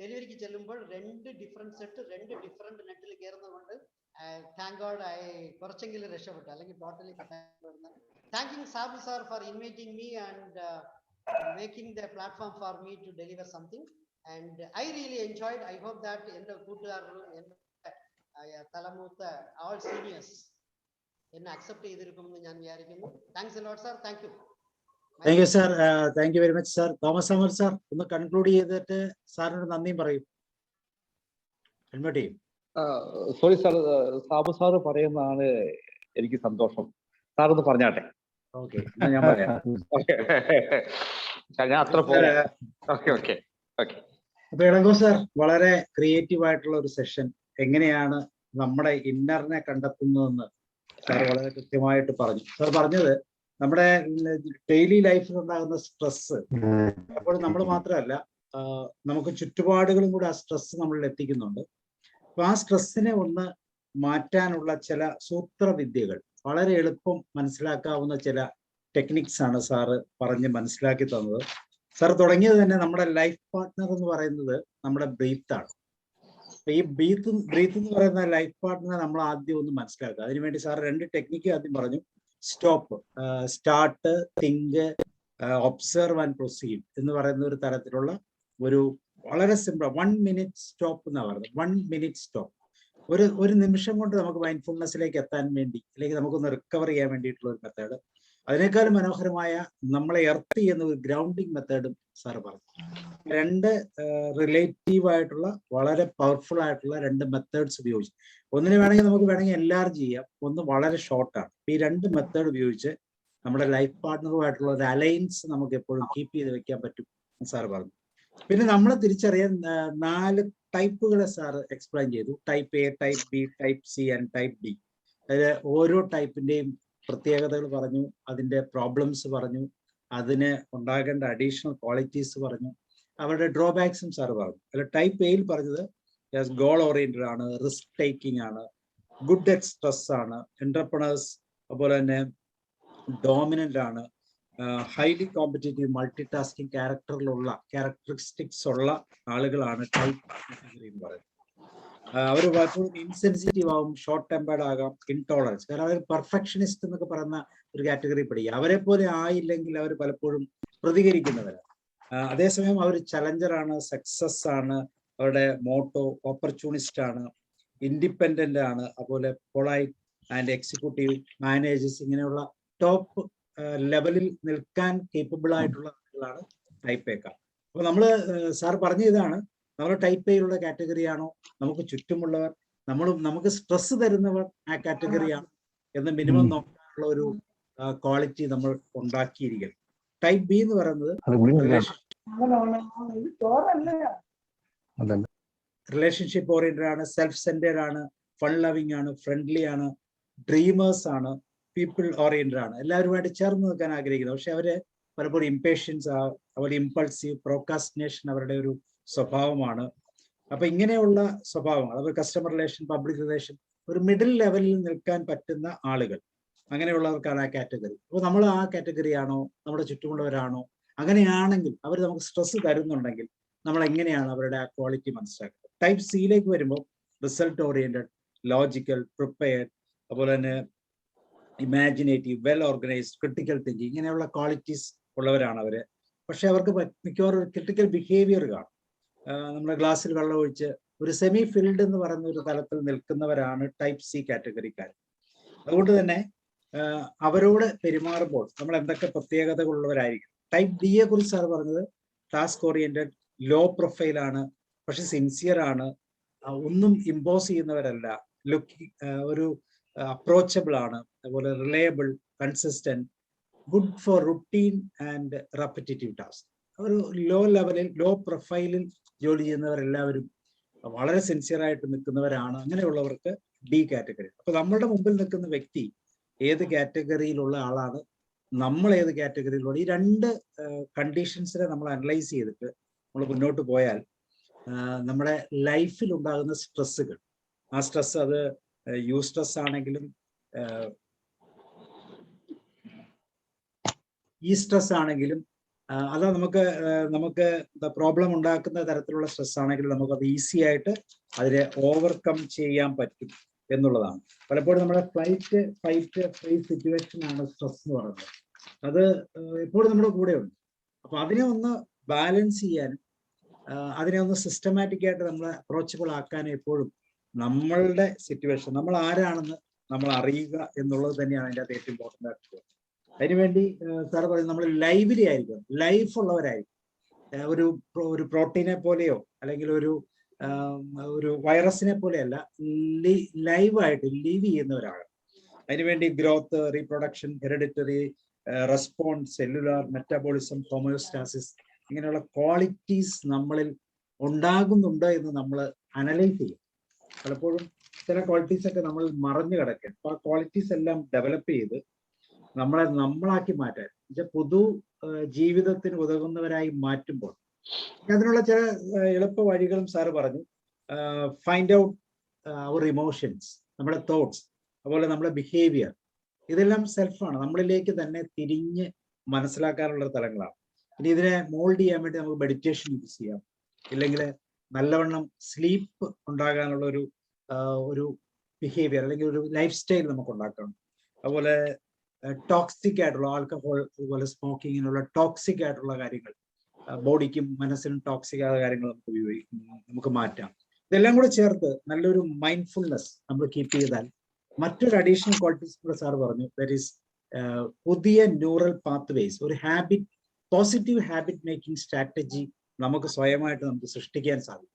ഡെലിവറിക്ക് ചെല്ലുമ്പോൾ രണ്ട് ഡിഫറെന്റ് നെറ്റിൽ കയറുന്നതുകൊണ്ട് താങ്ക് ഗോഡ് കുറച്ചെങ്കിലും രക്ഷപ്പെട്ടു, അല്ലെങ്കിൽ ടോട്ടലി കട്ടായിരുന്നു. Thanking Sabu sir for inviting me and making the platform for me to deliver something. And I really enjoyed. I hope that എൻ്റെ കൂട്ടുകാരും എൻ്റെ തലമൂത്ത all seniors എന്നെ അക്സെപ്റ്റ് ചെയ്തിരിക്കുമെന്ന് ഞാൻ വിചാരിക്കുന്നു. Thanks a lot sir. Thank you. Thank you sir. Thank you very much sir. Thomas Amar sir ഒന്ന് conclude ചെയ്തിട്ട് സാറിനോട് നന്ദിയും പറയും. അഡ്മിറ്റ് ചെയ്യും. സോറി സാർ, സാബു സാറ് പറയുന്നതാണ് എനിക്ക് സന്തോഷം. സാറൊന്ന് പറഞ്ഞാട്ടെ. ഓക്കെ, ഞാൻ പറയാം. ഞാൻ അത്ര പോലെ. Okay okay okay. അപ്പൊ ഇളങ്കോ സാർ വളരെ ക്രിയേറ്റീവ് ആയിട്ടുള്ള ഒരു സെഷൻ, എങ്ങനെയാണ് നമ്മുടെ ഇന്നറിനെ കണ്ടെത്തുന്നതെന്ന് സാർ വളരെ കൃത്യമായിട്ട് പറഞ്ഞു. സാർ പറഞ്ഞത് നമ്മുടെ ഡെയിലി ലൈഫിൽ ഉണ്ടാകുന്ന സ്ട്രെസ് അപ്പോൾ നമ്മൾ മാത്രമല്ല, നമുക്ക് ചുറ്റുപാടുകളും കൂടെ ആ സ്ട്രെസ് നമ്മളിൽ എത്തിക്കുന്നുണ്ട്. അപ്പൊ ആ സ്ട്രെസ്സിനെ ഒന്ന് മാറ്റാനുള്ള ചില സൂത്രവിദ്യകൾ, വളരെ എളുപ്പം മനസ്സിലാക്കാവുന്ന ചില ടെക്നിക്സ് ആണ് സാറ് പറഞ്ഞ് മനസ്സിലാക്കി തന്നത്. സാർ തുടങ്ങിയത് തന്നെ നമ്മുടെ ലൈഫ് പാർട്ട്ണർ എന്ന് പറയുന്നത് നമ്മുടെ ബ്രീത്താണ്. അപ്പൊ ഈ ബ്രീത്ത് എന്ന് പറയുന്ന ലൈഫ് പാർട്ട്ണറെ നമ്മൾ ആദ്യം ഒന്ന് മനസ്സിലാക്കുക. അതിനുവേണ്ടി സാർ രണ്ട് ടെക്നിക്ക് ആദ്യം പറഞ്ഞു. Stop, start, think, observe and proceed എന്ന് പറയുന്ന ഒരു തരത്തിലുള്ള ഒരു വളരെ സിമ്പിൾ 1 minute സ്റ്റോപ്പ് എന്നാണ് പറയുന്നത്. 1 minute സ്റ്റോപ്പ്. ഒരു നിമിഷം കൊണ്ട് നമുക്ക് മൈൻഡ്ഫുൾനെസ്സിലേക്ക് എത്താൻ വേണ്ടി, അല്ലെങ്കിൽ നമുക്കൊന്ന് റിക്കവർ ചെയ്യാൻ വേണ്ടിയിട്ടുള്ള ഒരു മെത്തേഡ്. അതിനേക്കാളും മനോഹരമായ നമ്മളെ എർത്ത് ചെയ്യുന്ന ഒരു ഗ്രൗണ്ടിങ് മെത്തേഡും സാർ പറഞ്ഞു. രണ്ട് റിലേറ്റീവ് ആയിട്ടുള്ള വളരെ പവർഫുൾ ആയിട്ടുള്ള രണ്ട് മെത്തേഡ്സ് ഉപയോഗിച്ച്, ഒന്നിന് വേണമെങ്കിൽ നമുക്ക് വേണമെങ്കിൽ എല്ലാവരും ചെയ്യാം, ഒന്ന് വളരെ ഷോർട്ടാണ്. ഈ രണ്ട് മെത്തേഡ് ഉപയോഗിച്ച് നമ്മുടെ ലൈഫ് പാർട്ട്ണറുമായിട്ടുള്ള ഒരു അലയൻസ് നമുക്ക് എപ്പോഴും കീപ്പ് ചെയ്ത് വെക്കാൻ പറ്റും സാർ പറഞ്ഞു. പിന്നെ നമ്മൾ തിരിച്ചറിയാൻ 4 ടൈപ്പുകളെ സാർ എക്സ്പ്ലെയിൻ ചെയ്തു. Type A, type B, type C and type D. അതായത് ഓരോ ടൈപ്പിന്റെയും പ്രത്യേകതകൾ പറഞ്ഞു, അതിന്റെ പ്രോബ്ലംസ് പറഞ്ഞു, അതിന് ഉണ്ടാകേണ്ട അഡീഷണൽ ക്വാളിറ്റീസ് പറഞ്ഞു, അവരുടെ ഡ്രോബാക്സും സാർ പറഞ്ഞു. അല്ല ടൈപ്പ് എയിൽ പറഞ്ഞത് ഗോൾ ഓറിയന്റഡ് ആണ്, റിസ്ക് ടേക്കിംഗ് ആണ്, ഗുഡ് അറ്റ് സ്ട്രെസ് ആണ്, എന്റർപ്രണേഴ്സ്, അതുപോലെ തന്നെ ഡോമിനന്റ് ആണ്, highly competitive multi tasking characteristics ഉള്ള ആളുകളാണ് ടൈപ്പ് കാറ്റഗറി എന്ന് പറയുന്നത്. അവർ പലപ്പോഴും ഇൻസെൻസിറ്റീവ് ആവും, ഷോർട്ട് ടെമ്പേർഡ് ആകാം, ഇൻടോളറൻസ്. കാരണം അവർ പെർഫെക്ഷനിസ്റ്റ് എന്നൊക്കെ പറയുന്ന ഒരു കാറ്റഗറി പഠിക്കുക. അവരെ പോലെ ആയില്ലെങ്കിൽ അവർ പലപ്പോഴും പ്രതികരിക്കുന്നവരാണ്. അതേസമയം അവർ ചലഞ്ചറാണ്, സക്സസ് ആണ്, അവരുടെ മോട്ടോ ഓപ്പർച്യൂണിസ്റ്റ് ആണ്, ഇൻഡിപെൻഡന്റ് ആണ്, അതുപോലെ പൊളൈറ്റ് ആൻഡ് എക്സിക്യൂട്ടീവ് മാനേജേഴ്സ്, ഇങ്ങനെയുള്ള ടോപ്പ് ലെവലിൽ നിൽക്കാൻ കേപ്പബിൾ ആയിട്ടുള്ള ആളുകളാണ് ടൈപ്പ് എക്കാർ. അപ്പൊ നമ്മള് സാർ പറഞ്ഞ ഇതാണ്, നമ്മൾ ടൈപ്പ് എയിലുള്ള കാറ്റഗറിയാണോ, നമുക്ക് ചുറ്റുമുള്ളവർ, നമുക്ക് സ്ട്രെസ് തരുന്നവർ ആ കാറ്റഗറിയാണ് എന്ന് മിനിമം നോക്കാനുള്ള ഒരു ക്വാളിറ്റി നമ്മൾ ഉണ്ടാക്കിയിരിക്കണം. ടൈപ്പ് ബി എന്ന് പറയുന്നത് റിലേഷൻഷിപ്പ് ഓറിയന്റഡ് ആണ്, സെൽഫ് സെന്റേഡ് ആണ്, ഫൺ ലവിങ് ആണ്, ഫ്രണ്ട്ലി ആണ്, ഡ്രീമേഴ്സ് ആണ്, പീപ്പിൾ ഓറിയന്റഡ് ആണ്, എല്ലാവരുമായിട്ട് ചേർന്ന് നിൽക്കാൻ ആഗ്രഹിക്കുന്നത്. പക്ഷെ അവര് പലപ്പോഴും ഇംപേഷ്യൻസ്, അവർ ഇമ്പൾസീവ്, പ്രോക്കാസ്റ്റിനേഷൻ അവരുടെ ഒരു സ്വഭാവമാണ്. അപ്പൊ ഇങ്ങനെയുള്ള സ്വഭാവങ്ങൾ, അവർ കസ്റ്റമർ റിലേഷൻ, പബ്ലിക് റിലേഷൻ, ഒരു മിഡിൽ ലെവലിൽ നിൽക്കാൻ പറ്റുന്ന ആളുകൾ, അങ്ങനെയുള്ളവർക്കാണ് ആ കാറ്റഗറി. അപ്പോൾ നമ്മൾ ആ കാറ്റഗറി ആണോ, നമ്മുടെ ചുറ്റുമുള്ളവരാണോ? അങ്ങനെയാണെങ്കിൽ അവർ നമുക്ക് സ്ട്രെസ് തരുന്നുണ്ടെങ്കിൽ നമ്മൾ എങ്ങനെയാണ് അവരുടെ ആ ക്വാളിറ്റി മനസ്സിലാക്കുന്നത്? ടൈപ്പ് സിയിലേക്ക് വരുമ്പോൾ റിസൾട്ട് ഓറിയന്റഡ്, ലോജിക്കൽ, പ്രിപ്പയർഡ്, അതുപോലെ തന്നെ imaginative, well organised, critical thinking, ഇങ്ങനെയുള്ള ക്വാളിറ്റീസ് ഉള്ളവരാണ് അവര്. പക്ഷെ അവർക്ക് മിക്കവാറും ഒരു ക്രിട്ടിക്കൽ ബിഹേവിയർ കാണും. നമ്മുടെ ഗ്ലാസ്സിൽ വെള്ളം ഒഴിച്ച് ഒരു സെമി ഫിൽഡ് എന്ന് പറയുന്ന ഒരു തലത്തിൽ നിൽക്കുന്നവരാണ് ടൈപ്പ് സി കാറ്റഗറിക്കാർ. അതുകൊണ്ട് തന്നെ അവരോട് പെരുമാറുമ്പോൾ നമ്മൾ എന്തൊക്കെ പ്രത്യേകതകളുള്ളവരായിരിക്കും. ടൈപ്പ് ഡിയെ കുറിച്ച് സാർ പറഞ്ഞത് ടാസ്ക് ഓറിയന്റഡ്, ലോ പ്രൊഫൈലാണ്, പക്ഷെ സിൻസിയർ ആണ്, ഒന്നും ഇമ്പോസ് ചെയ്യുന്നവരല്ല, ഒരു അപ്രോച്ചബിൾ ആണ്, അതുപോലെ reliable, consistent, good for routine and repetitive task. ഒരു ലോ ലെവലിൽ, ലോ പ്രൊഫൈലിൽ ജോലി ചെയ്യുന്നവരെല്ലാവരും വളരെ സിൻസിയർ ആയിട്ട് നിൽക്കുന്നവരാണ്. അങ്ങനെയുള്ളവർക്ക് ഡി കാറ്റഗറി. അപ്പൊ നമ്മളുടെ മുമ്പിൽ നിൽക്കുന്ന വ്യക്തി ഏത് കാറ്റഗറിയിലുള്ള ആളാണ്, നമ്മൾ ഏത് കാറ്റഗറിയിലുള്ള, ഈ 2 കണ്ടീഷൻസിനെ നമ്മൾ അനലൈസ് ചെയ്തിട്ട് നമ്മൾ മുന്നോട്ട് പോയാൽ നമ്മുടെ ലൈഫിൽ ഉണ്ടാകുന്ന സ്ട്രെസ്സുകൾ, ആ സ്ട്രെസ് അത് യൂസ്ട്രെസ് ആണെങ്കിലും ഈ സ്ട്രെസ് ആണെങ്കിലും, അത് നമുക്ക് പ്രോബ്ലം ഉണ്ടാക്കുന്ന തരത്തിലുള്ള സ്ട്രെസ് ആണെങ്കിലും നമുക്കത് ഈസി ആയിട്ട് അതിനെ ഓവർകം ചെയ്യാൻ പറ്റും എന്നുള്ളതാണ്. പലപ്പോഴും നമ്മുടെ ഫൈറ്റ് ഫ്രീസ് സിറ്റുവേഷൻ ആണ് സ്ട്രെസ് എന്ന് പറയുന്നത്. അത് എപ്പോഴും നമ്മുടെ കൂടെയുണ്ട്. അപ്പൊ അതിനെ ഒന്ന് ബാലൻസ് ചെയ്യാനും അതിനെ ഒന്ന് സിസ്റ്റമാറ്റിക് ആയിട്ട് നമ്മളെ അപ്രോച്ചബിൾ ആക്കാനും എപ്പോഴും നമ്മളുടെ സിറ്റുവേഷൻ, നമ്മൾ ആരാണെന്ന് നമ്മൾ അറിയുക എന്നുള്ളത് തന്നെയാണ് അതിൻ്റെ അകത്ത് ഏറ്റവും ഇമ്പോർട്ടൻ്റ് ആയിട്ടുള്ളത്. അതിനുവേണ്ടി സാർ പറയുന്നത് നമ്മൾ ലൈവ്ലി ആയിരിക്കും, ലൈഫ് ഉള്ളവരായിരിക്കും. ഒരു പ്രോട്ടീനെ പോലെയോ അല്ലെങ്കിൽ ഒരു വൈറസിനെ പോലെയല്ല, ലൈവായിട്ട് ലീവ് ചെയ്യുന്നവരാണ്. അതിനുവേണ്ടി growth, reproduction, hereditary, response, cellular, metabolism, homeostasis, ഇങ്ങനെയുള്ള ക്വാളിറ്റീസ് നമ്മളിൽ ഉണ്ടാകുന്നുണ്ട് എന്ന് നമ്മൾ അനലൈസ് ചെയ്യും. പലപ്പോഴും ചില ക്വാളിറ്റീസ് ഒക്കെ നമ്മൾ മറഞ്ഞു കിടക്കുക. അപ്പൊ ആ ക്വാളിറ്റീസ് എല്ലാം ഡെവലപ്പ് ചെയ്ത് നമ്മളാക്കി മാറ്റാൻ, പൊതു ജീവിതത്തിന് ഉതകുന്നവരായി മാറ്റുമ്പോൾ അതിനുള്ള ചില എളുപ്പ വഴികളും സാറ് പറഞ്ഞു. ഫൈൻഡ് ഔട്ട് അവർ ഇമോഷൻസ്, നമ്മുടെ തോട്ട്സ്, അതുപോലെ നമ്മുടെ ബിഹേവിയർ, ഇതെല്ലാം സെൽഫാണ്, നമ്മളിലേക്ക് തന്നെ തിരിഞ്ഞ് മനസ്സിലാക്കാനുള്ള തലങ്ങളാണ്. ഇനി ഇതിനെ മോൾഡ് ചെയ്യാൻ വേണ്ടി നമുക്ക് മെഡിറ്റേഷൻ യൂസ് ചെയ്യാം, ഇല്ലെങ്കിൽ നല്ലവണ്ണം സ്ലീപ്പ് ഉണ്ടാകാനുള്ള ഒരു ബിഹേവിയർ അല്ലെങ്കിൽ ഒരു ലൈഫ് സ്റ്റൈൽ നമുക്ക് ഉണ്ടാക്കണം. അതുപോലെ ടോക്സിക് ആയിട്ടുള്ള ആൽക്കഹോൾ, അതുപോലെ സ്മോക്കിങ്ങിനുള്ള ടോക്സിക് ആയിട്ടുള്ള കാര്യങ്ങൾ, ബോഡിക്കും മനസ്സിനും ടോക്സിക് ആയ കാര്യങ്ങൾ നമുക്ക് മാറ്റാം. ഇതെല്ലാം കൂടെ ചേർത്ത് നല്ലൊരു മൈൻഡ്ഫുൾനെസ് നമ്മൾ കീപ്പ് ചെയ്താൽ മറ്റൊരു അഡീഷണൽ ക്വാളിറ്റീസ് കൂടെ സാർ പറഞ്ഞു. ദാറ്റ് ഈസ് പുതിയ ന്യൂറൽ പാത്വേസ്, ഒരു habit, positive habit making strategy നമുക്ക് സ്വയമായിട്ട് സൃഷ്ടിക്കാൻ സാധിക്കും.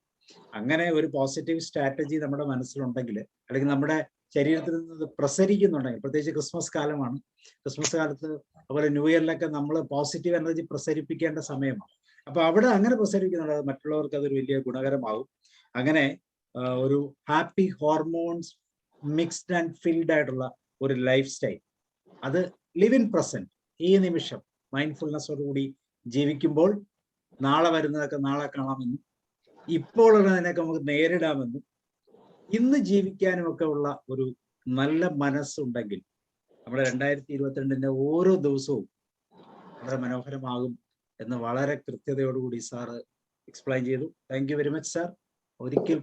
അങ്ങനെ ഒരു പോസിറ്റീവ് സ്ട്രാറ്റജി നമ്മുടെ മനസ്സിലുണ്ടെങ്കിൽ, അല്ലെങ്കിൽ നമ്മുടെ ശരീരത്തിൽ നിന്ന് പ്രസരിക്കുന്നുണ്ടെങ്കിൽ, പ്രത്യേകിച്ച് ക്രിസ്മസ് കാലമാണ്, ക്രിസ്മസ് കാലത്ത് അതുപോലെ ന്യൂ ഇയറിലൊക്കെ നമ്മൾ പോസിറ്റീവ് എനർജി പ്രസരിപ്പിക്കേണ്ട സമയമാണ്. അപ്പൊ അവിടെ അങ്ങനെ പ്രസരിക്കുന്നുണ്ട്, മറ്റുള്ളവർക്ക് അതൊരു വലിയ ഗുണകരമാകും. അങ്ങനെ ഒരു happy hormones mixed and filled ആയിട്ടുള്ള ഒരു ലൈഫ് സ്റ്റൈൽ, അത് ലിവ് ഇൻ പ്രസന്റ്, ഈ നിമിഷം മൈൻഡ്ഫുൾനെസ്സോടുകൂടി ജീവിക്കുമ്പോൾ നാളെ വരുന്നതൊക്കെ നാളെ കാണാമെന്നും ഇപ്പോൾ ഉള്ളതിനൊക്കെ നമുക്ക് നേരിടാമെന്നും ഇന്ന് ജീവിക്കാനും ഒക്കെ ഉള്ള ഒരു നല്ല മനസ്സുണ്ടെങ്കിൽ നമ്മുടെ 2022 ഓരോ ദിവസവും വളരെ മനോഹരമാകും എന്ന് വളരെ കൃത്യതയോടുകൂടി സാറ് എക്സ്പ്ലെയിൻ ചെയ്തു. Thank you very much sir. ഒരിക്കൽ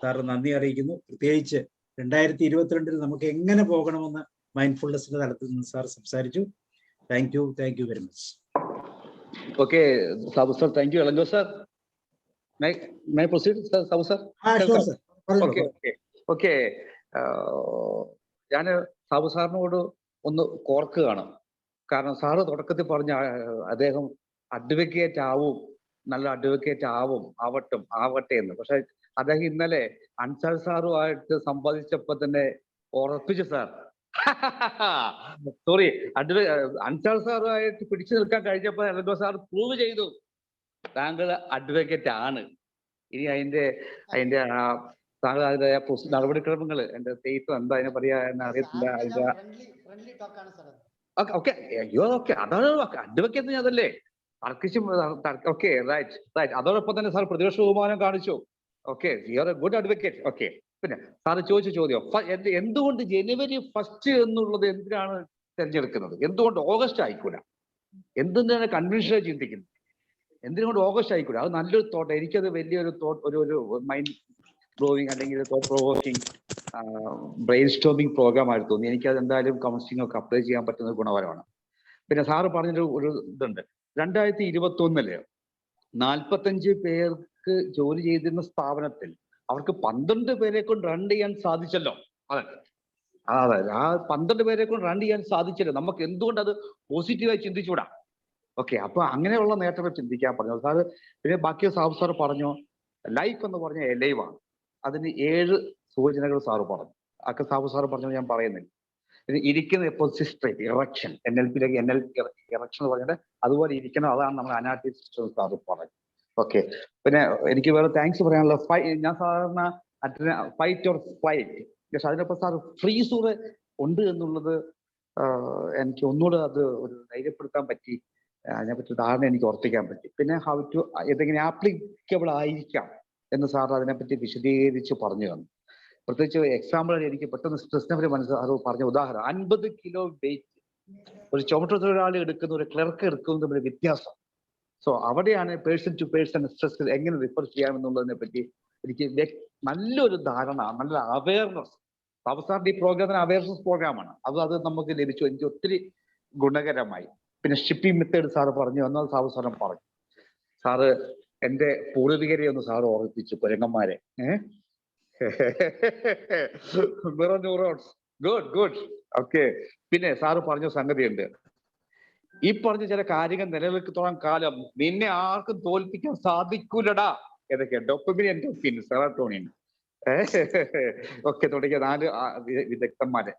സാറ് നന്ദി അറിയിക്കുന്നു. പ്രത്യേകിച്ച് 2022 നമുക്ക് എങ്ങനെ പോകണമെന്ന് മൈൻഡ്ഫുൾനെസിന്റെ തലത്തിൽ നിന്ന് സാർ സംസാരിച്ചു. Thank you very much. Okay Sabu sir, thank you. Elango sir, may I proceed, Sabu sir? Okay, ഞാൻ സാബു സാറിനോട് ഒന്ന് കോർക്കുകയാണ്. കാരണം സാറ് തുടക്കത്തിൽ പറഞ്ഞ അദ്ദേഹം അഡ്വക്കേറ്റ് ആവും, നല്ല അഡ്വക്കേറ്റ് ആവട്ടെ എന്ന്. പക്ഷെ അദ്ദേഹം ഇന്നലെ അൻസാർ സാറുമായിട്ട് സംവാദിച്ചപ്പോ തന്നെ ഉറപ്പിച്ചു സാർ. സോറി, അൻസാർ സാറുമായിട്ട് പിടിച്ചു നിൽക്കാൻ കഴിഞ്ഞപ്പോ എൽഗോ സാർ പ്രൂവ് ചെയ്തു താങ്കൾ അഡ്വക്കേറ്റ് ആണ്. ഇനി അതിന്റെ താങ്കൾ അതിന്റെ നടപടിക്രമങ്ങൾ, എന്റെ സ്റ്റേറ്റ് എന്താ അതിനെ പറയാ എന്ന് അറിയത്തില്ല. അതിന്റെ ഓക്കെ, അയ്യോ ഓക്കെ, അതാണ് അഡ്വക്കേറ്റ് അതല്ലേ തർക്കിച്ചും. Okay, right. അതോടൊപ്പം തന്നെ സാർ പ്രതിപക്ഷ ബഹുമാനം കാണിച്ചു. Okay, you are A good advocate. Okay, പിന്നെ സാറ് ചോദിച്ച ചോദ്യം, എന്തുകൊണ്ട് ജനുവരി 1 എന്നുള്ളത് എന്തിനാണ് തിരഞ്ഞെടുക്കുന്നത്? എന്തുകൊണ്ട് ഓഗസ്റ്റ് ആയിക്കൂല? എന്തിനാണ് കൺവെൻഷനായി ചിന്തിക്കുന്നത്? എന്തിനുകൊണ്ട് ഓഗസ്റ്റ് ആയിക്കൂല? അത് നല്ലൊരു തോട്ട്. എനിക്കത് വലിയൊരു തോട്ട്, ഒരു മൈൻഡ് ബ്ലോയിങ് അല്ലെങ്കിൽ thought provoking brainstorming programme ആയിട്ട് തോന്നി. എനിക്കത് എന്തായാലും കൗൺസിലിംഗ് ഒക്കെ അപ്ലൈ ചെയ്യാൻ പറ്റുന്ന ഗുണപരമാണ്. പിന്നെ സാറ് പറഞ്ഞൊരു ഇതുണ്ട്, 2021 45 പേർക്ക് ജോലി ചെയ്തിരുന്ന സ്ഥാപനത്തിൽ അവർക്ക് 12 പേരെ കൊണ്ട് റൺ ചെയ്യാൻ സാധിച്ചല്ലോ. അതെ, ആ 12 പേരെ കൊണ്ട് റൺ ചെയ്യാൻ സാധിച്ചല്ലോ. നമുക്ക് എന്തുകൊണ്ട് അത് പോസിറ്റീവായി ചിന്തിച്ചുകൂടാ? ഓക്കെ, അപ്പൊ അങ്ങനെയുള്ള നേട്ടങ്ങൾ ചിന്തിക്കാൻ പറഞ്ഞു സാറ്. പിന്നെ ബാക്കി സാബു സാർ പറഞ്ഞു, ലൈഫ് എന്ന് പറഞ്ഞ എലൈവാണ്, അതിന് 7 സൂചനകൾ സാറ് പറഞ്ഞു. ഒക്കെ സാബു സാറ് പറഞ്ഞു, ഞാൻ പറയുന്നില്ല. ഇത് ഇരിക്കുന്ന ഇപ്പോൾ സിസ്റ്റേറ്റ് ഇറക്ഷൻ, NLP-യിലേക്ക് ഇറക്ഷൻ എന്ന് പറഞ്ഞിട്ട് അതുപോലെ ഇരിക്കണം, അതാണ് നമ്മുടെ അനാറ്റമി സിസ്റ്റം സാറ് പറഞ്ഞു. ഓക്കെ, പിന്നെ എനിക്ക് വേറെ താങ്ക്സ് പറയാനുള്ള, ഞാൻ സാധാരണ ഫൈറ്റ് ഓർ ഫ്ലൈറ്റ്, പക്ഷെ അതിനൊപ്പം സാർ ഫ്രീസ് കൂടെ ഉണ്ട് എന്നുള്ളത് എനിക്ക് ഒന്നുകൂടെ അത് ഒരു ധൈര്യപ്പെടുത്താൻ പറ്റി. അതിനെപ്പറ്റി ധാരണ എനിക്ക് ഉറപ്പിക്കാൻ പറ്റി. പിന്നെ ഹൗ ടു എന്തെങ്കിലും ആപ്ലിക്കബിൾ ആയിരിക്കാം എന്ന് സാർ അതിനെപ്പറ്റി വിശദീകരിച്ച് പറഞ്ഞു തന്നു. പ്രത്യേകിച്ച് എക്സാമ്പിൾ എനിക്ക് പെട്ടെന്ന് സ്ട്രെസ്സിനെ മനസ്സിലാക്കി പറഞ്ഞ ഉദാഹരണം, 50 കിലോ വെയിറ്റ് ഒരു ചുമട്ടുതൊഴിലാളി എടുക്കുന്ന ഒരു ക്ലർക്ക് എടുക്കുന്ന തമ്മിൽ വ്യത്യാസം. സോ അവിടെയാണ് പേഴ്സൺ ടു പേഴ്സൺ സ്ട്രെസ് എങ്ങനെ റിഫർ ചെയ്യാമെന്നുള്ളതിനെ പറ്റി എനിക്ക് നല്ലൊരു ധാരണ, നല്ല അവയർനെസ്. സാറിന്റെ ഈ പ്രോഗ്രാമിന് അവയർനെസ് പ്രോഗ്രാമാണ്, അത് നമുക്ക് ലഭിച്ചു. എനിക്ക് ഒത്തിരി ഗുണകരമായി. പിന്നെ ഷിപ്പിംഗ് മെത്തേഡ് സാറ് പറഞ്ഞു, എന്നാൽ സാറും പറഞ്ഞു. സാറ് എന്റെ പൂർവികരെ ഒന്ന് സാറ് ഓർമ്മിപ്പിച്ചു, കുരങ്ങന്മാരെ. ഗുഡ്. ഓക്കെ, പിന്നെ സാറ് പറഞ്ഞ സംഗതിയുണ്ട്, ഈ പറഞ്ഞ ചില കാര്യങ്ങൾ നിലനിൽക്കത്തോളം കാലം നിന്നെ ആർക്കും തോൽപ്പിക്കാൻ സാധിക്കൂലടാ. ഏതൊക്കെയാ? ഡോപ്പമിൻ, എൻഡോർഫിൻ, സെറോട്ടോണിൻ ഒക്കെ തുടങ്ങിയ 4 വിദഗ്ധന്മാരെ.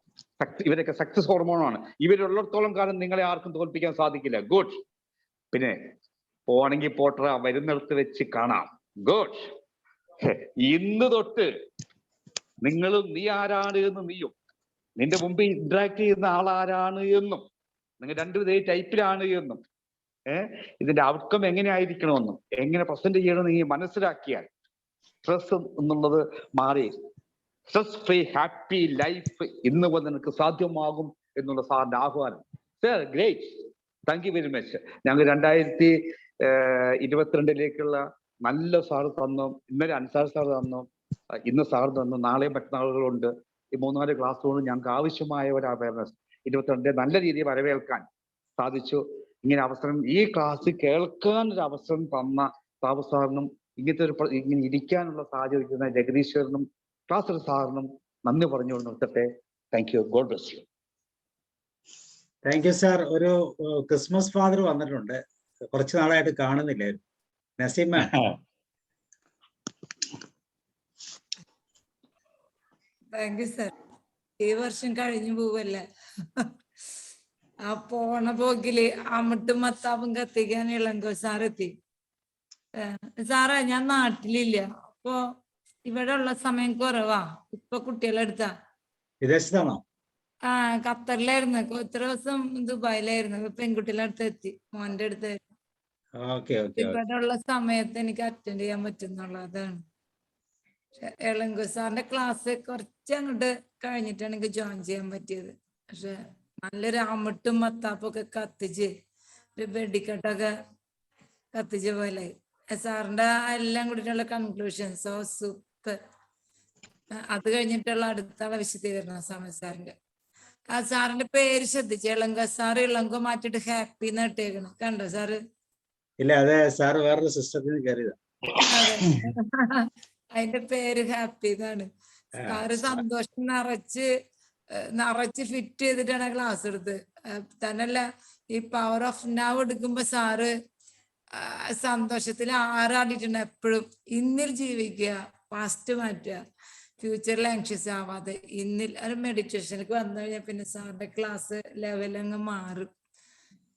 ഇവരൊക്കെ സക്സസ് ഹോർമോണാണ്. ഇവരുള്ളിടത്തോളം കാലം നിങ്ങളെ ആർക്കും തോൽപ്പിക്കാൻ സാധിക്കില്ല. ഗുഡ്. പിന്നെ പോണെങ്കിൽ പോട്ടറ, വരുന്നിടത്ത് വെച്ച് കാണാം. ഗുഡ്. ഇന്ന് തൊട്ട് നിങ്ങളും നീ ആരാണ് എന്നും നീയും നിന്റെ മുമ്പിൽ ഇന്ററാക്ട് ചെയ്യുന്ന ആളാരാണ് എന്നും നിങ്ങൾ 2 ഇതേ ടൈപ്പിലാണ് എന്നും ഇതിന്റെ ഔട്ട്കം എങ്ങനെ ആയിരിക്കണമെന്നും എങ്ങനെ പ്രസന്റ് ചെയ്യണമെന്ന് നീ മനസ്സിലാക്കിയാൽ സ്ട്രെസ് എന്നുള്ളത് മാറി സ്ട്രെസ് ഫ്രീ ഹാപ്പി ലൈഫ് ഇന്ന് വന്ന് നിനക്ക് സാധ്യമാകും എന്നുള്ള സാറിന്റെ ആഹ്വാനം. Sir, great, thank you very much. ഞങ്ങൾ 2022 നല്ല സാറ് തന്നു. ഇന്നലെ അൻസാർ സാർ തന്നു, ഇന്ന് സാർ തന്നു, നാളെയും മറ്റന്നാളുകളുണ്ട്. ഈ 3-4 ക്ലാസ്സുകളും ഞങ്ങൾക്ക് ആവശ്യമായ ഒരു അവയർനെസ് 22 നല്ല രീതിയിൽ വരവേൽക്കാൻ സാധിച്ചു. ഇങ്ങനെ അവസരം, ഈ ക്ലാസ് കേൾക്കാൻ ഒരു അവസരം തന്ന സാബു സാറിനും ഇങ്ങനെ ഇരിക്കാനുള്ള സാഹചര്യം ജഗദീശ്വരനും ക്ലാസ് സാറിനും നന്ദി പറഞ്ഞുകൊണ്ട് നിർത്തട്ടെ. Thank you. God bless you. Thank you sir. ഒരു ക്രിസ്മസ് ഫാദർ വന്നിട്ടുണ്ട്, കുറച്ച് നാളായിട്ട് കാണുന്നില്ലായിരുന്നു. നസീമ. Thank you sir. ഈ വർഷം കഴിഞ്ഞു പോവല്ലേ. ആ പോണ പോക്കില് അമിട്ടും മത്താപ്പും കത്തിക്കാൻ ഇളങ്കോ സാറെത്തി. സാറേ ഞാൻ നാട്ടിലില്ല, അപ്പൊ ഇവിടെ ഉള്ള സമയം കുറവാ. ഇപ്പൊ കുട്ടികളെ അടുത്താ. വിദേശത്താണോ? ആ ഖത്തറിലായിരുന്നു, ഇത്ര ദിവസം ദുബായിലായിരുന്നു. പെൺകുട്ടികളുടെ അടുത്ത് എത്തി, മോന്റെ അടുത്ത്. Okay okay. ഇവിടെ ഉള്ള സമയത്ത് എനിക്ക് അറ്റൻഡ് ചെയ്യാൻ പറ്റുന്നുള്ളതാണ്. ഇളങ്കോ സാറിന്റെ ക്ലാസ് കുറച്ച് അങ്ങോട്ട് കഴിഞ്ഞിട്ടാണ് എനിക്ക് ജോയിൻ ചെയ്യാൻ പറ്റിയത്. പക്ഷെ നല്ലൊരു അമിട്ടും മത്താപ്പും ഒക്കെ കത്തിച്ച് ഒരു വെടിക്കെട്ടൊക്കെ കത്തിച്ച പോലെ സാറിന്റെ എല്ലാം കൂടിയിട്ടുള്ള കൺക്ലൂഷൻ സോ സൂപ്പർ. അത് കഴിഞ്ഞിട്ടുള്ള അടുത്തുള്ള വിശദീകരണം സമയ സാറിന്റെ. ആ സാറിന്റെ പേര് ശ്രദ്ധിച്ചു, ഇളങ്കോ സാറ്. ഇളങ്കോ മാറ്റിട്ട് ഹാപ്പി എന്ന് ഇട്ടേക്കണം, കണ്ടോ സാറ്? ഇല്ല, അതെ, സാർ വേറൊരു സിസ്റ്റത്തിൽ കയറിയതാ. അതെ, അതിന്റെ പേര് ഹാപ്പി എന്നാണ്. സാറ് സന്തോഷം നിറച്ച് ഫിറ്റ് ചെയ്തിട്ടാണ് ക്ലാസ് എടുത്തത്. തന്നല്ല, ഈ പവർ ഓഫ് നൗ എടുക്കുമ്പോ സാറ് സന്തോഷത്തിൽ ആറാടിട്ടുണ്ട് എപ്പോഴും. ഇന്നിൽ ജീവിക്കുക, പാസ്റ്റ് മാറ്റുക, ഫ്യൂച്ചറിൽ ആങ്ഷ്യസ് ആവാതെ ഇന്നിൽ. ഒരു മെഡിറ്റേഷനിലേക്ക് വന്നു കഴിഞ്ഞാൽ പിന്നെ സാറിന്റെ ക്ലാസ് ലെവലങ്ങ് മാറും.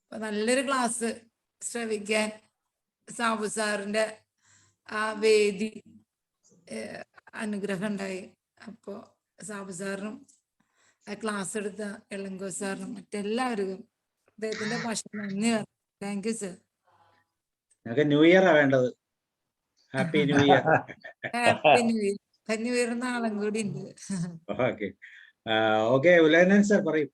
അപ്പൊ നല്ലൊരു ക്ലാസ് ശ്രവിക്കാൻ സാബു സാറിന്റെ ആ വേദി അനുഗ്രഹം ഉണ്ടായി. അപ്പോ സാബു സാറിനും ആ ക്ലാസ് എടുത്ത ഇളങ്കോ സാറിനും മറ്റെല്ലാവർക്കും അദ്ദേഹത്തിന്റെ ഭാഷ നന്ദി പറഞ്ഞു. Thank you sir. ഞങ്ങൾക്ക് ന്യൂ ഇയറാ വേണ്ടത്. Happy new year. Happy new year. New year നാളും കൂടി ഉണ്ട്. Okay okay. ഉലയനൻ സാർ പറയും.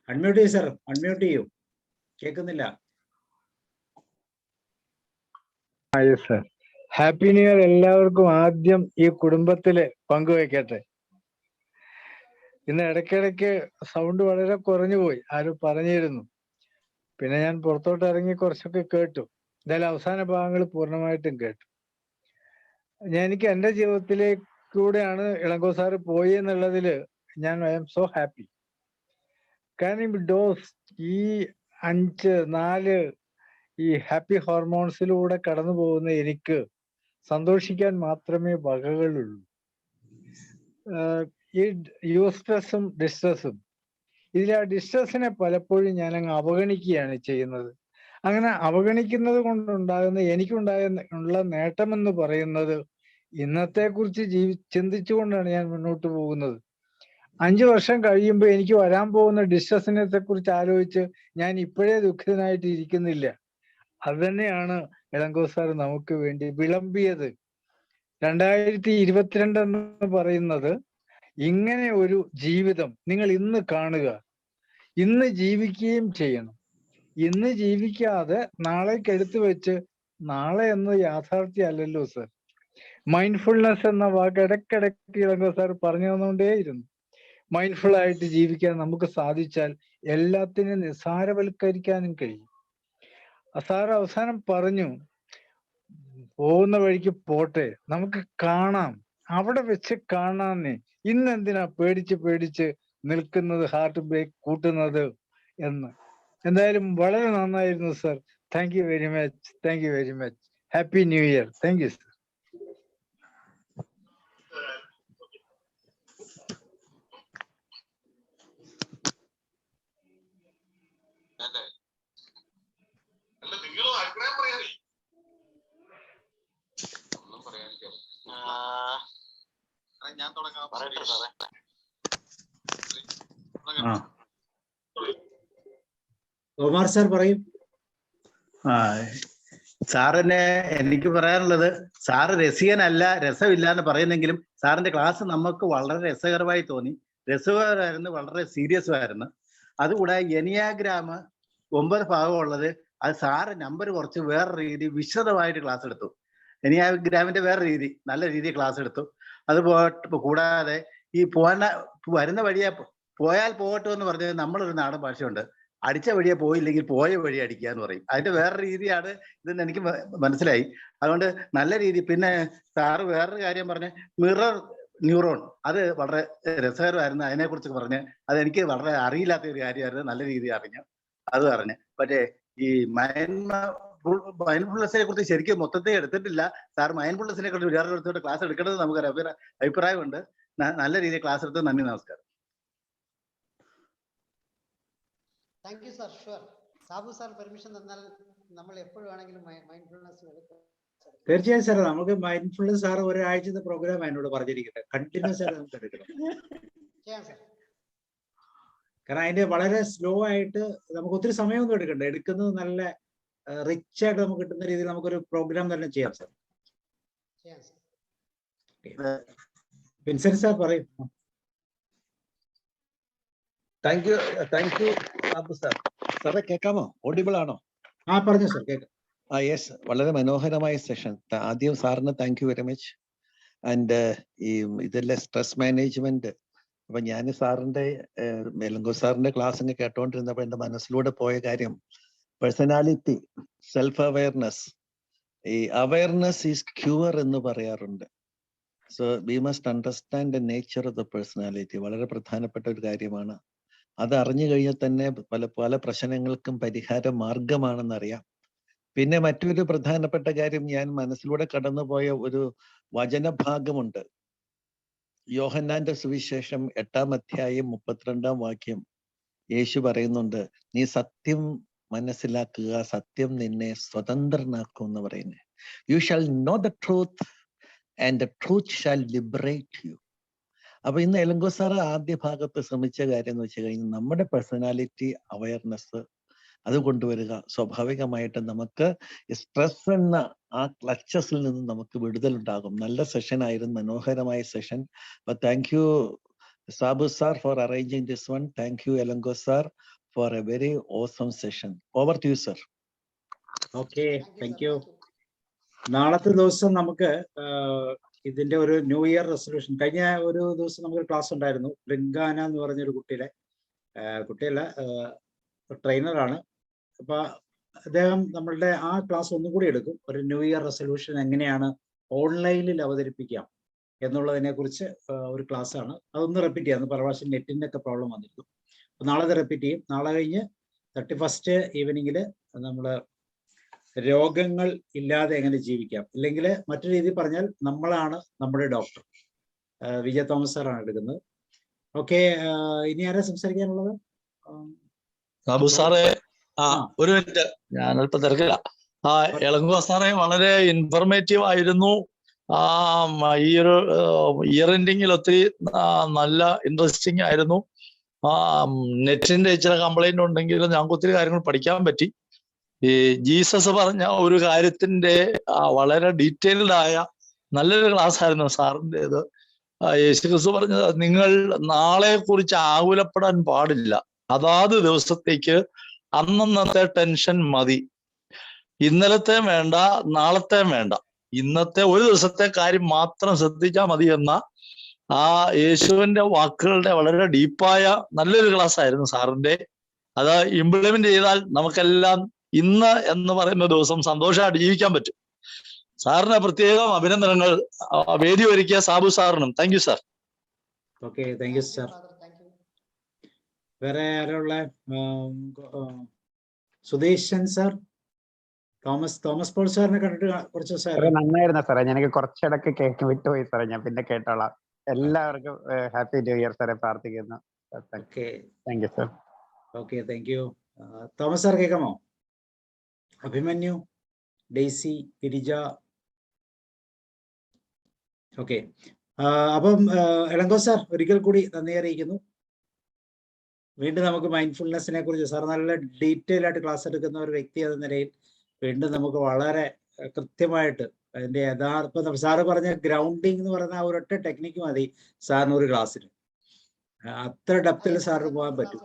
അൺമ്യൂട്ട് ചെയ്യൂ സാർ, അൺമ്യൂട്ട് ചെയ്യൂ. കേൾക്കുന്നില്ല. ഹാപ്പി ന്യൂ ഇയർ എല്ലാവർക്കും. ആദ്യം ഈ കുടുംബത്തില് പങ്കുവെക്കട്ടെ. ഇന്ന് ഇടയ്ക്കിടയ്ക്ക് സൗണ്ട് വളരെ കുറഞ്ഞു പോയി, ആരും പറഞ്ഞിരുന്നു. പിന്നെ ഞാൻ പുറത്തോട്ട് ഇറങ്ങി കുറച്ചൊക്കെ കേട്ടു. എന്തായാലും അവസാന ഭാഗങ്ങൾ പൂർണ്ണമായിട്ടും കേട്ടു. എനിക്ക് എൻ്റെ ജീവിതത്തിലേക്കൂടെയാണ് ഇളങ്കോ സാറ് പോയി എന്നുള്ളതില് ഐ എം സോ ഹാപ്പി. കാരണം ഈ 4 ഈ ഹാപ്പി ഹോർമോൺസിലൂടെ കടന്നു പോകുന്ന എനിക്ക് സന്തോഷിക്കാൻ മാത്രമേ വകകളുള്ളൂ. ഈ യൂസ്ട്രെസ്സും ഡിസ്ട്രെസ്സും, ഇതിലെ ആ ഡിസ്ട്രെസ്സിനെ പലപ്പോഴും ഞാൻ അങ്ങ് അവഗണിക്കുകയാണ് ചെയ്യുന്നത്. അങ്ങനെ അവഗണിക്കുന്നത് കൊണ്ടുണ്ടാകുന്ന ഉള്ള നേട്ടമെന്ന് പറയുന്നത് ഇന്നത്തെ കുറിച്ച് ചിന്തിച്ചുകൊണ്ടാണ് ഞാൻ മുന്നോട്ട് പോകുന്നത്. 5 വർഷം കഴിയുമ്പോൾ എനിക്ക് വരാൻ പോകുന്ന ഡിസ്ട്രെസ്സിനെ കുറിച്ച് ആലോചിച്ച് ഞാൻ ഇപ്പോഴേ ദുഃഖിതനായിട്ട് ഇരിക്കുന്നില്ല. അത് തന്നെയാണ് ഇളങ്കോ സാർ നമുക്ക് വേണ്ടി വിളമ്പിയത്. 2022 എന്ന് പറയുന്നത് ഇങ്ങനെ ഒരു ജീവിതം നിങ്ങൾ ഇന്ന് കാണുക, ഇന്ന് ജീവിക്കുകയും ചെയ്യണം. ഇന്ന് ജീവിക്കാതെ നാളേക്ക് എടുത്തു വെച്ച്, നാളെ എന്നത് യാഥാർത്ഥ്യമല്ലല്ലോ സർ. മൈൻഡ്ഫുൾനെസ് എന്ന വാക്ക് ഇടയ്ക്കിടയ്ക്ക് ഇളങ്കോ സാർ പറഞ്ഞു തന്നുകൊണ്ടേയിരുന്നു. മൈൻഡ്ഫുൾ ആയിട്ട് ജീവിക്കാൻ നമുക്ക് സാധിച്ചാൽ എല്ലാത്തിനും നിസ്സാരവൽക്കരിക്കാനും കഴിയും. സാർ അവസാനം പറഞ്ഞു, പോകുന്ന വഴിക്ക് പോട്ടെ, നമുക്ക് കാണാം, അവിടെ വെച്ച് കാണാന്നേ. ഇന്നെന്തിനാ പേടിച്ച് നിൽക്കുന്നത്, ഹാർട്ട് ബ്രേക്ക് കൂട്ടുന്നത് എന്ന്. എന്തായാലും വളരെ നന്നായിരുന്നു sir. Thank you very much. Thank you very much. Happy new year. Thank you sir. ഞാൻ തുടങ്ങാം. കുമാർ സാർ പറയും. സാറിന് എനിക്ക് പറയാനുള്ളത്, സാറ് രസികനല്ല, രസമില്ല എന്ന് പറയുന്നെങ്കിലും സാറിന്റെ ക്ലാസ് നമുക്ക് വളരെ രസകരമായി തോന്നി. രസകരമായിരുന്നു, വളരെ സീരിയസും ആയിരുന്നു. അതുകൂടെ എനിയാഗ്രാമ് 9 ഭാഗമുള്ളത്, അത് സാറ് നമ്പർ കുറച്ച് വേറെ രീതി വിശദമായിട്ട് ക്ലാസ് എടുത്തു. എനിയാഗ്രാമിന്റെ വേറെ രീതി, നല്ല രീതിയിൽ ക്ലാസ് എടുത്തു. അത് കൂടാതെ ഈ വരുന്ന വഴിയെ പോയാൽ പോകട്ടോ എന്ന് പറഞ്ഞത് നമ്മളൊരു നാടൻ ഭാഷയുണ്ട്, അടിച്ച വഴിയെ പോയില്ലെങ്കിൽ പോയ വഴി അടിക്കുക എന്ന് പറയും. അതിന്റെ വേറെ രീതിയാണ് ഇതെന്ന് എനിക്ക് മനസ്സിലായി. അതുകൊണ്ട് നല്ല രീതി. പിന്നെ സാറ് വേറൊരു കാര്യം പറഞ്ഞ് മിറർ ന്യൂറോൺ, അത് വളരെ രസകരമായിരുന്നു. അതിനെക്കുറിച്ച് പറഞ്ഞ് അതെനിക്ക് വളരെ അറിയില്ലാത്ത ഒരു കാര്യമായിരുന്നു, നല്ല രീതിയിൽ അറിഞ്ഞു അത് പറഞ്ഞു. പക്ഷേ ഈ മൈൻഡ്ഫുൾനെസ്സിനെ കുറിച്ച് ശരിക്കും മൊത്തത്തിൽ എടുത്തിട്ടില്ല. സാർ മൈൻഡ്ഫുൾനെസ്സിനെ കുറിച്ച് വിദ്യാർത്ഥികളോട് ക്ലാസ് എടുക്കേണ്ടത് നമുക്കൊരു അഭിപ്രായമുണ്ട്. നല്ല രീതിയിൽ ക്ലാസ് എടുത്ത് നന്ദി, നമസ്കാരം. Thank you sir. Sure. Sabu sir permission തന്നാൽ നമ്മൾ എപ്പോഴും വേണമെങ്കിലും മൈൻഡ്ഫുൾനെസ് എടുക്കാം. തീർച്ചയായും സാർ, നമുക്ക് മൈൻഡ്ഫുൾനെസ് സാർ ഒരാഴ്ചത്തെ പ്രോഗ്രാം എന്നോട് പറഞ്ഞിരിക്കുന്നത് കണ്ടിന്യൂസ് ആയിട്ട് നമുക്ക് എടുക്കണം. കാരണം അതിന്റെ വളരെ സ്ലോ ആയിട്ട് നമുക്ക് ഒത്തിരി സമയമൊന്നും എടുക്കണ്ട, എടുക്കുന്നത് നല്ല റിച്ച് ആയിട്ട് നമുക്ക് കിട്ടുന്ന രീതിയിൽ നമുക്കൊരു പ്രോഗ്രാം തന്നെ ചെയ്യാം സാർ. വിൻസെന്റ് സാർ പറയും. Thank you Babu sir. സാറേ കേൾക്കാമോ? ഓഡിബിൾ ആണോ? ആ പറഞ്ഞു സാർ, കേൾക്കാം. യെസ്, വളരെ മനോഹരമായ സെഷൻ. ആദ്യം സാറിന് thank you very much. And ഈ ഇതെല്ലാം സ്ട്രെസ് മാനേജ്മെന്റ്, അപ്പൊ ഞാൻ സാറിന്റെ എലങ്കോ സാറിന്റെ ക്ലാസ് ഒക്കെ കേട്ടോണ്ടിരുന്നപ്പോൾ എന്റെ മനസ്സിലൂടെ പോയ കാര്യം പേഴ്സണാലിറ്റി, സെൽഫ് അവയർനെസ്. ഈ അവയർനെസ് ഈസ് ക്യൂർ എന്ന് പറയാറുണ്ട്. So we must understand the nature of the personality. വളരെ പ്രധാനപ്പെട്ട ഒരു കാര്യമാണ്. അത് അറിഞ്ഞു കഴിഞ്ഞാൽ തന്നെ പല പ്രശ്നങ്ങൾക്കും പരിഹാര മാർഗമാണെന്നറിയാം. പിന്നെ മറ്റൊരു പ്രധാനപ്പെട്ട കാര്യം, ഞാൻ മനസ്സിലൂടെ കടന്നുപോയ ഒരു വചനഭാഗമുണ്ട്. യോഹന്നാന്റെ സുവിശേഷം 8-ാം അധ്യായം 32-ാം വാക്യം. യേശു പറയുന്നുണ്ട്, നീ സത്യം മനസ്സിലാക്കുക, സത്യം നിന്നെ സ്വതന്ത്രനാക്കും എന്ന് പറയുന്നത്. You shall know the truth and the truth shall liberate you. അപ്പൊ ഇന്ന് എലങ്കോ സാറ് ആദ്യ ഭാഗത്ത് ശ്രമിച്ച കാര്യം എന്ന് വെച്ച് കഴിഞ്ഞാൽ നമ്മുടെ പേഴ്സണാലിറ്റി അവയർനെസ് അത് കൊണ്ടുവരിക. സ്വാഭാവികമായിട്ട് നമുക്ക് സ്ട്രെസ് എന്ന ആ ക്ലച്ചസിൽ നിന്ന് നമുക്ക് വിടുതലുണ്ടാകും. നല്ല സെഷൻ ആയിരുന്നു, മനോഹരമായ സെഷൻ. അപ്പൊ thank you Sabu sir for arranging this one. Thank you Elango sir for a very awesome session. Over to you sir. Okay, thank you. നാളത്തെ ദിവസം നമുക്ക് ഇതിന്റെ ഒരു ന്യൂ ഇയർ റെസൊല്യൂഷൻ, കഴിഞ്ഞ ഒരു ദിവസം നമുക്കൊരു ക്ലാസ് ഉണ്ടായിരുന്നു. ബ്രിങ്കാന എന്ന് പറഞ്ഞൊരു കുട്ടിയല്ല, ട്രെയിനറാണ്. അപ്പൊ അദ്ദേഹം നമ്മളുടെ ആ ക്ലാസ് ഒന്നും കൂടി എടുക്കും. ഒരു ന്യൂ ഇയർ റെസൊല്യൂഷൻ എങ്ങനെയാണ് ഓൺലൈനിൽ അവതരിപ്പിക്കാം എന്നുള്ളതിനെ കുറിച്ച് ഒരു ക്ലാസ് ആണ്. അതൊന്ന് റിപ്പീറ്റ് ചെയ്യാം. പ്രാവശ്യം നെറ്റിന്റെ ഒക്കെ പ്രോബ്ലം വന്നിരുന്നു. അപ്പൊ നാളെ അത് റിപ്പീറ്റ് ചെയ്യും. നാളെ കഴിഞ്ഞ് 31st ഈവനിങ്ങിൽ നമ്മൾ രോഗങ്ങൾ ഇല്ലാതെ എങ്ങനെ ജീവിക്കാം, അല്ലെങ്കിൽ മറ്റു രീതിയിൽ പറഞ്ഞാൽ നമ്മളാണ് നമ്മുടെ ഡോക്ടർ, വിജയ തോമസ് സാറാണ് എടുക്കുന്നത്. ഓക്കെ, ഇനി ആരാ സംസാരിക്കാനുള്ളത്? സാബു സാറേ, ഒരു മിനിറ്റ്, ഞാൻ അല്പം തിരക്കില്ല. എളങ്കോ സാറേ, വളരെ ഇൻഫർമേറ്റീവ് ആയിരുന്നു. ഈ ഒരു ഇയർ എൻഡിങ്ങിൽ ഒത്തിരി നല്ല ഇൻട്രസ്റ്റിംഗ് ആയിരുന്നു. നെറ്റിന്റെ ഇച്ചിരി കംപ്ലൈന്റ് ഉണ്ടെങ്കിലും ഞങ്ങൾക്ക് ഒത്തിരി കാര്യങ്ങൾ പഠിക്കാൻ പറ്റി. ഈ ജീസസ് പറഞ്ഞ ഒരു കാര്യത്തിന്റെ വളരെ ഡീറ്റെയിൽഡ് ആയ നല്ലൊരു ക്ലാസ് ആയിരുന്നു സാറിൻ്റെത്. യേശുക്രിസ്തു പറഞ്ഞത്, നിങ്ങൾ നാളെ കുറിച്ച് ആകുലപ്പെടാൻ പാടില്ല, അതാത് ദിവസത്തേക്ക് അന്നന്നത്തെ ടെൻഷൻ മതി. ഇന്നലത്തെ വേണ്ട, നാളത്തെ വേണ്ട, ഇന്നത്തെ ഒരു ദിവസത്തെ കാര്യം മാത്രം ശ്രദ്ധിച്ചാൽ മതി എന്ന ആ യേശുവിന്റെ വാക്കുകളുടെ വളരെ ഡീപ്പായ നല്ലൊരു ക്ലാസ് ആയിരുന്നു സാറിന്റെ. അത് ഇംപ്ലിമെന്റ് ചെയ്താൽ നമുക്കെല്ലാം ഇന്ന് എന്ന് പറയുന്ന ദിവസം സന്തോഷമായിട്ട് ജീവിക്കാൻ പറ്റും. സാറിന് പ്രത്യേകം അഭിനന്ദനങ്ങൾ. വേദി ഒരുക്കിയ സാബു സാറിനും thank you sir. Okay, thank you sir. വേറെ ആരുള്ള? സുധീഷൻ സാർ, തോമസ് പോൾ സാറിനെ കണ്ടിട്ട് കുറച്ച് ദിവസമായി. നന്നായിരുന്നു സാറേ, എനിക്ക് കുറച്ചിടക്ക് കേക്ക് വിട്ടുപോയി സാറേ, ഞാൻ പിന്നെ കേട്ടോളാം. എല്ലാവർക്കും ഹാപ്പി ന്യൂ ഇയർ സാറേ പ്രാർത്ഥിക്കുന്നു. Thank you sir. Okay, thank U. Thomas sir കേൾക്കാമോ? അഭിമന്യു, ഡെയ്സി, ഗിരിജ. ഓക്കെ, അപ്പം എലങ്കോ സാർ ഒരിക്കൽ കൂടി നന്ദി അറിയിക്കുന്നു. വീണ്ടും നമുക്ക് മൈൻഡ്ഫുൾനെസ്സിനെ കുറിച്ച് സാർ നല്ല ഡീറ്റെയിൽ ആയിട്ട് ക്ലാസ് എടുക്കുന്ന ഒരു വ്യക്തി എന്ന നിലയിൽ വീണ്ടും നമുക്ക് വളരെ കൃത്യമായിട്ട് അതിന്റെ യഥാർത്ഥ സാറ് പറഞ്ഞ ഗ്രൗണ്ടിങ് എന്ന് പറയുന്ന ആ ഒരൊറ്റ ടെക്നിക്ക് മതി സാറിന് ഒരു ക്ലാസ്സിന്. അത്ര ഡെപ്തിൽ സാറിന് പോകാൻ പറ്റും.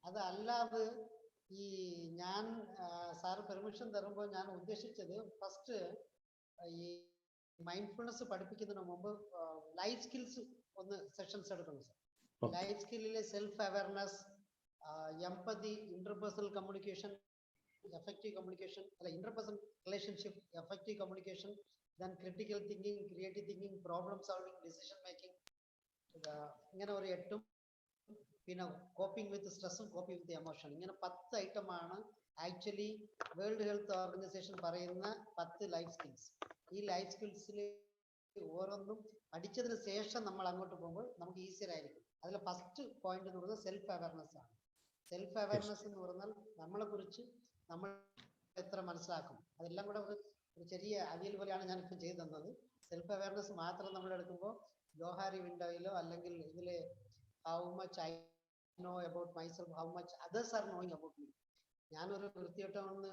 അതല്ലാതെ ഈ ഞാൻ സാറ് പെർമിഷൻ തരുമ്പോൾ ഞാൻ ഉദ്ദേശിച്ചത് ഫസ്റ്റ് ഈ മൈൻഡ്ഫുൾനെസ് പഠിപ്പിക്കുന്നതിന് മുമ്പ് ലൈഫ് സ്കിൽസ് ഒന്ന് സെഷൻസ് എടുക്കണം സാർ. ലൈഫ് സ്കില്ലിലെ self awareness, empathy, interpersonal communication, effective communication, interpersonal relationship, effective communication, then critical thinking, creative thinking, problem solving, decision making. ഇങ്ങനെ ഒരു 8 പിന്നെ കോപ്പിംഗ് വിത്ത് സ്ട്രെസ്സും കോപ്പിംഗ് വിത്ത് എമോഷൻ, ഇങ്ങനെ 10 ഐറ്റമാണ് ആക്ച്വലി വേൾഡ് ഹെൽത്ത് ഓർഗനൈസേഷൻ പറയുന്ന 10 ലൈഫ് സ്കിൽസ്. ഈ life സ്കിൽസിൽ ഓരോന്നും പഠിച്ചതിന് ശേഷം നമ്മൾ അങ്ങോട്ട് പോകുമ്പോൾ നമുക്ക് ഈസിയർ ആയിരിക്കും. അതിലെ ഫസ്റ്റ് പോയിന്റ് എന്ന് പറയുന്നത് സെൽഫ് അവയർനെസ് ആണ്. സെൽഫ് അവയർനെസ് എന്ന് പറഞ്ഞാൽ നമ്മളെ കുറിച്ച് നമ്മൾ എത്ര മനസ്സിലാക്കും, അതെല്ലാം കൂടെ ഒരു ചെറിയ അവിയൽ പോലെയാണ് ഞാൻ ഇപ്പം ചെയ്തു തന്നത്. സെൽഫ് അവയർനെസ് മാത്രം നമ്മൾ എടുക്കുമ്പോൾ ജോഹാരി വിൻഡോയിലോ അല്ലെങ്കിൽ ഇതിലെ how much I know about myself, how much others are knowing about me. ഞാനൊരു വൃത്തിയോട്ടമെന്ന്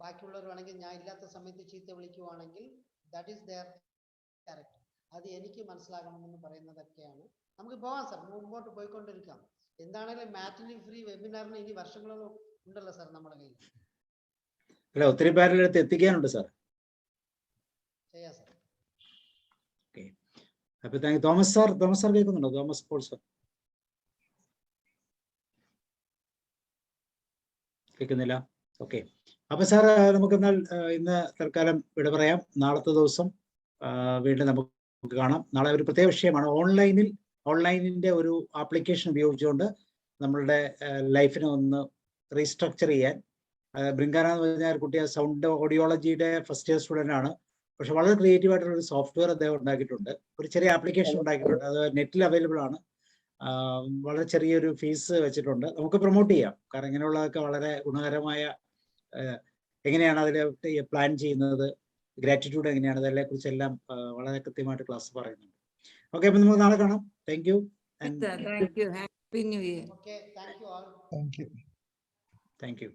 ബാക്കിയുള്ളവർ വേണമെങ്കിൽ ഞാൻ ഇല്ലാത്ത സമയത്ത് ചീത്ത വിളിക്കുവാണെങ്കിൽ ദാറ്റ് ഈസ് ദെയർ ക്യാരക്ടർ. അത് എനിക്ക് മനസ്സിലാകണമെന്ന് പറയുന്നതൊക്കെയാണ്. നമുക്ക് പോകാം സാർ, മുമ്പോട്ട് പോയിക്കൊണ്ടിരിക്കാം. എന്താണെങ്കിലും മാറ്റിനി ഫ്രീ വെബിനാറിന് ഇനി വർഷങ്ങളോളം ഉണ്ടല്ലോ സാർ നമ്മുടെ കയ്യിൽ. അല്ല, ഒത്തിരി പേരുടെ അടുത്ത് എത്തിക്കാനുണ്ട് സാർ. ചെയ്യാം സാർ. ഓക്കെ, അപ്പൊ താങ്ക് യു. തോമസ് സാർ കേൾക്കുന്നുണ്ടോ? തോമസ് പോൾ സാർ കേൾക്കുന്നില്ല. ഓക്കെ, അപ്പൊ സാർ നമുക്ക് എന്നാൽ ഇന്ന് തൽക്കാലം വിട പറയാം. നാളത്തെ ദിവസം വീണ്ടും നമുക്ക് കാണാം. നാളെ ഒരു പ്രത്യേക വിഷയമാണ് ഓൺലൈനിന്റെ ഒരു ആപ്ലിക്കേഷൻ ഉപയോഗിച്ചുകൊണ്ട് നമ്മളുടെ ലൈഫിനെ ഒന്ന് റീസ്ട്രക്ചർ ചെയ്യാൻ. ബ്രിങ്കാന എന്ന് പറഞ്ഞാൽ കുട്ടിയെ സൗണ്ട് ഓഡിയോളജിയുടെ ഫസ്റ്റ് ഇയർ സ്റ്റുഡൻ്റ് ആണ്. പക്ഷെ വളരെ ക്രിയേറ്റീവ് ആയിട്ടുള്ള ഒരു സോഫ്റ്റ്വെയർ അദ്ദേഹം ഉണ്ടാക്കിയിട്ടുണ്ട്, ഒരു ചെറിയ ആപ്ലിക്കേഷൻ ഉണ്ടാക്കിയിട്ടുണ്ട്. അത് നെറ്റിൽ അവൈലബിൾ ആണ്. വളരെ ചെറിയൊരു ഫീസ് വെച്ചിട്ടുണ്ട്. നമുക്ക് പ്രൊമോട്ട് ചെയ്യാം, കാരണം ഇങ്ങനെയുള്ളതൊക്കെ വളരെ ഗുണകരമായ എങ്ങനെയാണ് അതിൽ പ്ലാൻ ചെയ്യുന്നത്, ഗ്രാറ്റിറ്റ്യൂഡ് എങ്ങനെയാണ്, അതിനെ കുറിച്ചെല്ലാം വളരെ കൃത്യമായിട്ട് ക്ലാസ് പറയുന്നുണ്ട്. ഓക്കെ, അപ്പൊ നമുക്ക് നാളെ കാണാം. Thank you. Thank you. Happy New Year. Okay, thank you all. Thank you. Thank you.